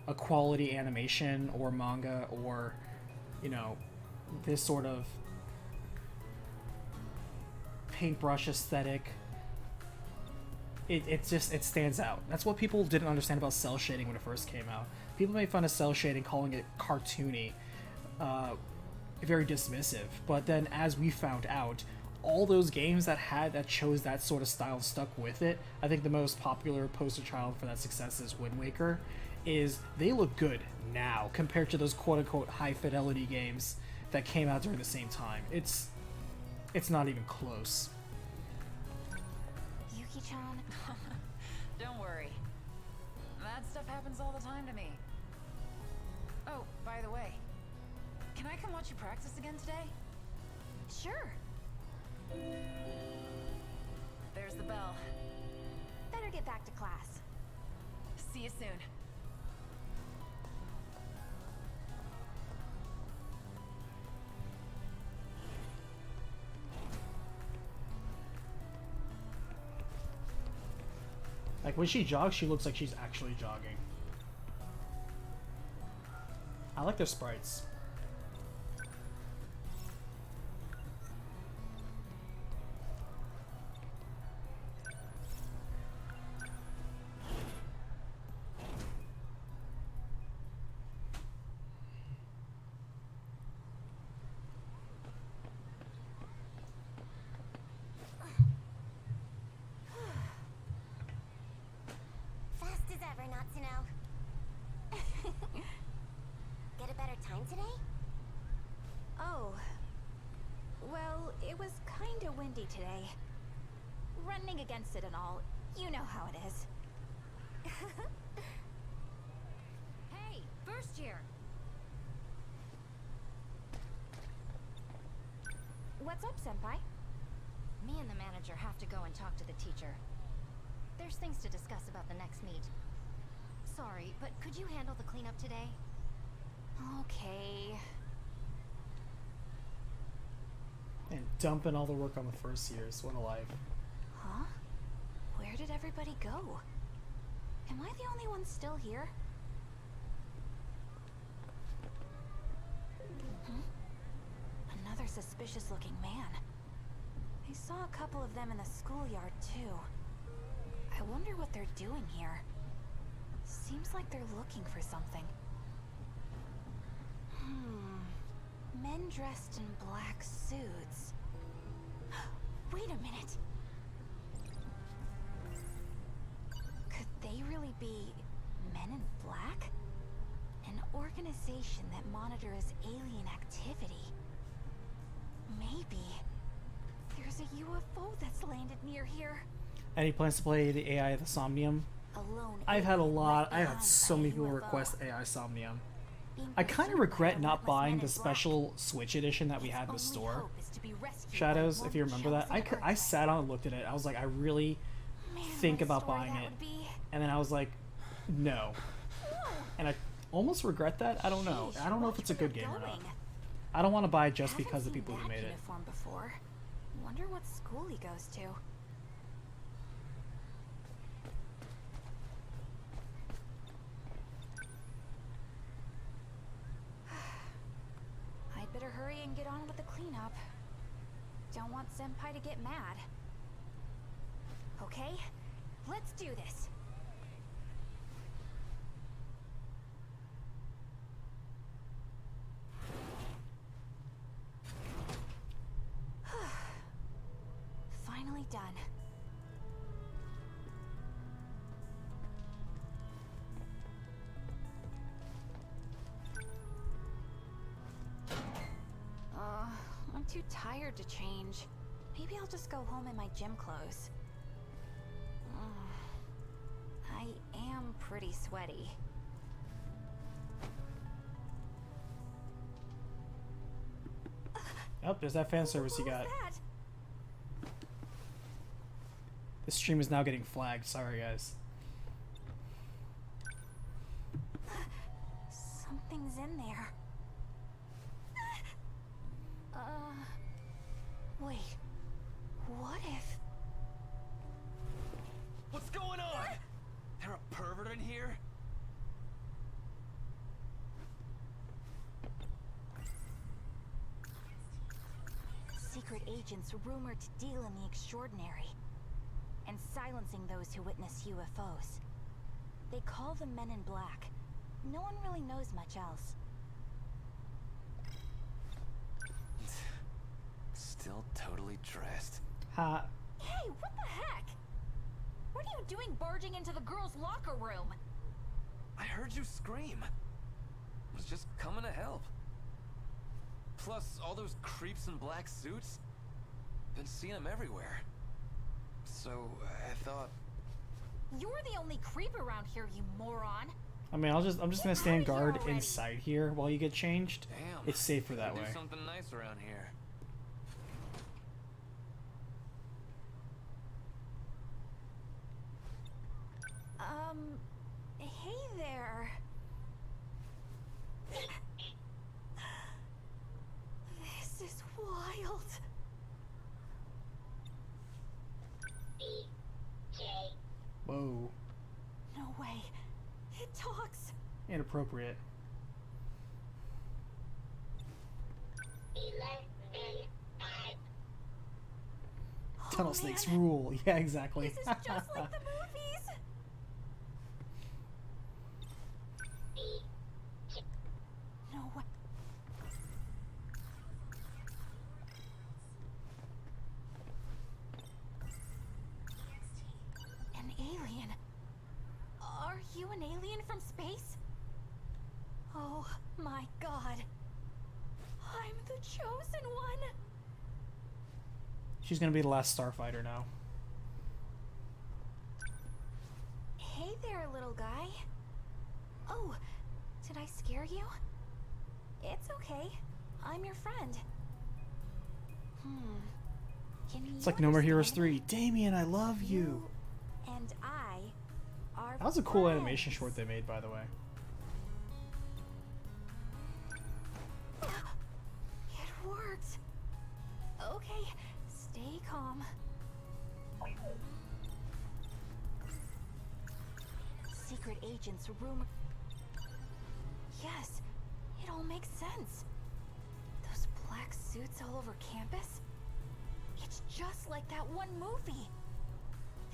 A: a quality animation or manga or, you know, this sort of paintbrush aesthetic. It stands out. That's what people didn't understand about cell shading when it first came out. People made fun of cell shading, calling it cartoony, very dismissive. But then, as we found out, all those games that chose that sort of style and stuck with it. I think the most popular poster child for that success is Wind Waker, is they look good now compared to those quote-unquote high-fidelity games that came out during the same time. It's not even close.
M: Yuki-chan.
O: Don't worry. That stuff happens all the time to me. Oh, by the way, can I come watch you practice again today?
M: Sure.
O: There's the bell.
M: Better get back to class.
O: See you soon.
A: Like when she jogs, she looks like she's actually jogging. I like their sprites.
D: Fast as ever, Natsuno. Get a better time today?
M: Oh. Well, it was kinda windy today. Running against it and all. You know how it is.
P: Hey, first year!
M: What's up, Senpai?
P: Me and the manager have to go and talk to the teacher. There's things to discuss about the next meet. Sorry, but could you handle the cleanup today?
M: Okay.
A: And dumping all the work on the first years. What a life.
M: Huh? Where did everybody go? Am I the only one still here? Another suspicious-looking man. I saw a couple of them in the schoolyard, too. I wonder what they're doing here. Seems like they're looking for something. Men dressed in black suits. Wait a minute. Could they really be Men in Black? An organization that monitors alien activity. Maybe there's a UFO that's landed near here.
A: Any plans to play the AI the Somnium? I've had so many people request AI Somnium. I kind of regret not buying the special Switch edition that we had in the store. Shadows, if you remember that. I sat on and looked at it. I was like, I really think about buying it. And then I was like, no. And I almost regret that. I don't know. I don't know if it's a good game or not. I don't want to buy it just because of the people who made it.
M: Before. Wonder what school he goes to. I'd better hurry and get on with the cleanup. Don't want Senpai to get mad. Okay, let's do this. Finally done. I'm too tired to change. Maybe I'll just go home in my gym clothes. I am pretty sweaty.
A: Oh, there's that fan service you got. This stream is now getting flagged. Sorry, guys.
M: Something's in there. Wait. What if...
H: What's going on? There a pervert in here?
M: Secret agents rumored to deal in the extraordinary, and silencing those who witness UFOs. They call them Men in Black. No one really knows much else.
N: Still totally dressed.
A: Ha.
M: Hey, what the heck? What are you doing barging into the girls' locker room?
N: I heard you scream. I was just coming to help. Plus, all those creeps in black suits. Been seeing them everywhere. So, I thought...
P: You're the only creep around here, you moron.
A: I mean, I'm just gonna stand guard inside here while you get changed.
N: Damn.
A: It's safer that
N: Do
A: way.
N: something nice around here.
M: Hey there. This is wild.
A: Whoa.
M: No way. It talks.
A: Inappropriate. Tunnel snakes rule. Yeah, exactly.
M: This is just like the movies. No way. An alien. Are you an alien from space? Oh my god. I'm the chosen one.
A: She's gonna be the last starfighter now.
M: Hey there, little guy. Oh, did I scare you? It's okay. I'm your friend.
A: It's like No More Heroes 3. Damien, I love you.
M: And I are
A: That was a cool
M: friends.
A: animation short they made, by the way.
M: It worked. Okay, stay calm. Secret agents rumor. Yes, it all makes sense. Those black suits all over campus? It's just like that one movie.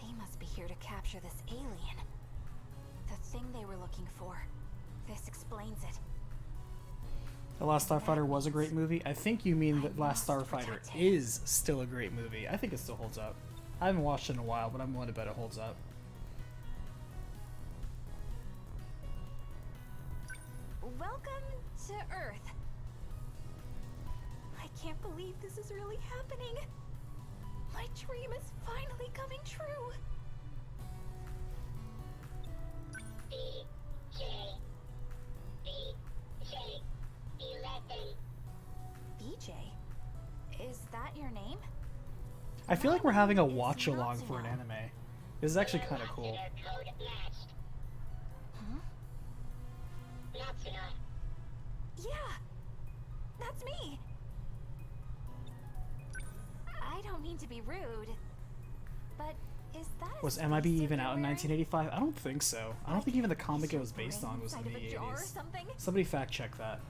M: They must be here to capture this alien. The thing they were looking for. This explains it.
A: The Last Starfighter was a great movie. I think you mean that Last Starfighter is still a great movie. I think it still holds up. I haven't watched it in a while, but I'm willing to bet it holds up.
M: Welcome to Earth. I can't believe this is really happening. My dream is finally coming true. BJ? Is that your name?
A: I feel like we're having a watch along for an anime. This is actually kind of cool.
M: Yeah, that's me. I don't mean to be rude, but is that a
A: Was MIB even out in 1985? I don't think so. I don't think even the comic it was based on was in the 80s. Somebody fact check that.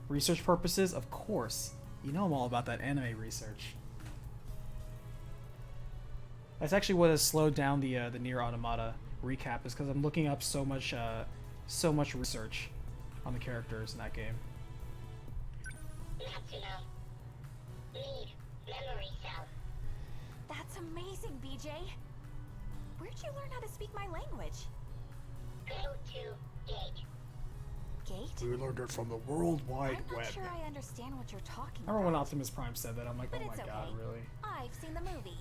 A: Research purposes? Of course. You know I'm all about that anime research. That's actually what has slowed down the Nier Automata recap, is because I'm looking up so much research on the characters in that game.
M: That's amazing, BJ. Where'd you learn how to speak my language? Go to Gate. Gate?
A: We learned it from the World Wide
M: I'm
A: Web.
M: not sure I understand what you're talking
A: I remember
M: about.
A: when Optimus Prime said that, I'm like,
M: But
A: oh my
M: it's
A: god,
M: okay.
A: really?
M: I've seen the movie.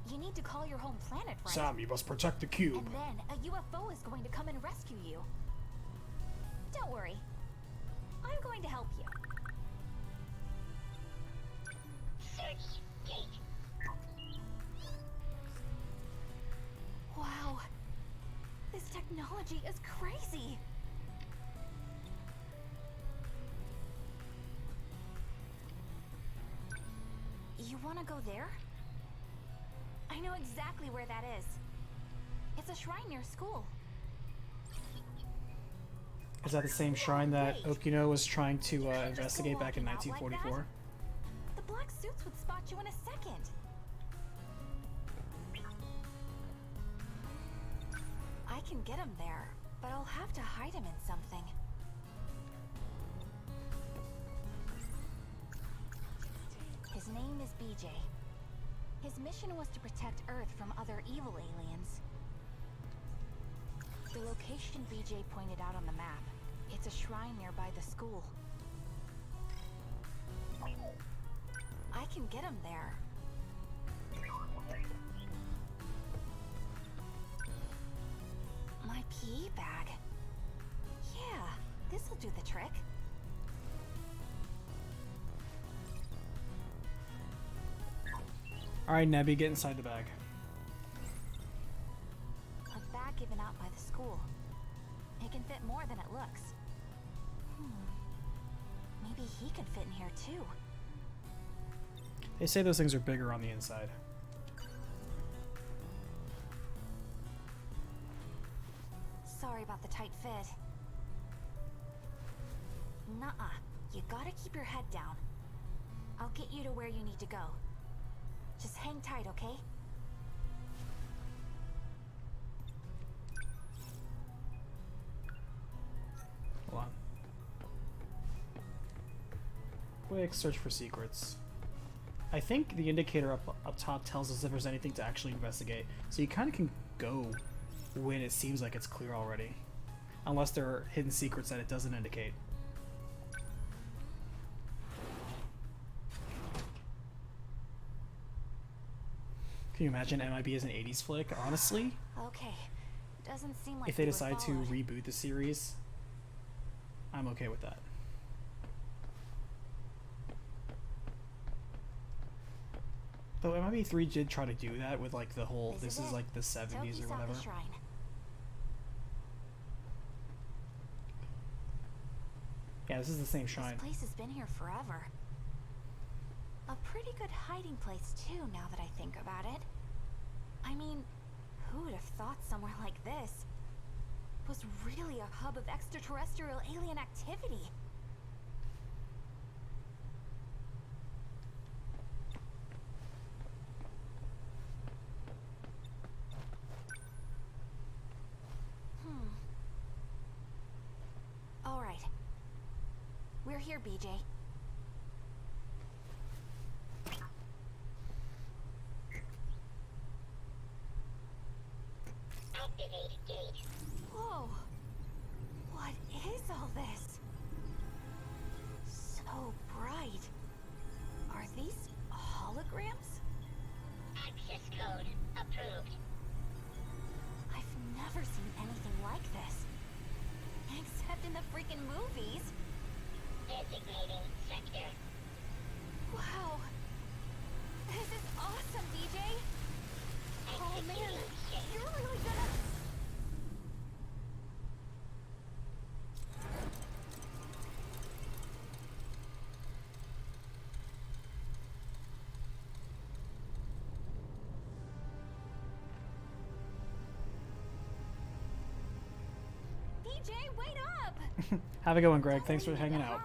M: You need to call your home planet, right?
A: Sam, you must protect the cube.
M: And then a UFO is going to come and rescue you. Don't worry. I'm going to help you. Search Gate. Wow. This technology is crazy. You want to go there? I know exactly where that is. It's a shrine near school.
A: Is that the same shrine that Okino was trying to investigate back in 1944?
M: The black suits would spot you in a second. I can get him there, but I'll have to hide him in something. His name is BJ. His mission was to protect Earth from other evil aliens. The location BJ pointed out on the map. It's a shrine nearby the school. I can get him there. My PE bag. Yeah, this'll do the trick.
A: Alright, Nebby, get inside the bag.
M: A bag given out by the school. It can fit more than it looks. Maybe he could fit in here too.
A: They say those things are bigger on the inside.
M: Sorry about the tight fit. Nuh-uh. You gotta keep your head down. I'll get you to where you need to go. Just hang tight, okay?
A: Hold on. Quick search for secrets. I think the indicator up top tells us if there's anything to actually investigate. So you kind of can go when it seems like it's clear already. Unless there are hidden secrets that it doesn't indicate. Can you imagine MIB as an 80s flick? Honestly,
M: Okay. Doesn't seem like
A: if they
M: we were
A: decide to
M: followed.
A: reboot the series, I'm okay with that. Though MIB 3 did try to do that with like the whole, this is like the 70s
M: Toki's
A: or
M: at
A: whatever.
M: the shrine.
A: Yeah, this is the same shrine.
M: This place has been here forever. A pretty good hiding place too, now that I think about it. I mean, who would have thought somewhere like this was really a hub of extraterrestrial alien activity? All right. We're here, BJ.
E: Activate gate.
M: Whoa! What is all this? So bright. Are these holograms?
E: Access code approved.
M: I've never seen anything like this. Except in the freaking movies.
E: Designating sector.
M: Wow. This is awesome, BJ. Oh man, you're really gonna... BJ, wait up!
A: Have a good one, Greg. Thanks for hanging out.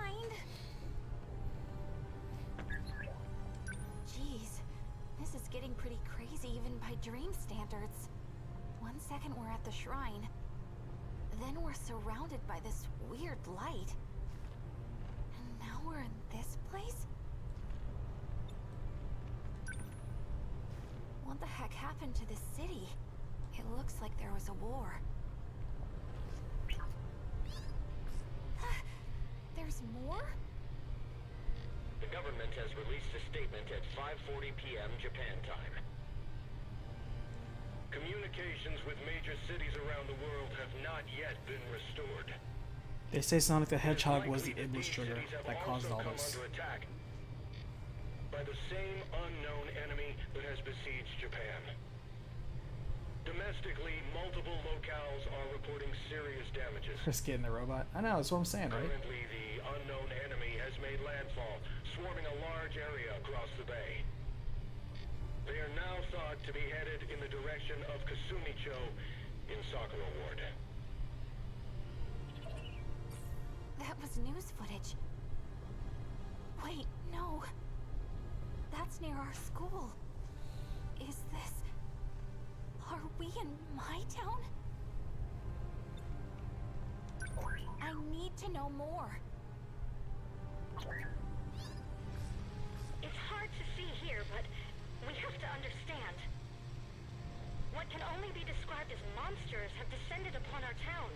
M: Jeez, this is getting pretty crazy even by dream standards. 1 second we're at the shrine, then we're surrounded by this weird light. And now we're in this place? What the heck happened to this city? It looks like there was a war. There's more?
Q: The government has released a statement at 5:40 p.m. Japan time. Communications with major cities around the world have not yet been restored.
A: They say Sonic the Hedgehog was the Iblis trigger that caused all this.
Q: Under attack by the same unknown enemy that has besieged Japan. Domestically, multiple locales are reporting serious damages.
A: Chris getting the robot. I know, that's what I'm saying, right?
Q: Currently, the unknown enemy has made landfall, swarming a large area across the bay. They are now thought to be headed in the direction of Kasumicho in Sakura Ward.
M: That was news footage. Wait, no. That's near our school. Is this... Are we in my town? I need to know more.
E: It's hard to see here, but We have to understand. What can only be described as monsters have descended upon our town.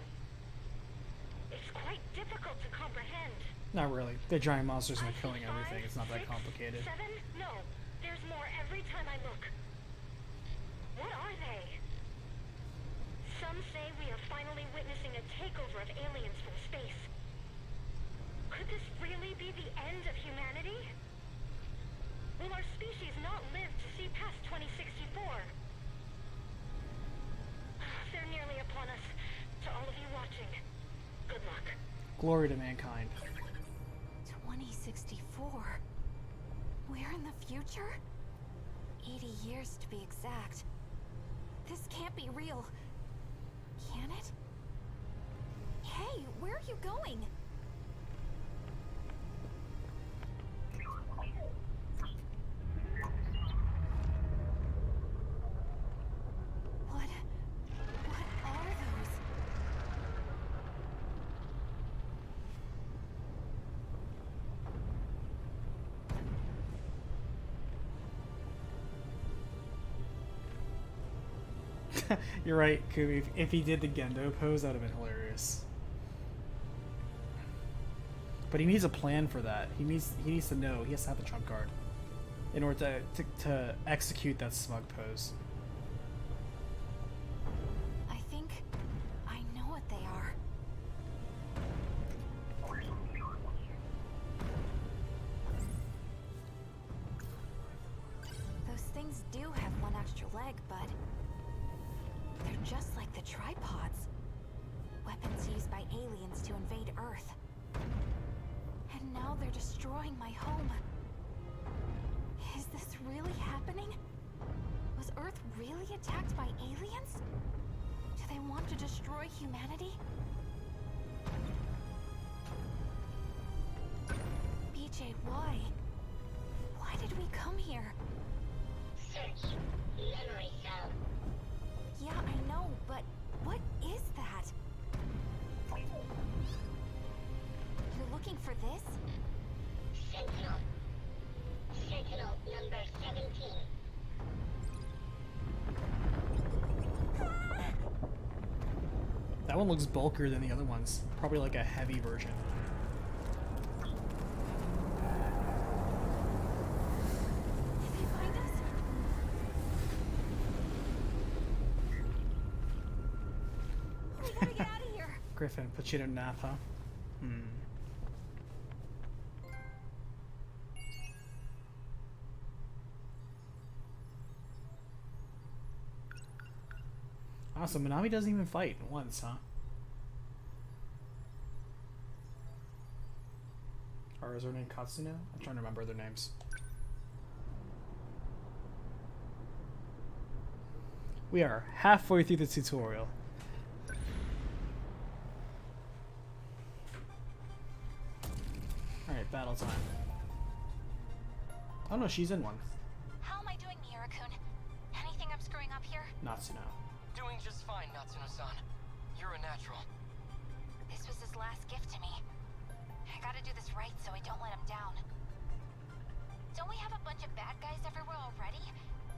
E: It's quite difficult to comprehend.
A: Not really. They're giant monsters and they're killing everything. It's not that complicated.
E: 7? No. There's more every time I look. What are they? Some say we are finally witnessing a takeover of aliens from space. Could this really be the end of humanity? Will our species not live to see past 2064? They're nearly upon us. To all of you watching, good luck.
A: Glory to mankind.
M: 2064? We're in the future? 80 years to be exact. This can't be real. Can it? Hey, where are you going? What are those?
A: You're right, Kumi. If he did the Gendo pose, that would have been hilarious. But he needs a plan for that. He needs to know. He has to have a trump card in order to execute that smug pose.
M: I think I know what they are. Those things do have one extra leg, but they're just like the tripods. Weapons used by aliens to invade Earth. And now they're destroying my home. Is this really happening? Was Earth really attacked by aliens? Do they want to destroy humanity? BJ, why? Why did we come here?
E: Search memory cell.
M: Yeah, I know, but what is that? You're looking for this?
E: Sentinel. Sentinel number 17.
A: That one looks bulkier than the other ones. Probably like a heavy version.
M: Did they find us? We gotta get out of here.
A: Griffin, put you in a nap, huh? Awesome, Minami doesn't even fight once, huh? Or is her name Katsuno? I'm trying to remember their names. We are halfway through the tutorial. Alright, battle time. Oh no, she's in one.
M: How am I doing, Miura-kun? Anything I'm screwing up here?
A: Natsuno.
K: Doing just fine, Natsuno-san. You're a natural.
M: This was his last gift to me. I gotta do this right so I don't let him down. Don't we have a bunch of bad guys everywhere already?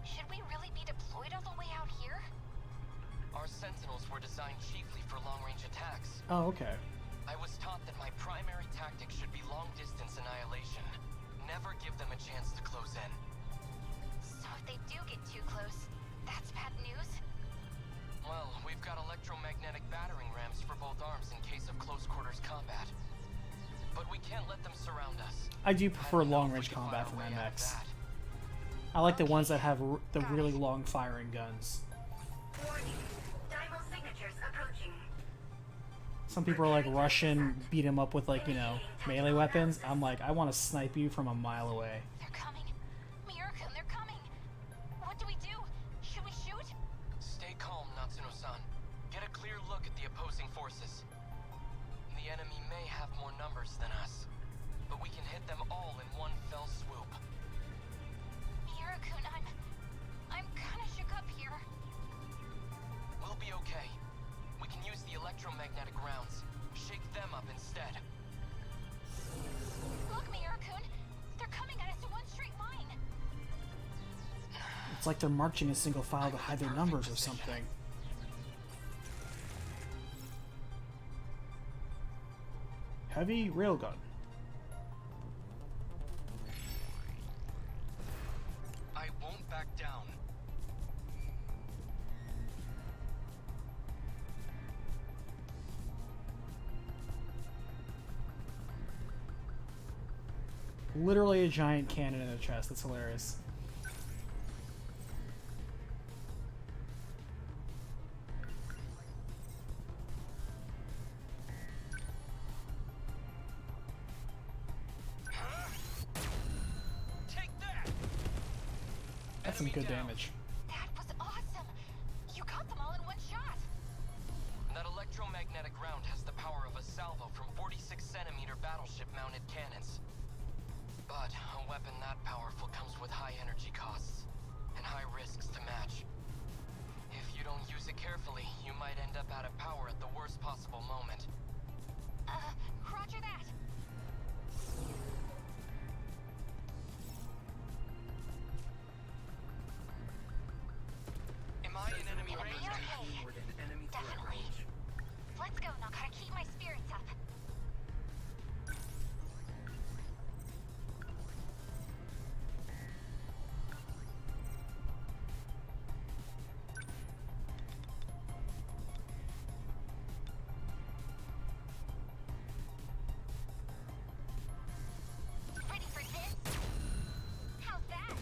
M: Should we really be deployed all the way out here?
K: Our Sentinels were designed chiefly for long-range attacks.
A: Oh, okay.
K: I was taught that my primary tactic should be long-distance annihilation. Never give them a chance to close in.
M: So if they do get too close, that's bad news?
K: Well, we've got electromagnetic battering rams for both arms in case of close-quarters combat. But we can't let them surround us.
A: I do prefer long-range combat from MX. I like the ones that have the really long firing guns.
E: Warning. Dimal signatures approaching.
A: Some people are like Russian, beat him up with like, you know, melee weapons. I'm like, I want to snipe you from a mile away.
M: They're coming. Miura-kun, they're coming. What do we do? Should we shoot?
K: Stay calm, Natsuno-san. Get a clear look at the opposing forces. The enemy may have more numbers than us, but we can hit them all in one fell swoop.
M: Miura-kun, I'm kind of shook up here.
K: We'll be okay. We can use the electromagnetic rounds. Shake them up instead.
M: Look, Miura-kun, they're coming at us in one straight
A: like they're marching in single file to hide their numbers or something. Heavy railgun.
C: I won't back down.
A: Literally a giant cannon in their chest. That's hilarious. That's some good damage.
M: That was awesome. You got them all in one shot.
K: That electromagnetic round has the power of a salvo from 46-centimeter battleship-mounted cannons. But a weapon that powerful comes with high energy costs and high risks to match. If you don't use it carefully, you might end up out of power at the worst possible moment.
M: Roger that.
C: Am I in enemy range?
M: Definitely. Let's go now. Gotta keep my spirits up. Ready for this? How's that?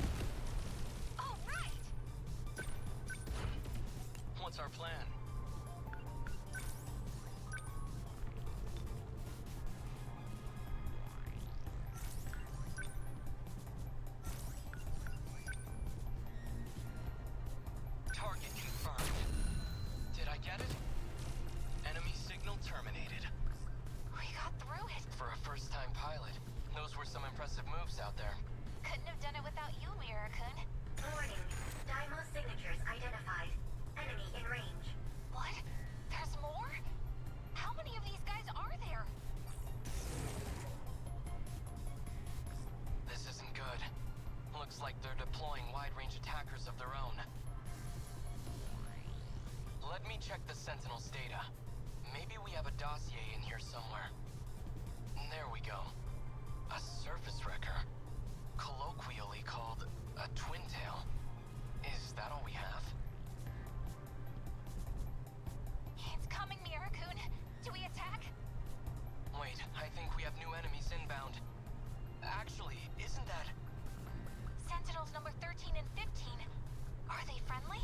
M: All right.
K: What's our plan? Target confirmed. Did I get it? Enemy signal terminated.
M: We got through it.
K: For a first-time pilot, those were some impressive moves out there.
M: Couldn't have done it without you, Mira-kun.
D: Warning. Daimo signatures identified. Enemy in range.
M: What? There's more? How many of these guys are there?
K: This isn't good. Looks like they're deploying wide-range attackers of their own. Let me check the Sentinels' data. Maybe we have a dossier in here somewhere. There we go. A surface wrecker. Colloquially called a twin tail. Is that all we have?
M: It's coming, Mira-kun. Do we attack?
K: Wait, I think we have new enemies inbound. Actually, isn't that...
M: Sentinels number 13 and 15. Are they friendly?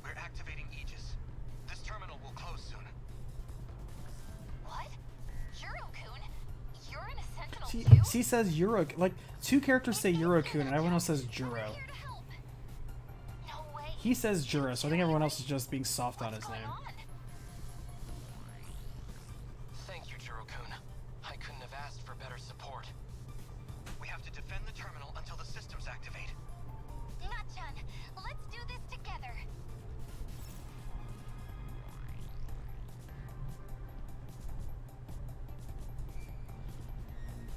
C: We're activating Aegis. This terminal will close soon.
M: What? Yuro-kun? You're in a Sentinel
A: She says Euro, like two characters say Euro-kun and everyone else says Juro. He says Juro, so I think everyone else is just being soft on his name.
K: Thank you, Juro-kun. I couldn't have asked for better support.
C: We have to defend the terminal until the systems activate.
M: Not-chan, let's do this together.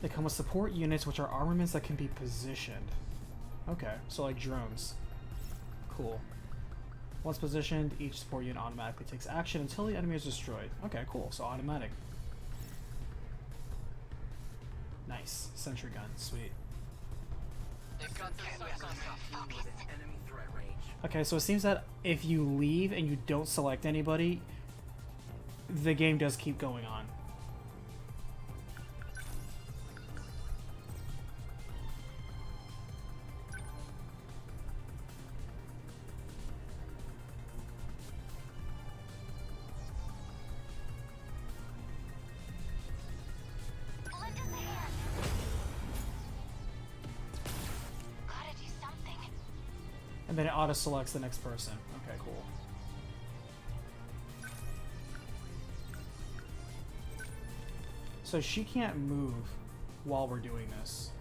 A: They come with support units, which are armaments that can be positioned. Okay, so like drones. Cool. Once positioned, each support unit automatically takes action until the enemy is destroyed. Okay, cool. So automatic. Nice. Sentry gun. Sweet.
K: They've got their sights on me.
H: Enemy threat range.
A: Okay, so it seems that if you leave and you don't select anybody, the game does keep going on.
M: Lend us a hand. Gotta do something.
A: And then it auto-selects the next person. Okay, cool. So she can't move while we're doing this.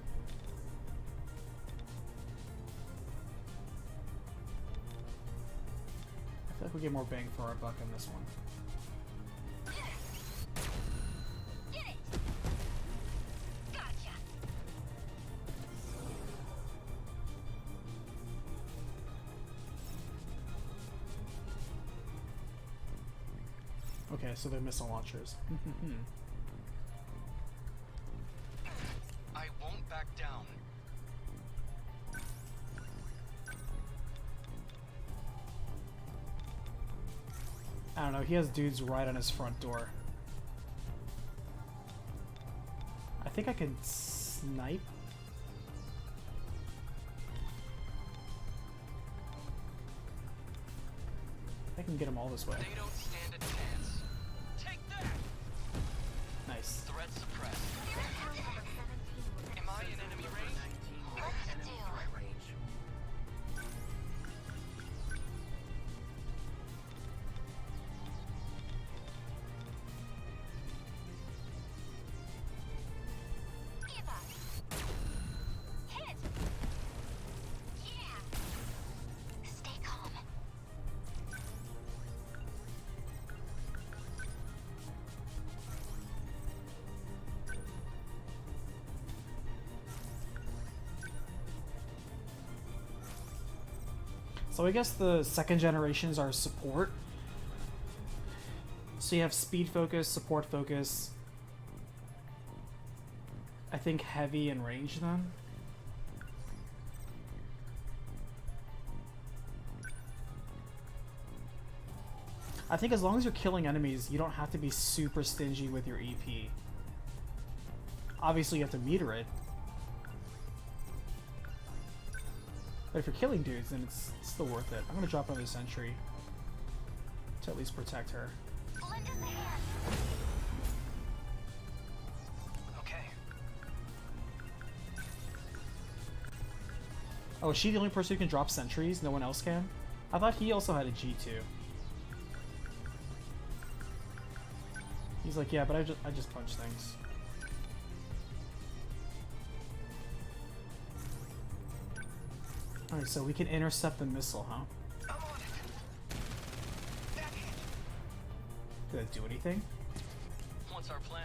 A: I feel like we get more bang for our buck on this one.
M: Get it! Gotcha!
A: Okay, so they're missile launchers.
K: I won't back down.
A: I don't know, he has dudes right on his front door. I think I can snipe. I can get him all this way.
K: They don't stand a chance. Take that!
A: Nice.
K: Threat suppressed. Am I in enemy range?
D: Hit! Yeah! Stay calm.
A: So I guess the second generations are support. So you have speed focus, support focus. I think heavy and range then. I think as long as you're killing enemies, you don't have to be super stingy with your EP. Obviously you have to meter it. But if you're killing dudes, then it's still worth it. I'm gonna drop another sentry to at least protect her.
K: Okay.
A: Oh, is she the only person who can drop sentries? No one else can? I thought he also had a G2. He's like, yeah, but I just punch things. Alright, so we can intercept the missile, huh? Did it do anything?
K: What's our plan?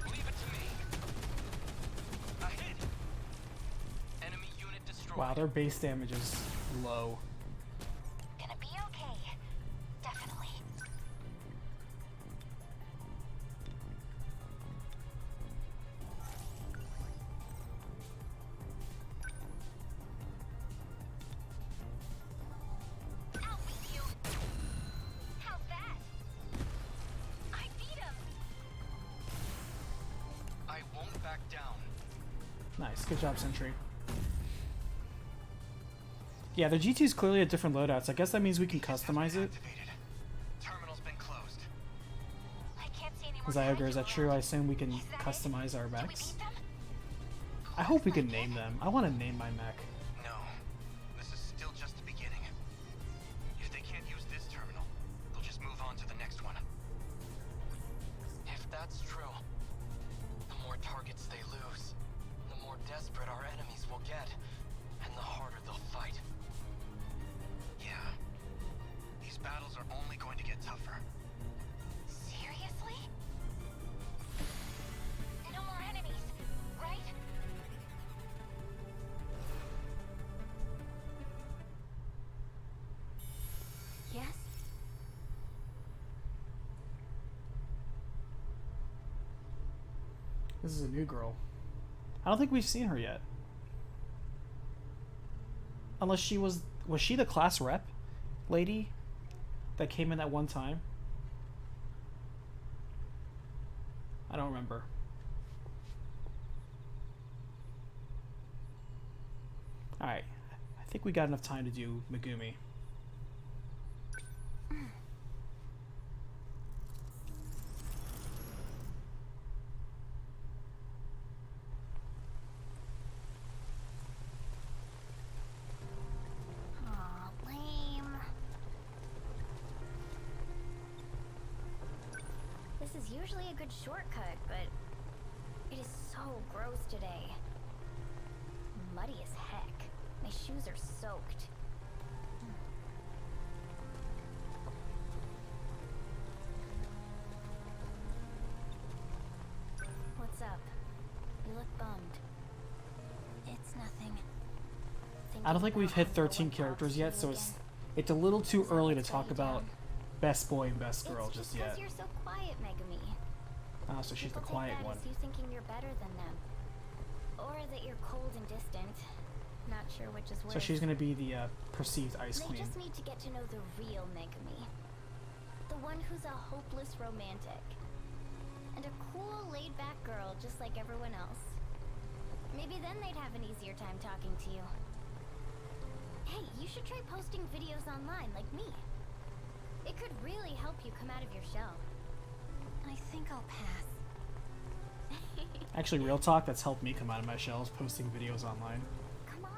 K: Leave it to me. A hit. Enemy unit destroyed.
A: Wow, their base damage is low.
D: Gonna be okay. Definitely. I'll beat you. How's that? I beat him.
K: I won't back down.
A: Nice, good job, Sentry. Yeah, the G2 is clearly at different loadouts. I guess that means we can customize it.
K: Terminal's been closed.
D: I can't see any more.
A: Zyogre, is that true? I assume we can customize our mechs. I hope we can name them. I want to name my mech.
K: No. This is still just the beginning. If they can't use this terminal, they'll just move on to the next one. If that's true, the more targets they lose, the more desperate our enemies will get, and the harder they'll fight. Yeah. These battles are only going to get tougher.
D: Seriously? No more enemies, right? Yes?
A: This is a new girl. I don't think we've seen her yet. Unless she was she the class rep lady that came in that one time? I don't remember. Alright. I think we got enough time to do Megumi.
D: Aw, lame. This is usually a good shortcut, but it is so gross today. Muddy as heck. My shoes are soaked. What's up?
A: I don't think we've hit 13 characters yet, so it's a little too early to talk about best boy and best girl just yet.
D: You're so quiet, Megami.
A: Ah, so she's the
D: People
A: quiet
D: take that
A: one.
D: as you thinking you're better than them, or that you're cold and distant. Not sure which is worse.
A: So she's gonna be the perceived ice
D: They
A: queen.
D: just need to get to know the real Megami, the one who's a hopeless romantic, and a cool, laid-back girl just like everyone else. Maybe then they'd have an easier time talking to you. Hey, you should try posting videos online like me. It could really help you come out of your shell.
M: I think I'll pass.
A: Actually, real talk, that's helped me come out of my shell, is posting videos online.
D: Come on.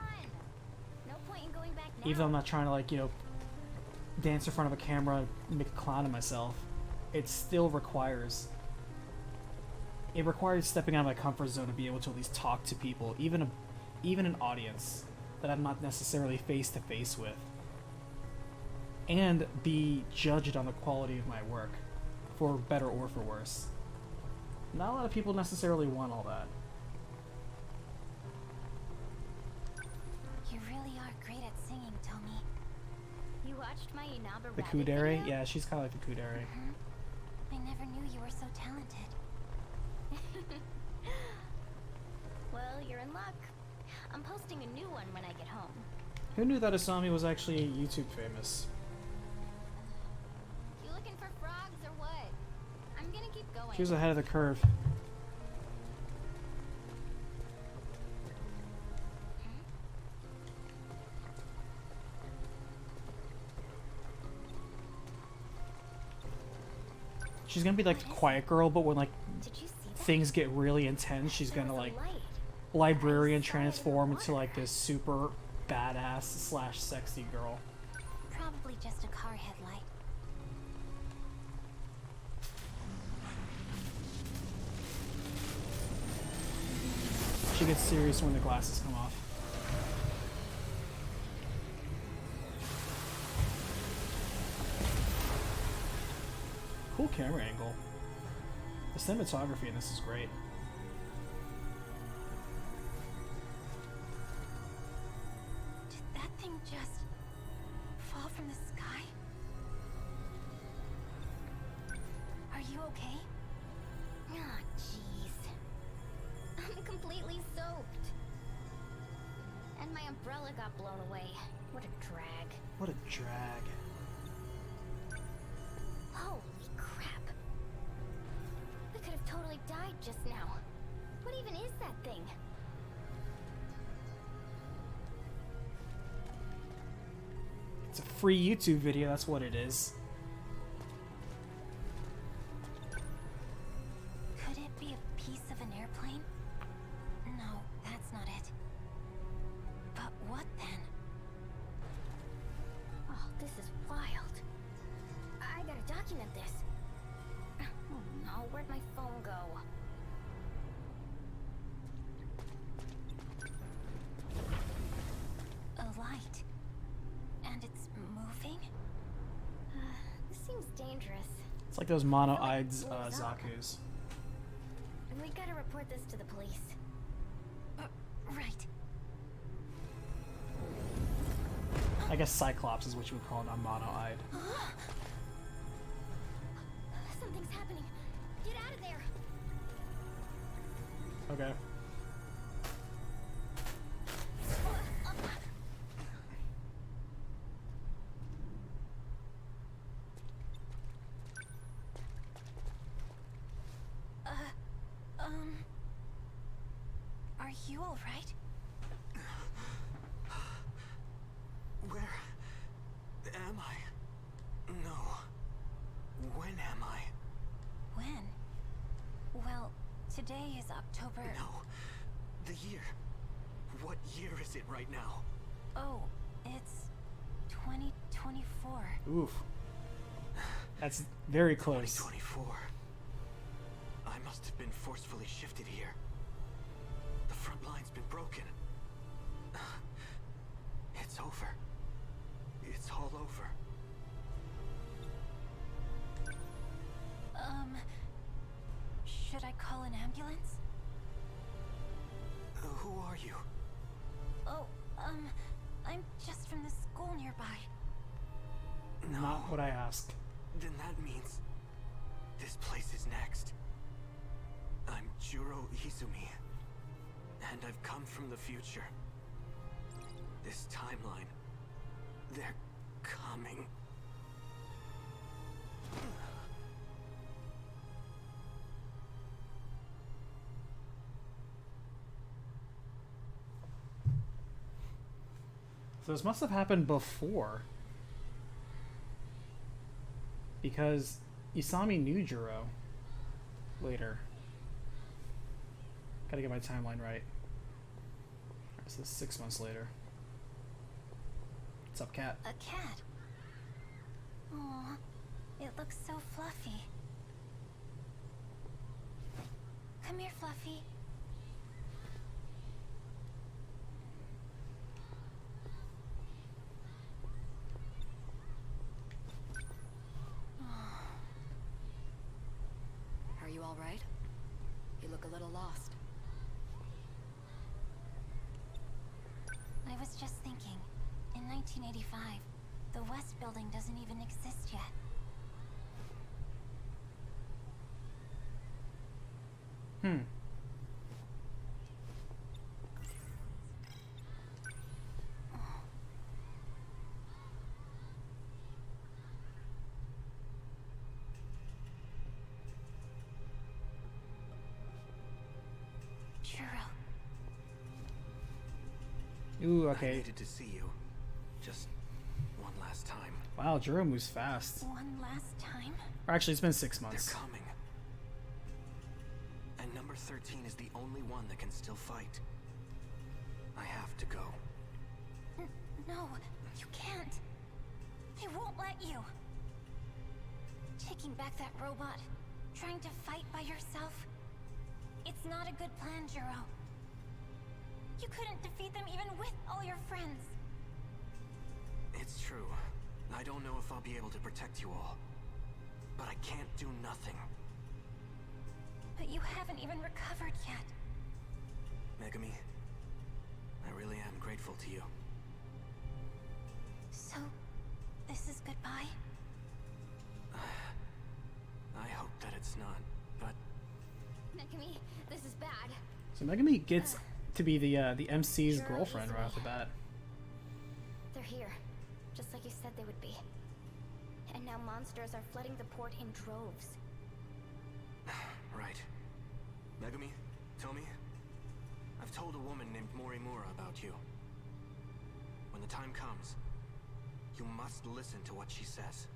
D: No point in going back now.
A: Even though I'm not trying to, like, you know, dance in front of a camera and make a clown of myself, it still requires... It requires stepping out of my comfort zone to be able to at least talk to people, even an audience that I'm not necessarily face-to-face with, and be judged on the quality of my work, for better or for worse. Not a lot of people necessarily want all that.
M: You really are great at singing, Tommy.
D: You watched my Inaba
A: The
D: Rabbit
A: Kudere?
D: video?
A: Yeah, she's kind of like the Kudere.
M: I never knew you were so talented.
D: Well, you're in luck. I'm posting a new one when I get home.
A: Who knew that Asami was actually YouTube famous?
D: You looking for frogs or what? I'm gonna keep going.
A: She was ahead of the curve. She's gonna be like the quiet girl, but when like things get really intense, she's gonna like librarian transform into like this super badass slash sexy girl.
M: Probably just a car headlight.
A: She gets serious when the glasses come off. Cool camera angle. The cinematography in this is great.
M: Did that thing just fall from the sky? Are you okay?
D: Ah, jeez. I'm completely soaked. And my umbrella got blown away. What a drag.
A: What a drag.
D: Holy crap. We could have totally died just now. What even is that thing?
A: It's a free YouTube video, that's what it is.
M: Could it be a piece of an airplane? No, that's not it. But what then?
D: Oh, this is wild. I gotta document this. Oh no, where'd my phone go?
M: A light. And it's moving?
D: This seems dangerous.
A: It's like those mono-eyed Zakus.
D: We gotta report this to the police.
M: Right.
A: I guess Cyclops is what you would call it, not mono-eyed.
D: Something's happening. Get out of there.
A: Okay.
M: Are you all right?
H: Where am I? No. When am I?
M: When? Well, today is October...
H: No. The year. What year is it right now?
M: Oh, it's 2024.
A: Oof. That's very close.
H: 2024. I must have been forcefully shifted here. The front line's been broken. It's over. It's all over.
M: Should I call an ambulance?
H: Who are you?
M: Oh, I'm just from the school nearby.
H: No.
A: Not what I asked.
H: Then that means this place is next. I'm Juro Izumi, and I've come from the future. This timeline, they're coming.
A: So this must have happened before. Because Isami knew Juro later. Gotta get my timeline right. This is 6 months later. What's up, cat?
M: A cat? Aw, it looks so fluffy. Come here, Fluffy.
G: Are you all right? You look a little lost.
M: I was just thinking, in 1985, the West Building doesn't even exist yet. Juro.
A: Ooh,
H: I
A: okay.
H: needed to see you. Just one last time.
A: Wow, Juro moves fast.
M: One last time?
A: Or actually, it's been 6 months.
H: They're coming. And number 13 is the only one that can still fight. I have to go.
M: No, you can't. They won't let you. Taking back that robot, trying to fight by yourself. It's not a good plan, Juro. You couldn't defeat them even with all your friends.
H: It's true. I don't know if I'll be able to protect you all. But I can't do nothing.
M: But you haven't even recovered yet.
H: Megami, I really am grateful to you.
M: So, this is goodbye?
H: I hope that it's not, but...
D: Megami, this is bad.
A: So Megami gets to be the MC's girlfriend right off the bat.
D: They're here, just like you said they would be. And now monsters are flooding the port in droves.
H: Right. Megami, Tomi, I've told a woman named Morimura about you. When the time comes, you must listen to what she says.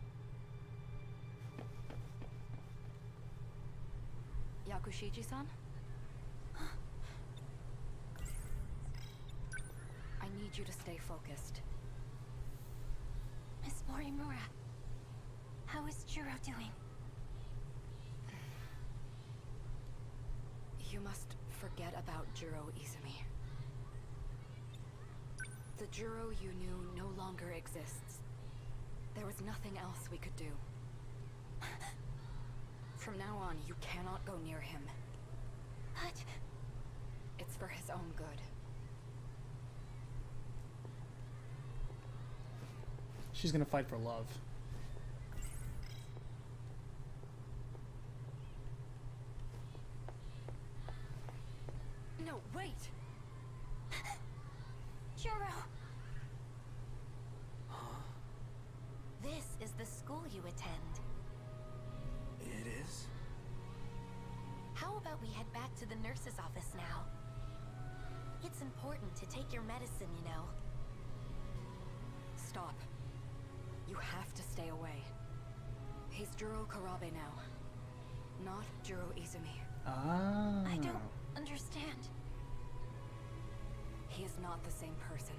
G: Yakushiji-san? I need you to stay focused.
M: Miss Morimura, how is Juro doing?
G: You must forget about Juro Izumi. The Juro you knew no longer exists. There was nothing else we could do. From now on, you cannot go near him.
M: But...
G: It's for his own good.
A: She's gonna fight for love.
G: No, wait!
M: Juro!
H: Huh?
M: This is the school you attend.
H: It is?
M: How about we head back to the nurse's office now? It's important to take your medicine, you know.
G: Stop. You have to stay away. He's Juro Karabe now. Not Juro Izumi.
A: Ah.
M: I don't understand.
G: He is not the same person.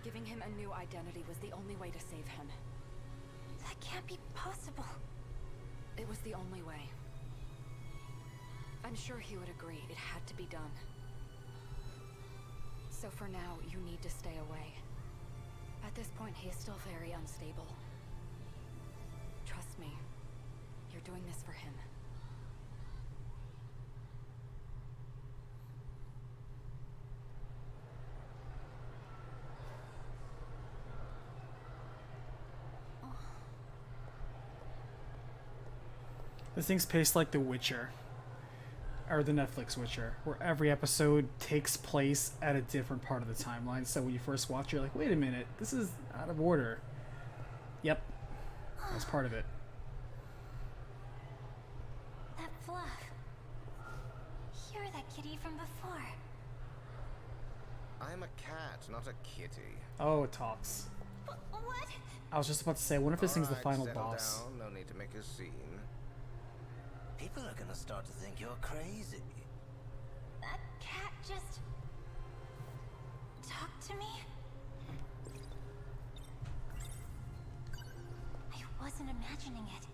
G: Giving him a new identity was the only way to save him.
M: That can't be possible.
G: It was the only way. I'm sure he would agree it had to be done. So for now, you need to stay away. At this point, he is still very unstable. Trust me, you're doing this for him.
A: This thing's paced like The Witcher, or the Netflix Witcher, where every episode takes place at a different part of the timeline. So when you first watch, you're like, wait a minute, this is out of order. Yep, that's part of it.
M: That fluff. You're that kitty from before.
F: I'm a cat, not a kitty.
A: Oh, it talks.
M: What?
A: I was just about to say, I wonder if this thing's the final
F: settle
A: boss.
F: Down. No need to make a scene.
I: People are gonna start to think you're crazy.
M: That cat just talked to me? I wasn't imagining it.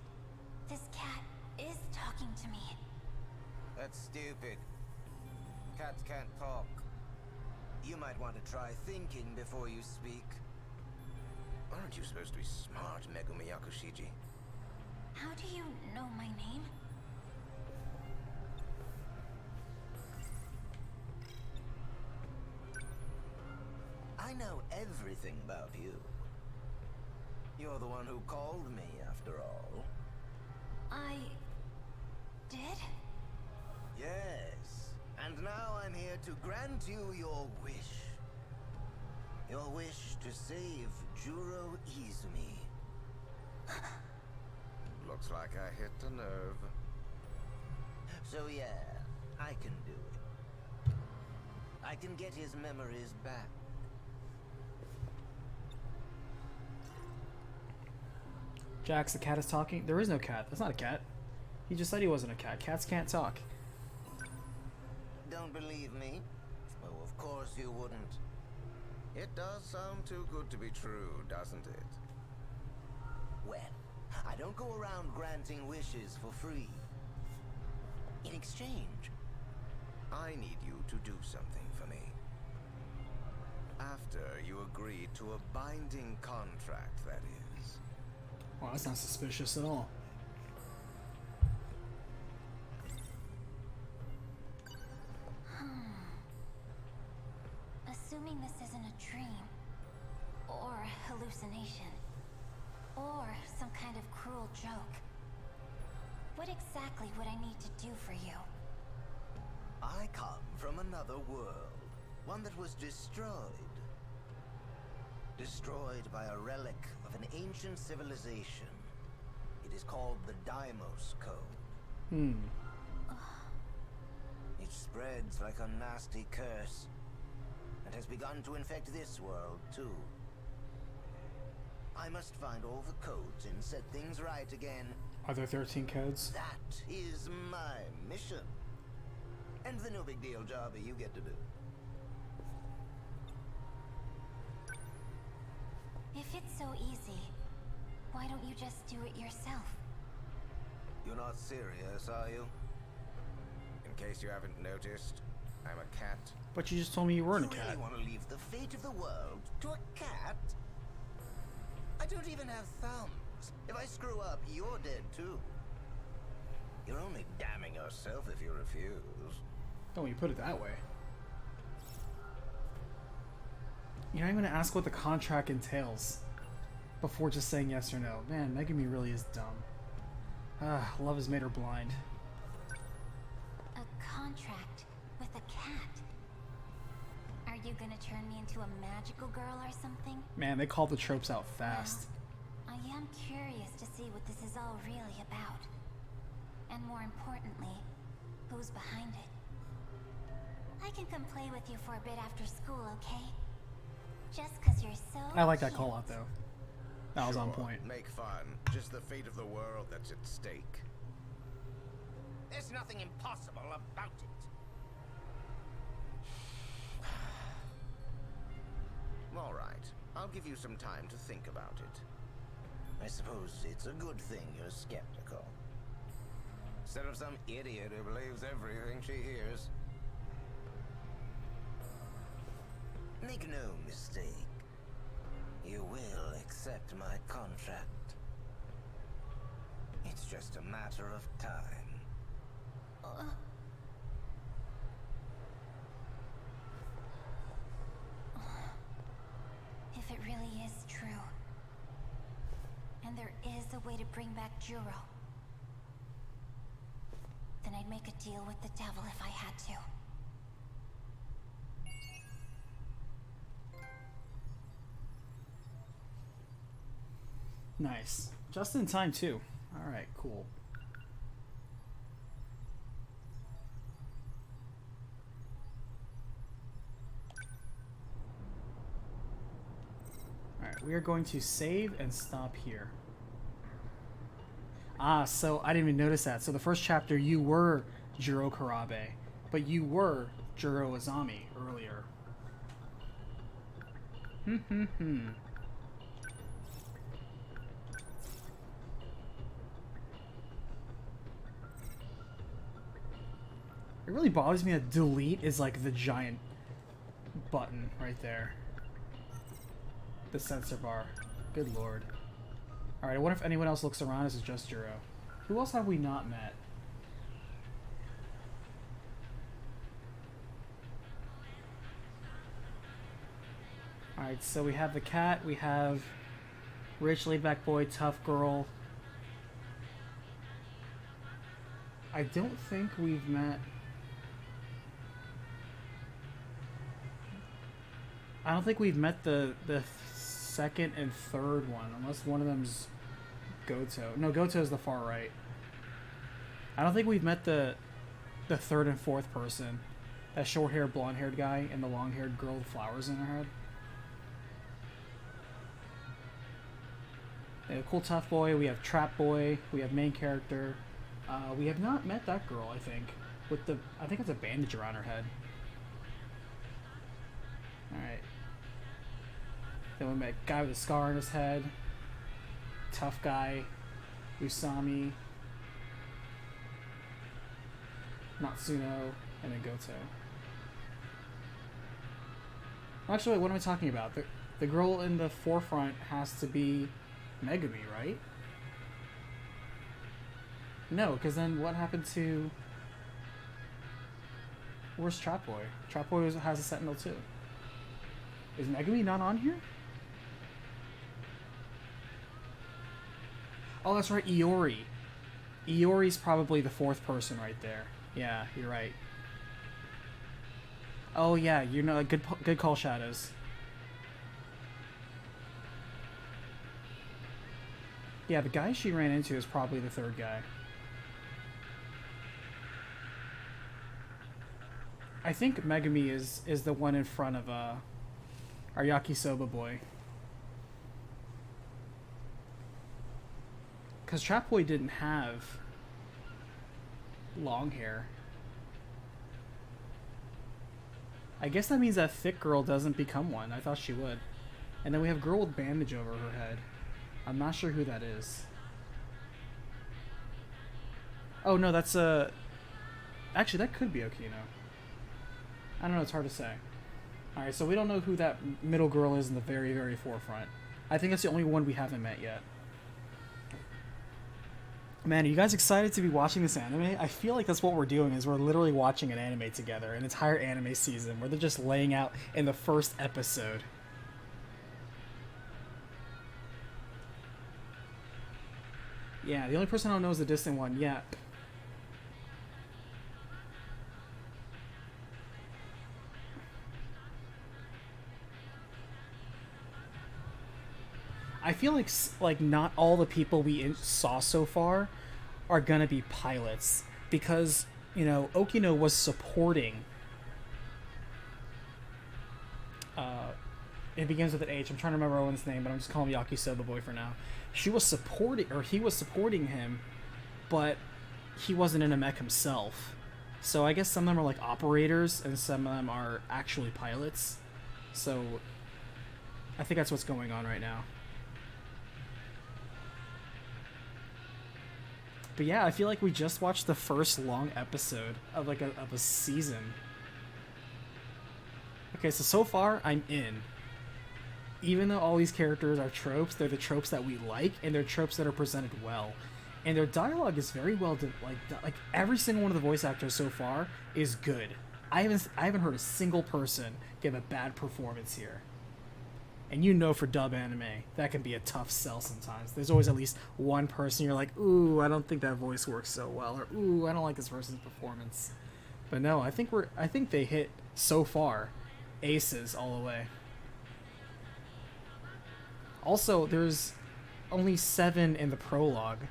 M: This cat is talking to me.
F: That's stupid. Cats can't talk.
I: You might want to try thinking before you speak.
F: Aren't you supposed to be smart, Megumi Yakushiji?
M: How do you know my name?
I: I know everything about you. You're the one who called me, after all.
M: I did?
I: Yes. And now I'm here to grant you your wish. Your wish to save Juro Izumi.
F: Looks like I hit a nerve.
I: So yeah, I can do it. I can get his memories back.
A: Jax, the cat is talking? There is no cat. That's not a cat. He just said he wasn't a cat. Cats can't talk.
I: Don't believe me? Oh, of course you wouldn't.
F: It does sound too good to be true, doesn't it?
I: Well, I don't go around granting wishes for free. In exchange,
F: I need you to do something for me. After you agree to a binding contract, that is.
A: Well, that's not suspicious at all.
M: Assuming this isn't a dream, or hallucination, or some kind of cruel joke, what exactly would I need to do for you?
I: I come from another world. One that was destroyed. Destroyed by a relic of an ancient civilization. It is called the Deimos Code. It spreads like a nasty curse, and has begun to infect this world, too. I must find all the codes and set things right again.
A: Are there 13 codes?
I: That is my mission. And the no big deal job that you get to do.
M: If it's so easy, why don't you just do it yourself?
F: You're not serious, are you? In case you haven't noticed, I'm a cat.
A: But you just told me you weren't a
I: You
A: cat.
I: really want to leave the fate of the world to a cat? I don't even have thumbs. If I screw up, you're dead too. You're only damning yourself if you refuse.
A: Don't you put it that way. You're not even gonna ask what the contract entails before just saying yes or no. Man, Megumi really is dumb. Love has made her blind.
M: A contract with a cat? Are you gonna turn me into a magical girl or something?
A: Man, they call the tropes out fast.
M: I am curious to see what this is all really about. And more importantly, who's behind it. I can come play with you for a bit after school, okay? Just 'cause you're so
A: I like that
M: cute.
A: call out though. That was on
F: Sure,
A: point.
F: Make fun. Just the fate of the world that's at stake.
I: There's nothing impossible about it.
F: All right. I'll give you some time to think about it.
I: I suppose it's a good thing you're skeptical.
F: Instead of some idiot who believes everything she hears.
I: Make no mistake. You will accept my contract. It's just a matter of time.
M: If it really is true, and there is a way to bring back Juro, I'd make a deal with the devil if I had to.
A: Nice. Just in time, too. Alright, cool. Alright, we are going to save and stop here. Ah, so I didn't even notice that. So the first chapter, you were Jiro Karabe, but you were Jiro Azami earlier. It really bothers me that delete is like the giant button right there. The sensor bar. Good lord. Alright, I wonder if anyone else looks around as it's just Jiro. Who else have we not met? Alright, so we have the cat, we have rich laid-back boy, tough girl. I don't think we've met... I don't think we've met the second and third one, unless one of them's Goto. No, Goto is the far right. I don't think we've met the third and fourth person. That short-haired, blonde-haired guy and the long-haired girl with flowers in her head. We have Cool Tough Boy, we have Trap Boy, we have main character. We have not met that girl, I think. With the... I think it's a bandage around her head. Alright. Then we met guy with a scar on his head. Tough guy. Usami. Natsuno. And then Goto. Actually, wait, what am I talking about? The girl in the forefront has to be Megumi, right? No, because then what happened to... Where's Trap Boy? Trap Boy has a Sentinel too. Is Megumi not on here? Oh, that's right, Iori. Iori's probably the fourth person right there. Yeah, you're right. Oh yeah, you know, good call, Shadows. Yeah, the guy she ran into is probably the third guy. I think Megumi is the one in front of our Yakisoba boy. Because Trap Boy didn't have long hair. I guess that means that thick girl doesn't become one. I thought she would. And then we have girl with bandage over her head. I'm not sure who that is. Oh no, that's a... Actually, that could be Okino. I don't know, it's hard to say. Alright, so we don't know who that middle girl is in the very, very forefront. I think that's the only one we haven't met yet. Man, are you guys excited to be watching this anime? I feel like that's what we're doing, is we're literally watching an anime together, an entire anime season, where they're just laying out in the first episode. Yeah, the only person I don't know is the distant one. Yeah. I feel like not all the people we saw so far are gonna be pilots, because, you know, Okino was supporting. It begins with an H. I'm trying to remember Owen's name, but I'm just calling him Yakisoba Boy for now. She was supporting, or he was supporting him, but he wasn't in a mech himself. So I guess some of them are like operators, and some of them are actually pilots. So I think that's what's going on right now. But yeah, I feel like we just watched the first long episode of like of a season. Okay, so far I'm in. Even though all these characters are tropes, they're the tropes that we like, and they're tropes that are presented well. And their dialogue is very well like every single one of the voice actors so far is good. I haven't heard a single person give a bad performance here. And you know for dub anime, that can be a tough sell sometimes. There's always at least one person you're like, ooh, I don't think that voice works so well, or ooh, I don't like this person's performance. But no, I think they hit so far aces all the way. Also, there's only 7 in the prologue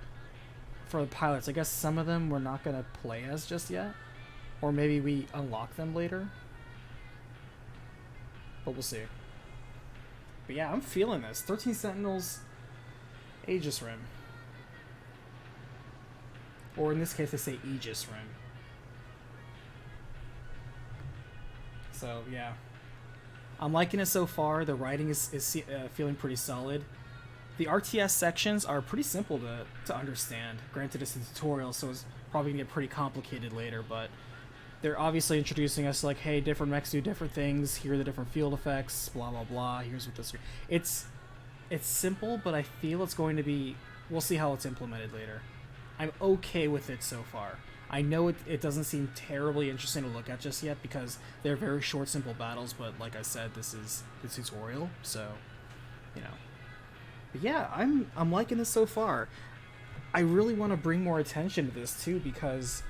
A: for the pilots. I guess some of them we're not gonna play as just yet, or maybe we unlock them later. But we'll see. But yeah, I'm feeling this. 13 Sentinels, Aegis Rim. Or in this case, they say Aegis Rim. So, yeah. I'm liking it so far. The writing is feeling pretty solid. The RTS sections are pretty simple to understand. Granted, it's a tutorial, so it's probably going to get pretty complicated later, but they're obviously introducing us like, hey, different mechs do different things. Here are the different field effects. Blah blah blah. Here's what this. It's simple, but I feel it's going to be. We'll see how it's implemented later. I'm okay with it so far. I know it doesn't seem terribly interesting to look at just yet because they're very short, simple battles. But like I said, this is the tutorial, so you know. But yeah, I'm liking this so far. I really want to bring more attention to this too because.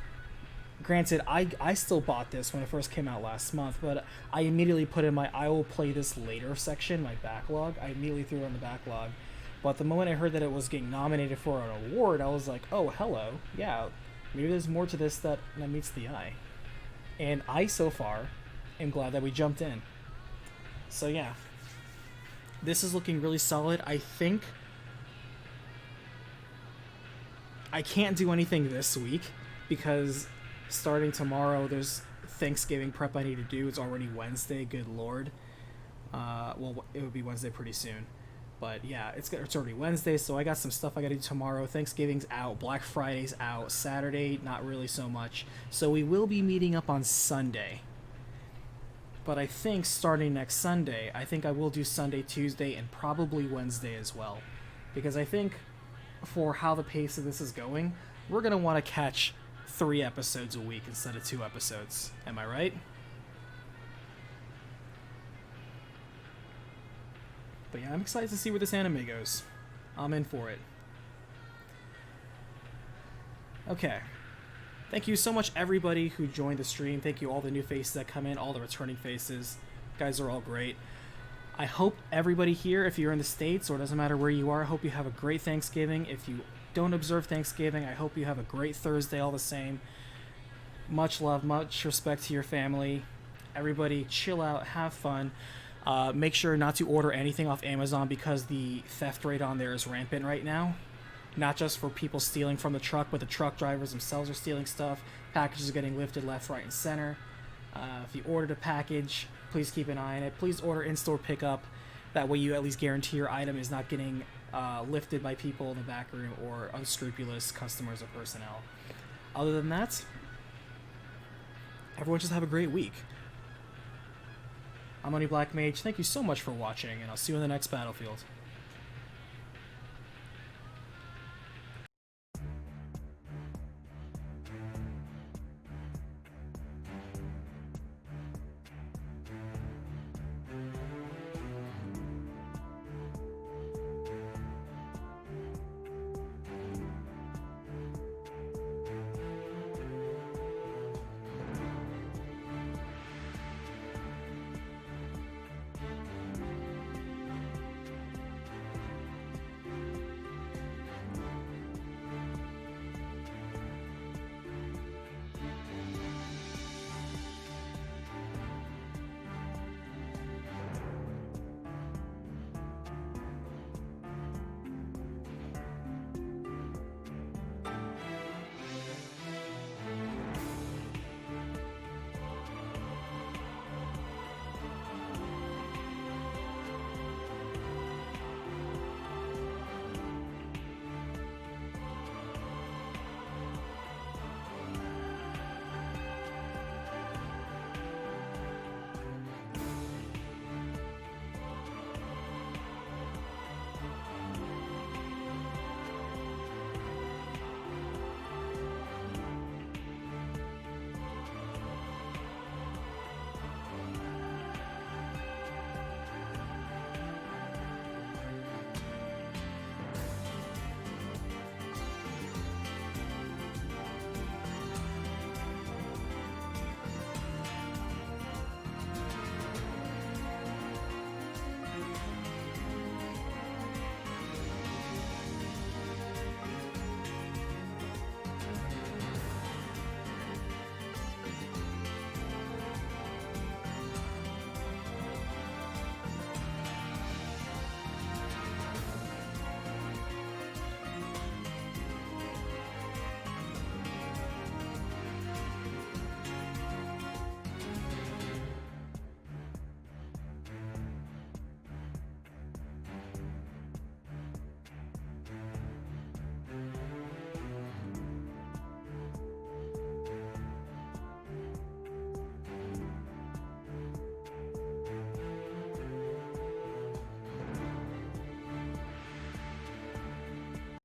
A: Granted, I still bought this when it first came out last month, but I immediately put in my I will play this later section, my backlog. I immediately threw it on the backlog. But the moment I heard that it was getting nominated for an award, I was like, oh, hello. Yeah, maybe there's more to this that meets the eye. And I, so far, am glad that we jumped in. So yeah, this is looking really solid. I think I can't do anything this week because starting tomorrow, there's Thanksgiving prep I need to do. It's already Wednesday, good lord. Well, it would be Wednesday pretty soon. But yeah, it's already Wednesday, so I got some stuff I gotta do tomorrow. Thanksgiving's out, Black Friday's out, Saturday, not really so much. So we will be meeting up on Sunday. But I think starting next Sunday, I think I will do Sunday, Tuesday, and probably Wednesday as well. Because I think for how the pace of this is going, we're gonna want to catch 3 episodes a week instead of 2 episodes. Am I right? But yeah, I'm excited to see where this anime goes. I'm in for it. Okay. Thank you so much everybody who joined the stream. Thank you all the new faces that come in, all the returning faces. You guys are all great. I hope everybody here, if you're in the States or it doesn't matter where you are, I hope you have a great Thanksgiving. If you don't observe Thanksgiving, I hope you have a great Thursday all the same. Much love, much respect to your family. Everybody chill out, have fun. Make sure not to order anything off Amazon because the theft rate on there is rampant right now. Not just for people stealing from the truck, but the truck drivers themselves are stealing stuff. Packages are getting lifted left, right, and center. If you ordered a package, please keep an eye on it. Please order in-store pickup. That way you at least guarantee your item is not getting lifted by people in the back room or unscrupulous customers or personnel. Other than that, everyone just have a great week. I'm Only Black Mage. Thank you so much for watching, and I'll see you in the next battlefield.